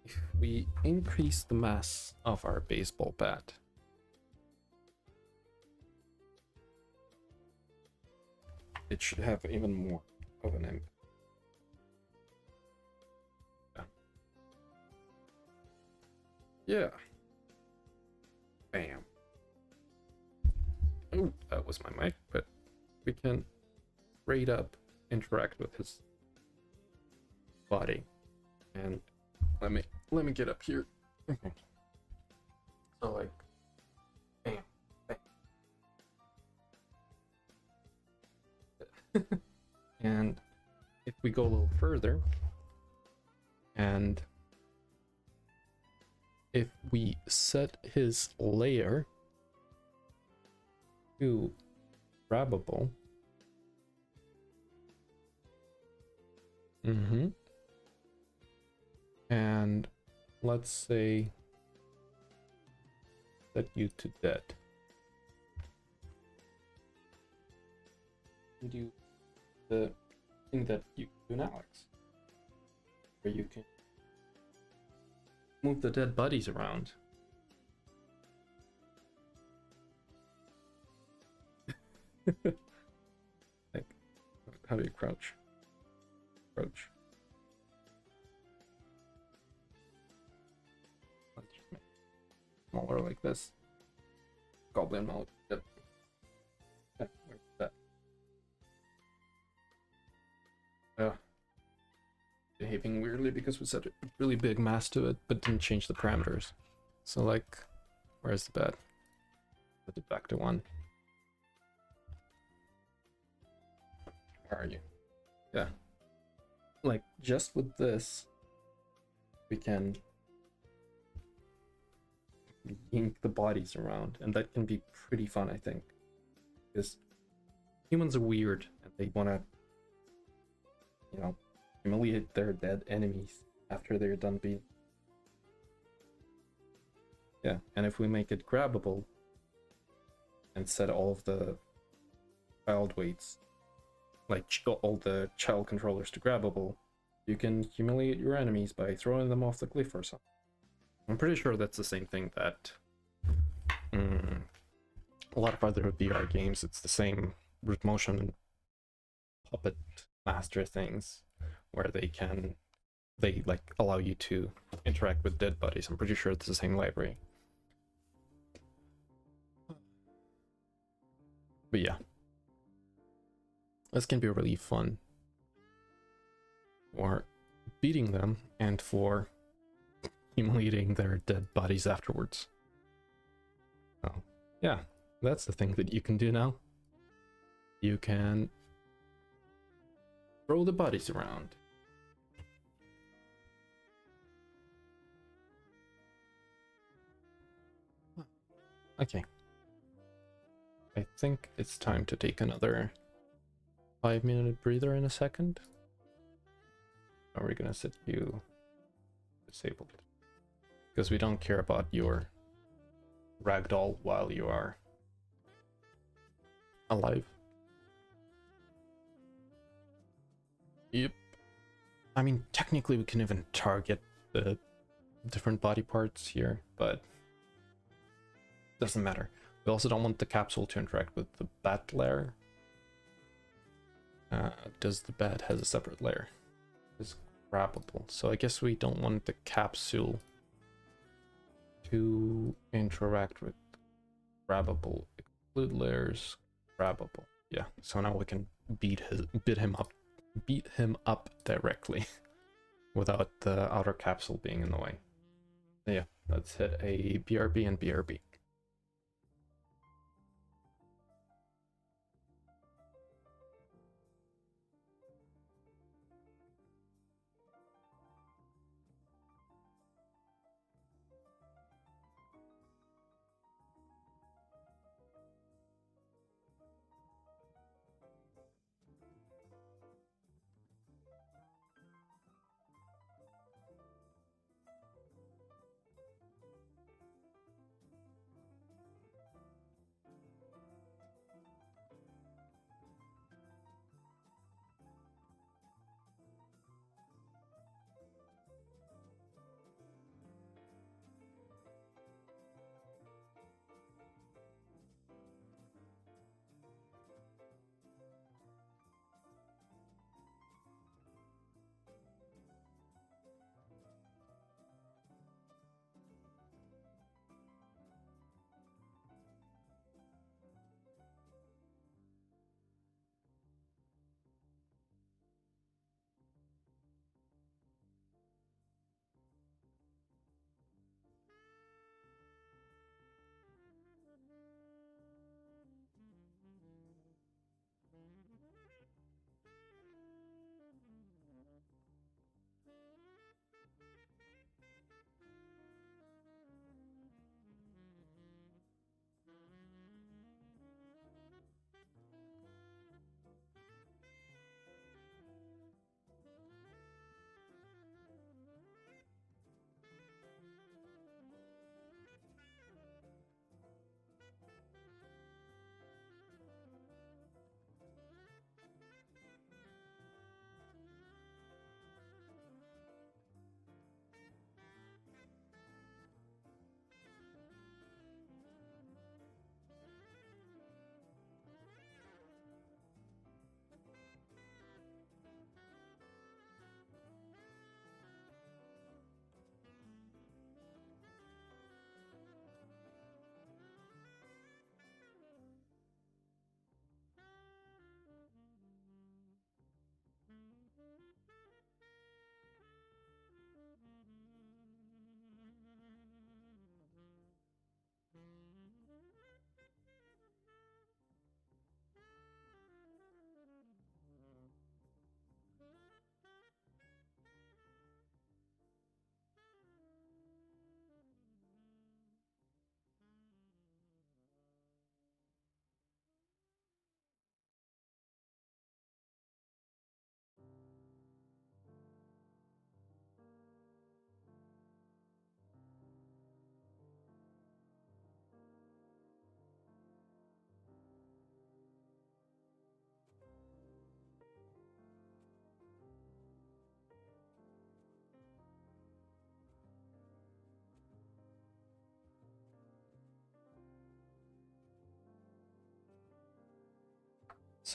[SPEAKER 1] If we increase the mass of our baseball bat, it should have even more of an impact. Yeah. Bam. Oh, that was my mic, but we can rate up, interact with his body, and let me get up here. Okay. So like, bam, bam. And if we go a little further, and if we set his layer to grabbable, and let's say set you to dead. You do the thing that you do in Alex, where you can move the dead bodies around. Like, how do you crouch? Crouch. Let's just make it smaller like this. Goblin mode. Yep. Yeah, where's that? Behaving weirdly because we set a really big mass to it, but didn't change the parameters. So like, where's the bed? Put it back to 1. Where are you? Yeah. Like, just with this, we can yank the bodies around, and that can be pretty fun, I think. Because humans are weird, and they want to, you know, humiliate their dead enemies after they're done being. Yeah, and if we make it grabbable and set all of the child weights, like all the child controllers to grabbable, you can humiliate your enemies by throwing them off the cliff or something. I'm pretty sure that's the same thing that a lot of other VR games, it's the same root motion and puppet master things where they like allow you to interact with dead bodies. I'm pretty sure it's the same library. But yeah, this can be really fun for beating them and for humiliating their dead bodies afterwards. Oh, yeah, that's the thing that you can do now. You can throw the bodies around. Okay. I think it's time to take another 5-minute breather in a second. Are we gonna set you disabled? Because we don't care about your ragdoll while you are alive. Yep. I mean, technically we can even target the different body parts here, but doesn't matter. We also don't want the capsule to interact with the bat layer. Does the bat has a separate layer? It's grabbable, so I guess we don't want the capsule to interact with grabbable. Exclude layers, grabbable. Yeah, so now we can beat him up directly without the outer capsule being in the way. Yeah, let's hit a BRB and BRB.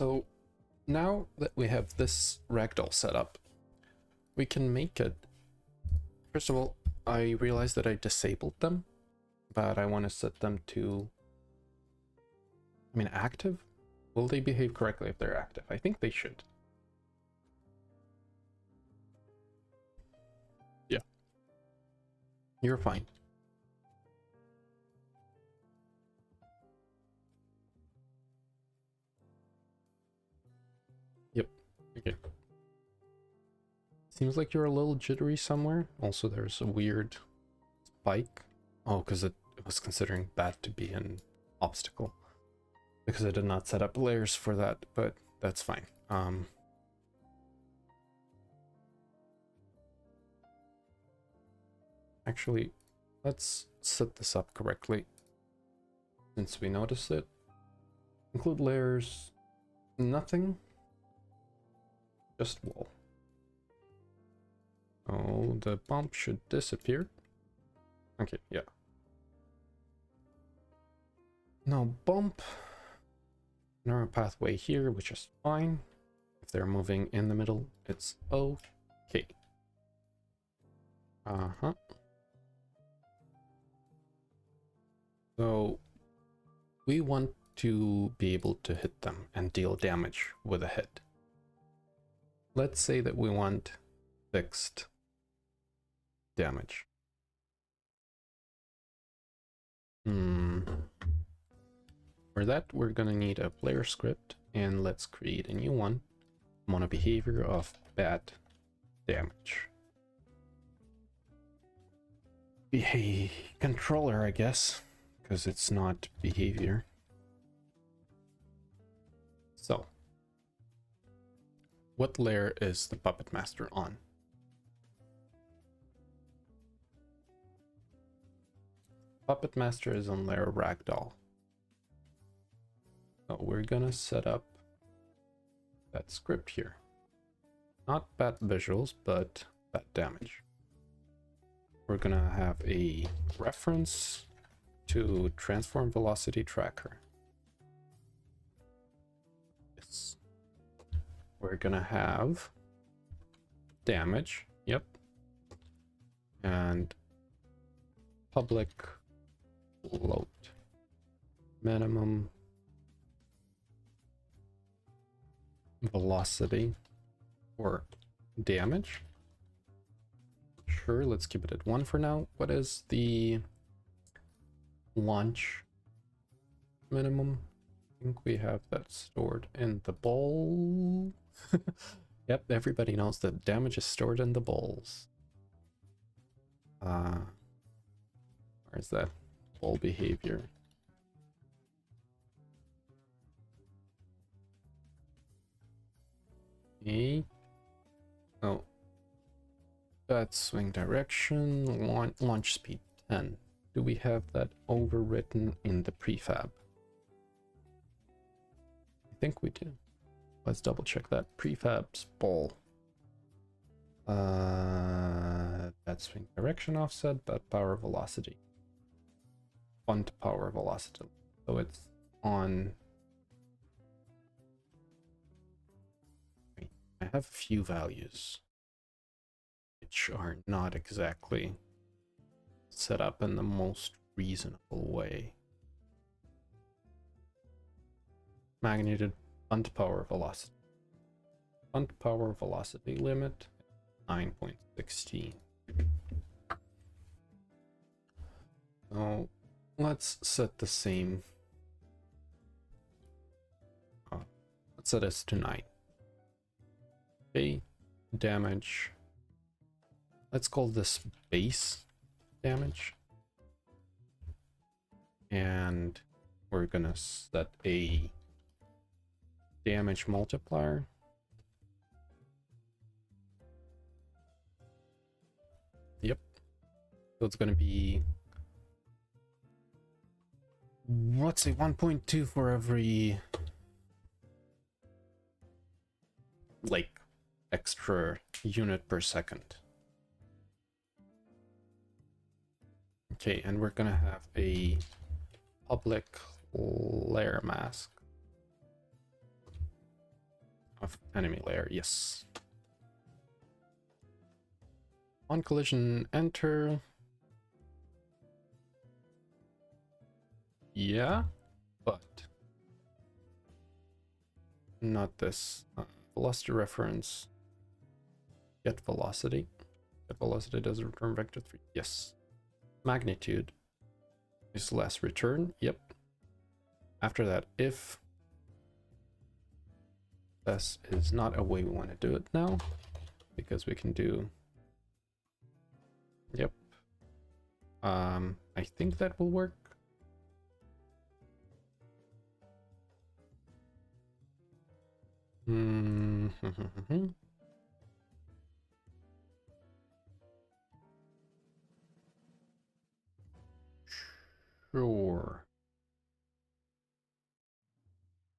[SPEAKER 1] So now that we have this ragdoll set up, we can make it. First of all, I realized that I disabled them, but I want to set them to, active. Will they behave correctly if they're active? I think they should. Yeah. You're fine. Yep. Okay. Seems like you're a little jittery somewhere. Also, there's a weird spike. Oh, because it was considering that to be an obstacle. Because I did not set up layers for that, but that's fine. Actually, let's set this up correctly. Since we noticed it. Include layers. Nothing. Just wall. Oh, the bump should disappear. Okay, yeah. No bump. Narrow pathway here, which is fine. If they're moving in the middle, it's okay. Uh-huh. So we want to be able to hit them and deal damage with a hit. Let's say that we want fixed damage. For that, we're gonna need a player script, and let's create a new one. Mono behavior of bad damage. Controller, I guess, because it's not behavior. So, what layer is the Puppet Master on? Puppet Master is on layer Ragdoll. So we're gonna set up that script here. Not bad visuals, but bad damage. We're gonna have a reference to transform velocity tracker. Yes. We're gonna have damage, yep, and public float minimum velocity or damage. Sure, let's keep it at 1 for now. What is the launch minimum? I think we have that stored in the ball. Yep, everybody knows that damage is stored in the balls. Where's that ball behavior? Okay. Oh. That swing direction, launch speed 10. Do we have that overwritten in the prefab? I think we do. Let's double check that. Prefab's ball. That swing direction offset, that power velocity. Fun to power velocity. So it's on. I have a few values which are not exactly set up in the most reasonable way. Magnitude, fun to power velocity. Fun to power velocity limit 9.16. So let's set the same. Let's set this to 9. Okay, damage. Let's call this base damage. And we're gonna set a damage multiplier. Yep. So it's gonna be, let's say 1.2 for every like extra unit per second. Okay, and we're gonna have a public layer mask. of enemy layer. Yes. On collision, enter. Yeah, but not this. Velocity reference. Get velocity. Get velocity does return vector 3. Yes. Magnitude is less return. Yep. After that, if this is not a way we want to do it now, because we can do. Yep. I think that will work. Sure.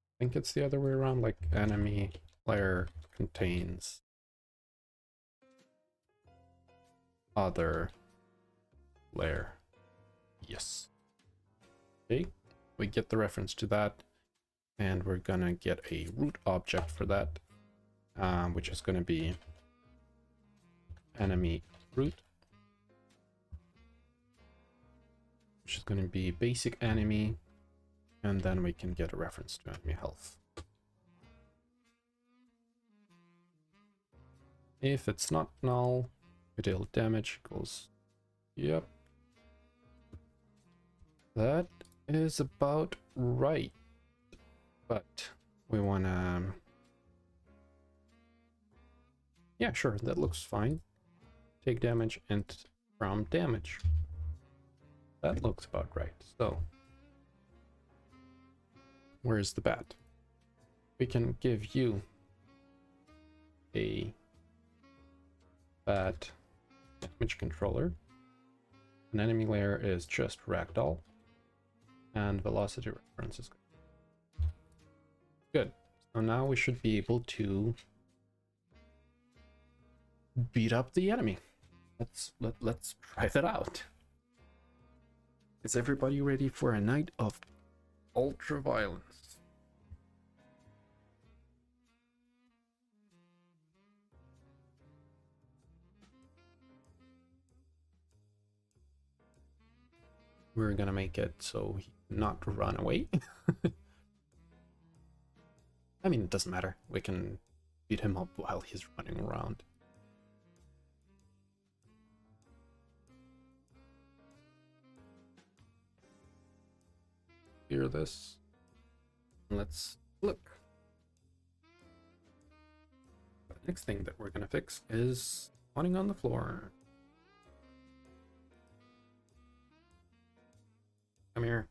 [SPEAKER 1] I think it's the other way around, like enemy layer contains other layer. Yes. Okay, we get the reference to that, and we're gonna get a root object for that, which is gonna be enemy root, which is gonna be basic enemy, and then we can get a reference to enemy health. If it's not null, we deal damage equals. Yep. That is about right. But we wanna. Yeah, sure, that looks fine. Take damage and from damage. That looks about right. So, where's the bat? We can give you a bat image controller. An enemy layer is just ragdoll, and velocity reference is good. So now we should be able to beat up the enemy. Let's try that out. Is everybody ready for a night of ultra violence? We're gonna make it so he not run away. I mean, it doesn't matter. We can beat him up while he's running around. Hear this. Let's look. The next thing that we're gonna fix is spawning on the floor. Come here.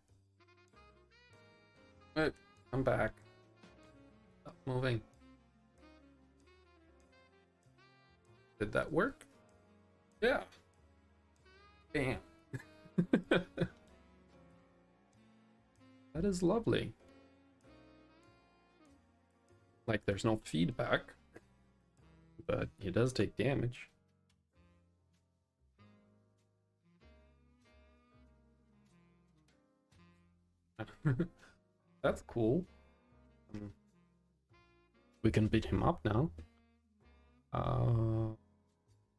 [SPEAKER 1] Wait, come back. Stop moving. Did that work? Yeah. Bam. That is lovely. Like, there's no feedback, but he does take damage. That's cool. We can beat him up now.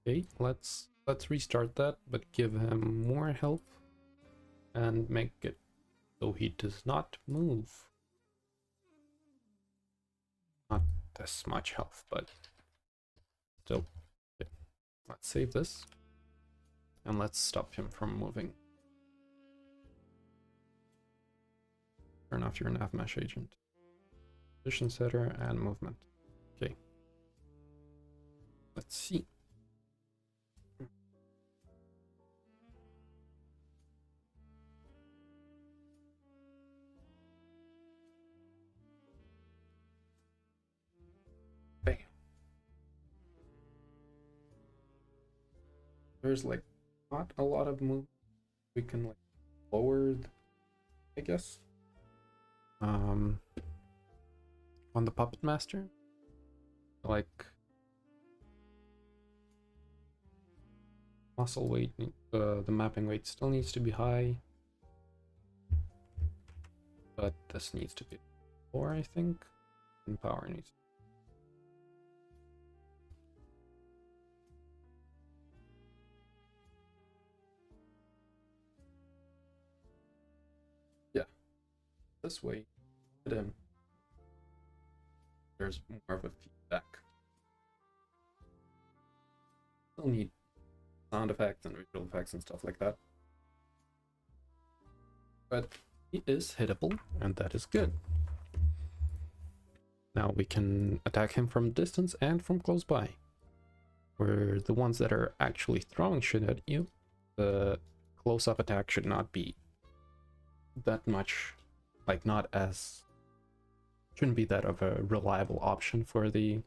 [SPEAKER 1] Okay, let's restart that, but give him more health and make it so he does not move. Not this much health, but still. Okay. Let's save this and let's stop him from moving. Turn off your nav mesh agent. Position setter and movement. Okay. Let's see. Bam. There's like not a lot of move. We can like lower, I guess. On the Puppet Master, like muscle weight, the mapping weight still needs to be high, but this needs to be lower, I think, and power needs. this way, hit him. There's more of a feedback. Still need sound effects and visual effects and stuff like that. But he is hittable, and that is good. Now we can attack him from distance and from close by. Where the ones that are actually throwing shit at you, the close-up attack should not be that much, like shouldn't be that of a reliable option for the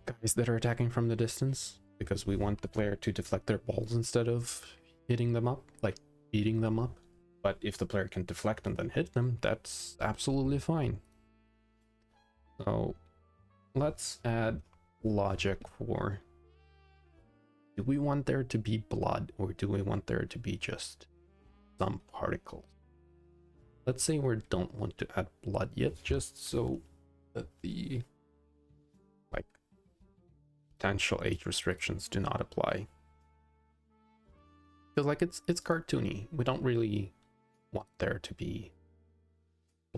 [SPEAKER 1] guys that are attacking from the distance, because we want the player to deflect their balls instead of hitting them up, like beating them up. But if the player can deflect and then hit them, that's absolutely fine. So let's add logic for, do we want there to be blood, or do we want there to be just some particles? Let's say we don't want to add blood yet, just so that the potential age restrictions do not apply. Because like it's cartoony. We don't really want there to be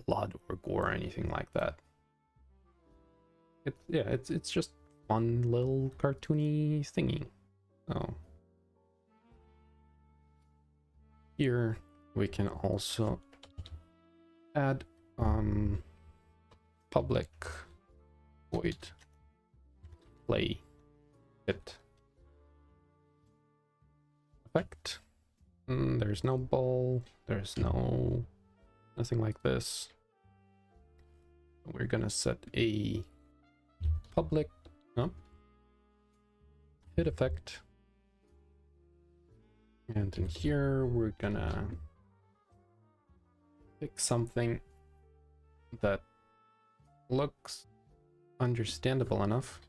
[SPEAKER 1] blood or gore or anything like that. It's just fun little cartoony thingy. So here we can also add public void play it effect. There's no ball, there's nothing like this. We're gonna set a public hit effect, and in here we're gonna pick something that looks understandable enough.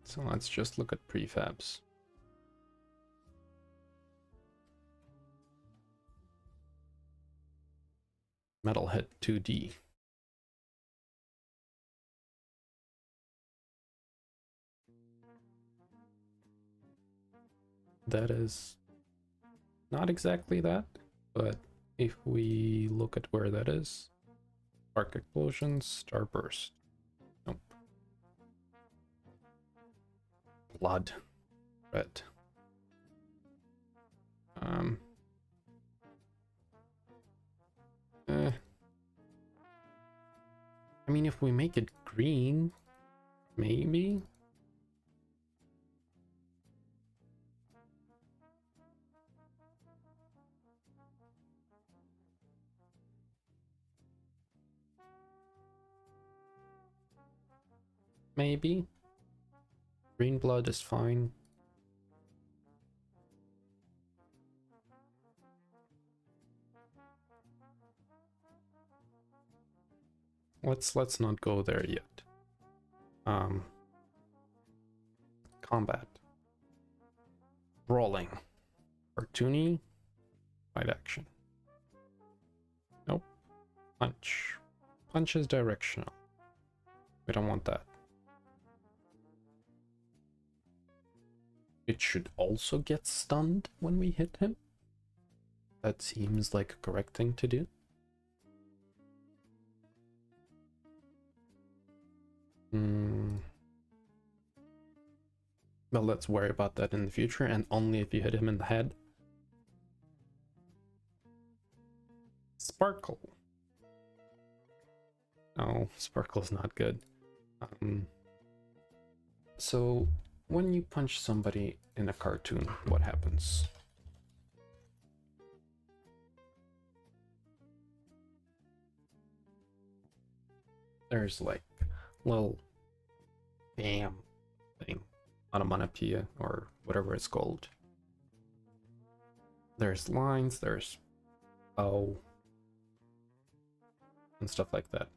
[SPEAKER 1] So let's just look at prefabs. Metalhead 2D. That is not exactly that, but if we look at where that is, Spark Explosions, Starburst. Nope. Blood. Red. I mean, if we make it green, maybe? Maybe. Green blood is fine. Let's not go there yet. Combat. Brawling. Cartoony. Fight action. Nope. Punch. Punch is directional. We don't want that. It should also get stunned when we hit him. That seems like a correct thing to do. Well, let's worry about that in the future, and only if you hit him in the head. Sparkle. No, Sparkle's not good. So when you punch somebody in a cartoon, what happens? There's like little bam thing, onomatopoeia or whatever it's called. There's lines, there's oh, and stuff like that.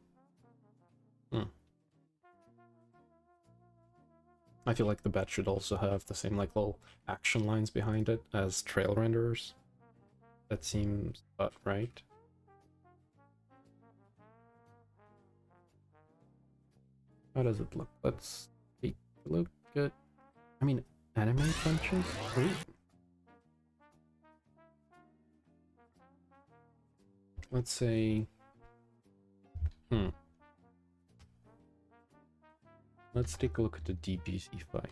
[SPEAKER 1] I feel like the bat should also have the same like little action lines behind it as trail renderers. That seems about right. How does it look? Let's take a look at, I mean, anime punches? Ooh. let's say, let's take a look at the DBZ fight.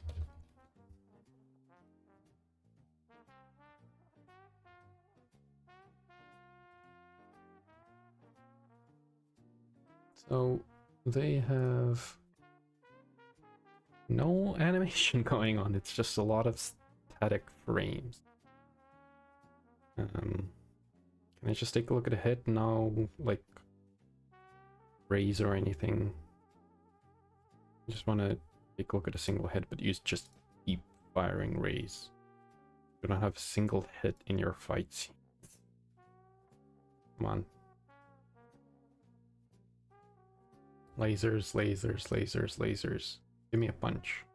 [SPEAKER 1] So they have no animation going on, it's just a lot of static frames. Can I just take a look at the head now, like rays or anything? I just want to take a look at a single head, but you just keep firing rays. You don't have a single hit in your fights. Come on. Lasers, lasers, lasers, lasers. Give me a punch.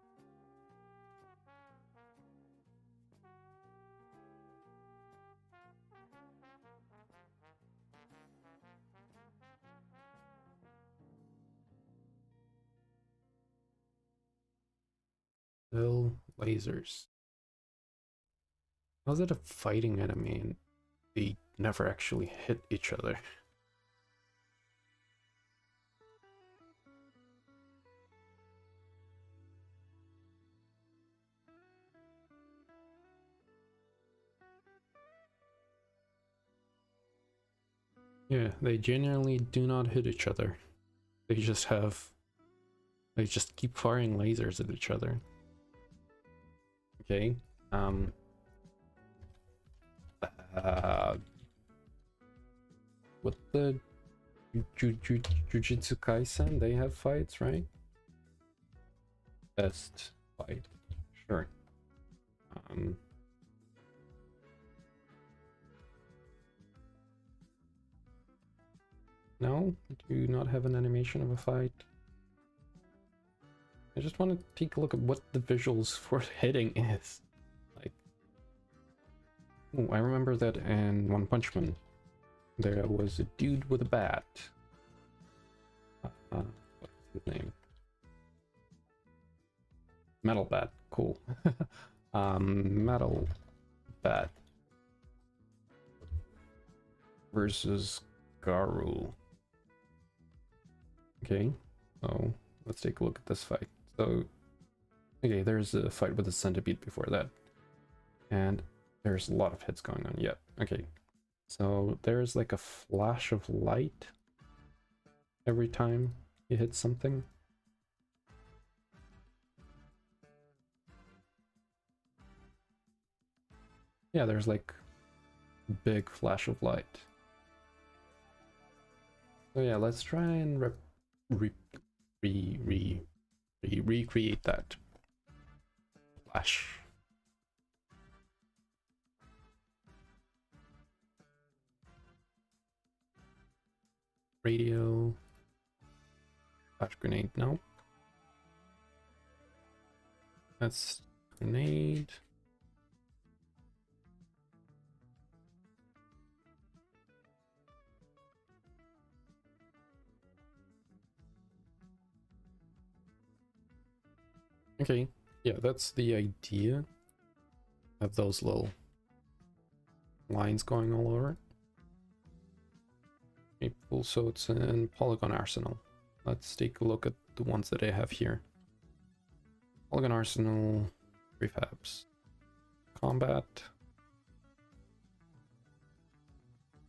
[SPEAKER 1] Still lasers. How's it a fighting enemy and they never actually hit each other? Yeah, they genuinely do not hit each other. They just keep firing lasers at each other. Okay. What the Jujutsu Kaisen? They have fights, right? Best fight, sure. No, do you not have an animation of a fight? I just want to take a look at what the visuals for hitting is. Like, oh, I remember that in One Punch Man, there was a dude with a bat. What's his name? Metal Bat, cool. Metal Bat versus Garou. Okay, so let's take a look at this fight. So, okay, there's a fight with a centipede before that. And there's a lot of hits going on. Yep, okay. So there's like a flash of light every time you hit something. Yeah, there's like a big flash of light. So yeah, let's try and recreate that flash. Radio. Flash grenade, no. That's grenade. Okay, yeah, that's the idea of those little lines going all over. Okay, cool, so it's in Polygon Arsenal. Let's take a look at the ones that I have here. Polygon Arsenal, prefabs, combat,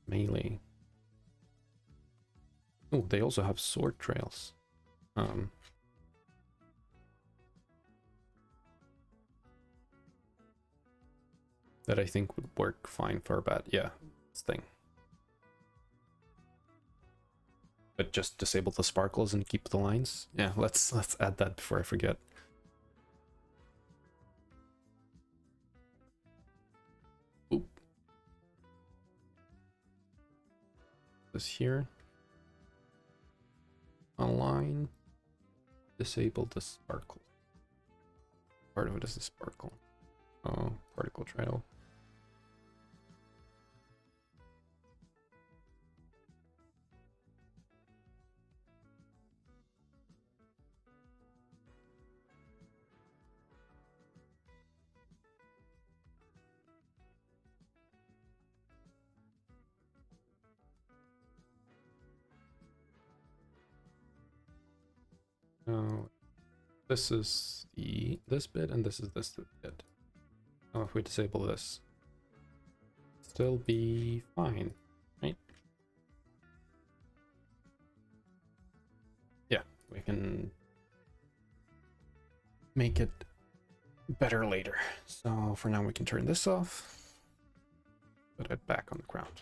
[SPEAKER 1] melee. Oh, they also have sword trails. That I think would work fine for a bat. Yeah, this thing. But just disable the sparkles and keep the lines. Yeah, let's add that before I forget. Oop. This here. Align. Disable the sparkle. Part of it is the sparkle. Oh, particle trail. Now, this is this bit, and this is this bit. Now, if we disable this, still be fine, right? Yeah, we can make it better later. So for now, we can turn this off, put it back on the ground.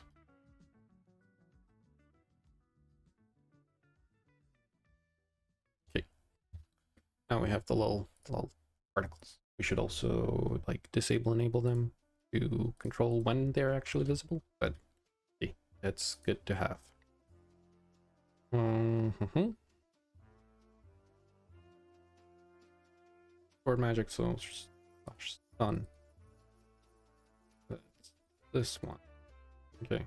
[SPEAKER 1] Okay, now we have the little particles. We should also like disable enable them to control when they're actually visible, but okay, that's good to have. Sword magic source sun. That's this one. Okay.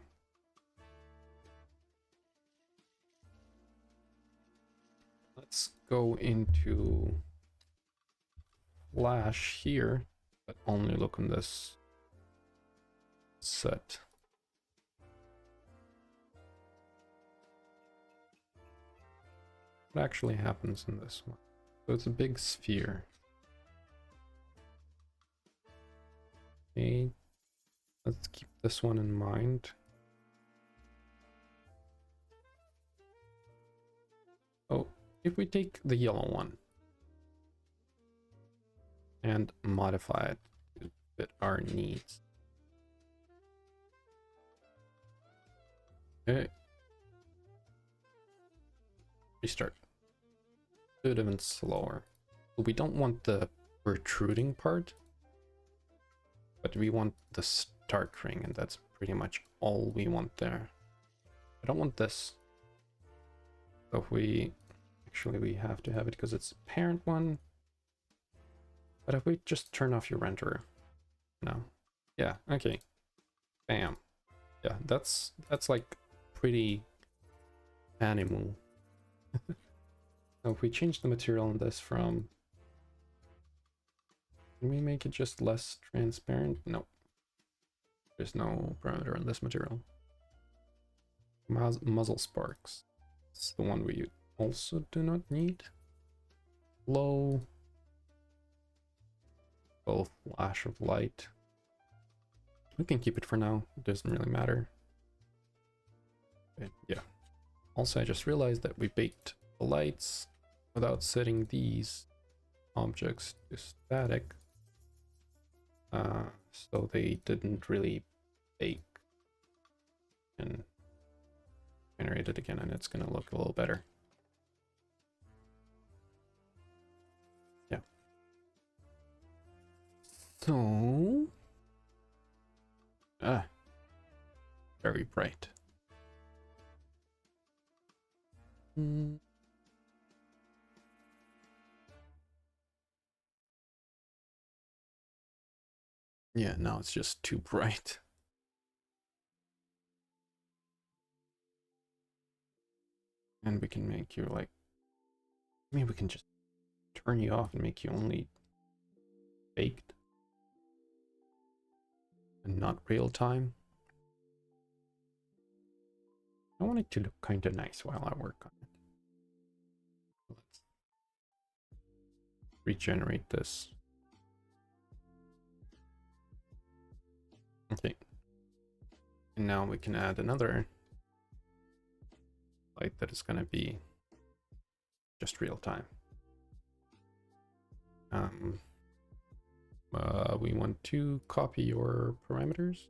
[SPEAKER 1] Let's go into Flash here, but only look on this set. What actually happens in this one? So it's a big sphere. Okay, let's keep this one in mind. Oh, if we take the yellow one and modify it to fit our needs. Okay. Restart. Do it even slower. But we don't want the protruding part, but we want the start ring, and that's pretty much all we want there. I don't want this. So if we actually have to have it because it's a parent one. But if we just turn off your renderer, no, yeah, okay, bam, yeah, that's like pretty animal. So if we change the material on this from, can we make it just less transparent? No, there's no parameter on this material. Muzzle sparks, it's the one we also do not need. Low, full flash of light. We can keep it for now, it doesn't really matter. But yeah, also I just realized that we baked the lights without setting these objects to static, so they didn't really bake, and generate it again, and it's gonna look a little better. Yeah. So, very bright. Yeah, now it's just too bright. And we can make you like, maybe we can just turn you off and make you only baked and not real time. I want it to look kind of nice while I work on it. Let's regenerate this. Okay. And now we can add another light that is going to be just real time. We want to copy your parameters.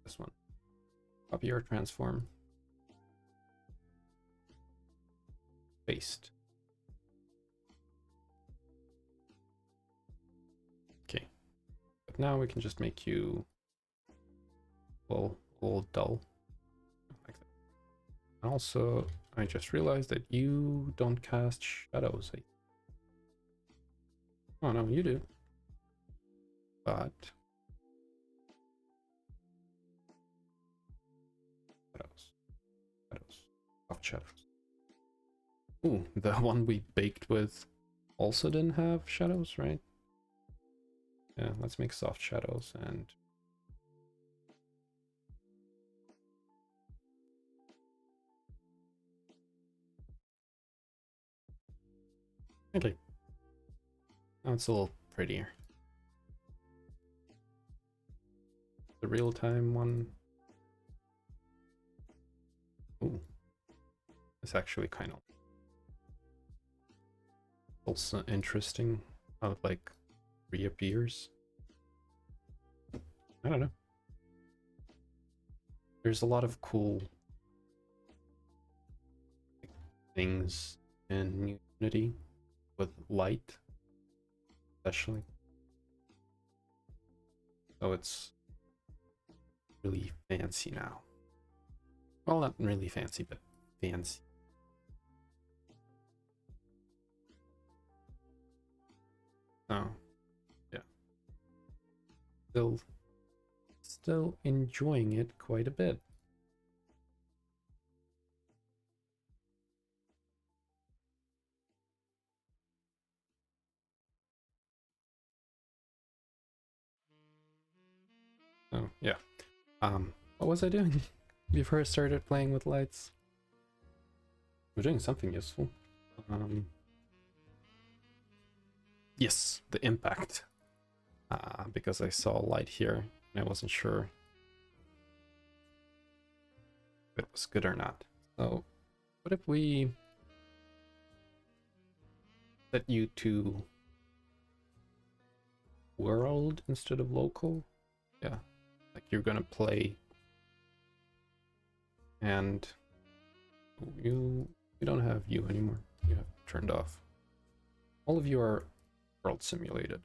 [SPEAKER 1] This one. Copy your transform. Paste. Okay. But now we can just make you a little dull. Like that. And also, I just realized that you don't cast shadows. Oh no, you do. But shadows, soft shadows. Ooh, the one we baked with also didn't have shadows, right? Yeah, let's make soft shadows and Okay. Now it's a little prettier. The real-time one. Ooh. It's actually kind of also interesting how it like reappears. I don't know. There's a lot of cool things in Unity with light, especially. So it's really fancy now. Well, not really fancy, but fancy. Oh, yeah. Still enjoying it quite a bit. Oh, yeah. What was I doing before I started playing with lights? We're doing something useful. Yes, the impact. Because I saw light here and I wasn't sure if it was good or not. So, what if we set you to world instead of local? Yeah, like you're gonna play and you don't have you anymore. You have turned off. All of you are world simulated.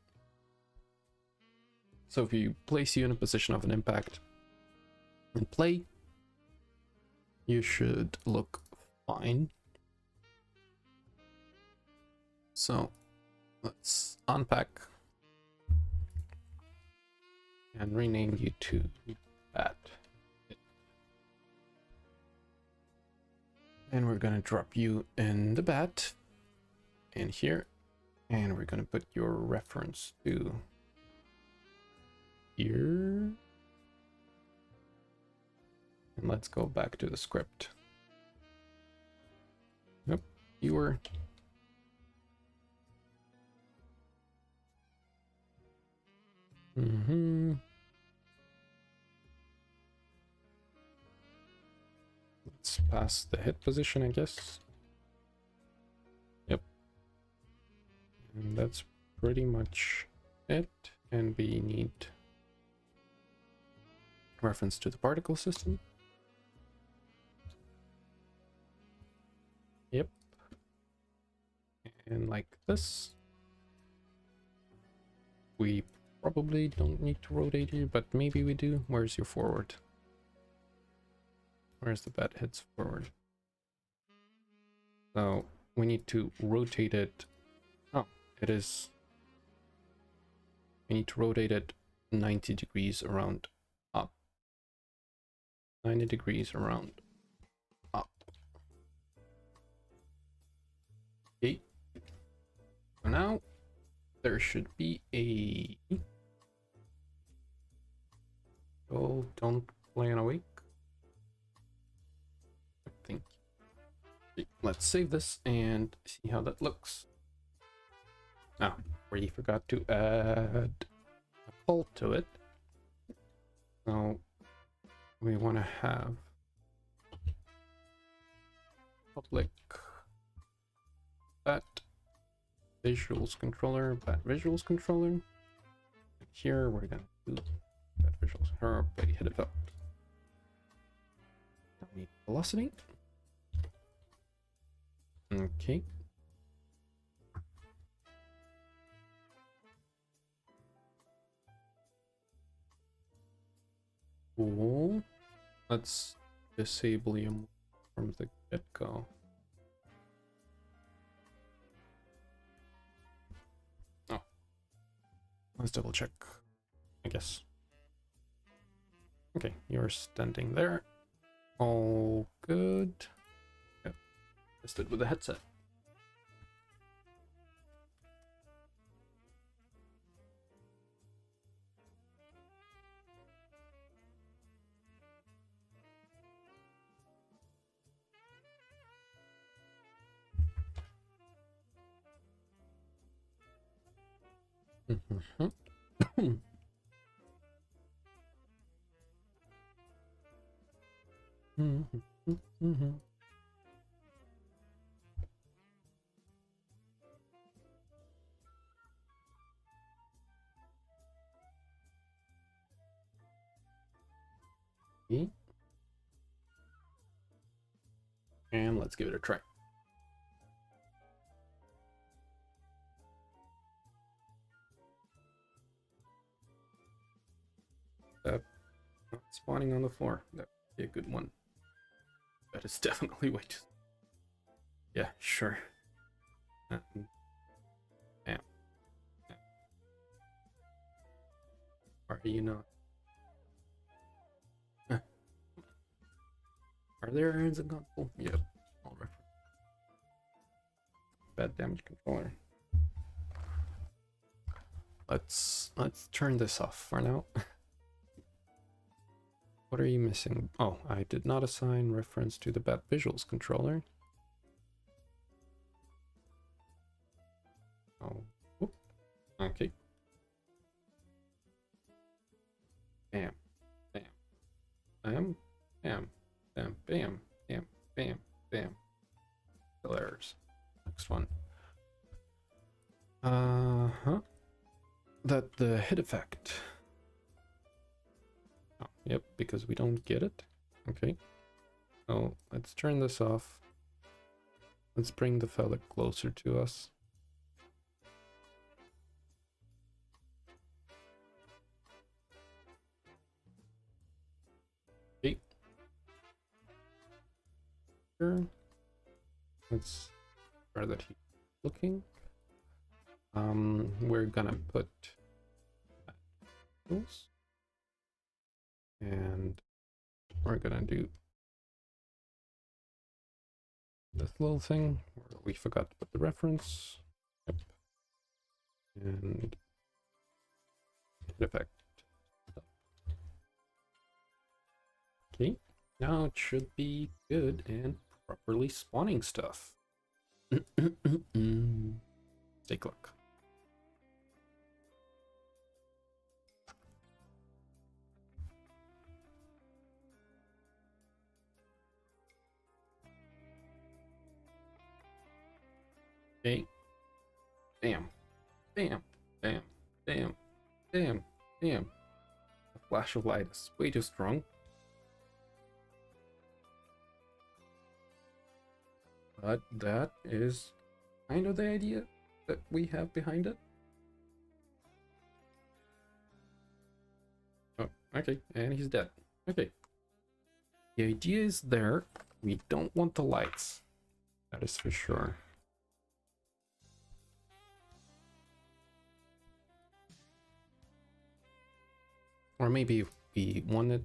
[SPEAKER 1] So if you place you in a position of an impact and play, you should look fine. So let's unpack and rename you to Bat. And we're gonna drop you in the Bat in here, and we're gonna put your reference to here. And let's go back to the script. Yep, you were. Let's pass the hit position, I guess. Yep. And that's pretty much it. And we need reference to the particle system. Yep. And like this. We probably don't need to rotate you, but maybe we do. Where's your forward? Where's the bat heads forward? So we need to rotate it. Oh, it is. We need to rotate it 90 degrees around up. 90 degrees around up. Okay. So now there should be a. Oh, don't play on awake. Thank you. Let's save this and see how that looks. Now, we forgot to add a poll to it. So we want to have public bat visuals controller, bat visuals controller. And here we're gonna do bat visuals. Everybody hit it up. Don't need velocity. Okay. Cool. Let's disable you from the get-go. Oh. Let's double check, I guess. Okay, you're standing there. All good. Yep. Just it with the headset. And let's give it a try. Not spawning on the floor. That would be a good one. That is definitely way too. Yeah, sure. Damn. Are you not? Are there irons in console? Yep. All reference. Bad damage controller. Let's turn this off for now. What are you missing? Oh, I did not assign reference to the Bat Visuals controller. Oh, whoop. Okay. Bam, bam, bam, bam, bam, bam, bam, bam, bam. Still errors. Next one. That the hit effect. Oh, yep, because we don't get it. Okay. So let's turn this off. Let's bring the fella closer to us. Okay. Sure. Let's try that he's looking. We're gonna put those. And we're gonna do this little thing where we forgot to put the reference. Yep. And hit effect. Okay, now it should be good and properly spawning stuff. Take a look. Okay. Bam. Bam. Bam. Bam. Bam. Bam. The flash of light is way too strong. But that is kind of the idea that we have behind it. Oh, okay, and he's dead. Okay. The idea is there. We don't want the lights. That is for sure. Or maybe if we want it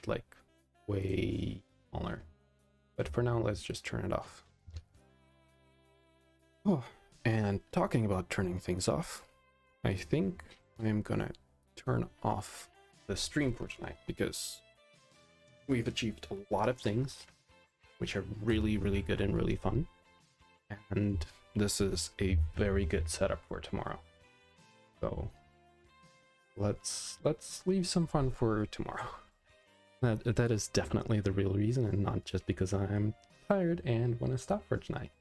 [SPEAKER 1] like way smaller. But for now, let's just turn it off. Oh, and talking about turning things off, I think I'm gonna turn off the stream for tonight because we've achieved a lot of things which are really, really good and really fun. And this is a very good setup for tomorrow. So let's leave some fun for tomorrow. That is definitely the real reason, and not just because I'm tired and want to stop for tonight.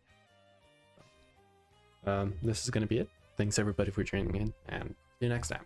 [SPEAKER 1] This is going to be it. Thanks everybody for joining in, and see you next time.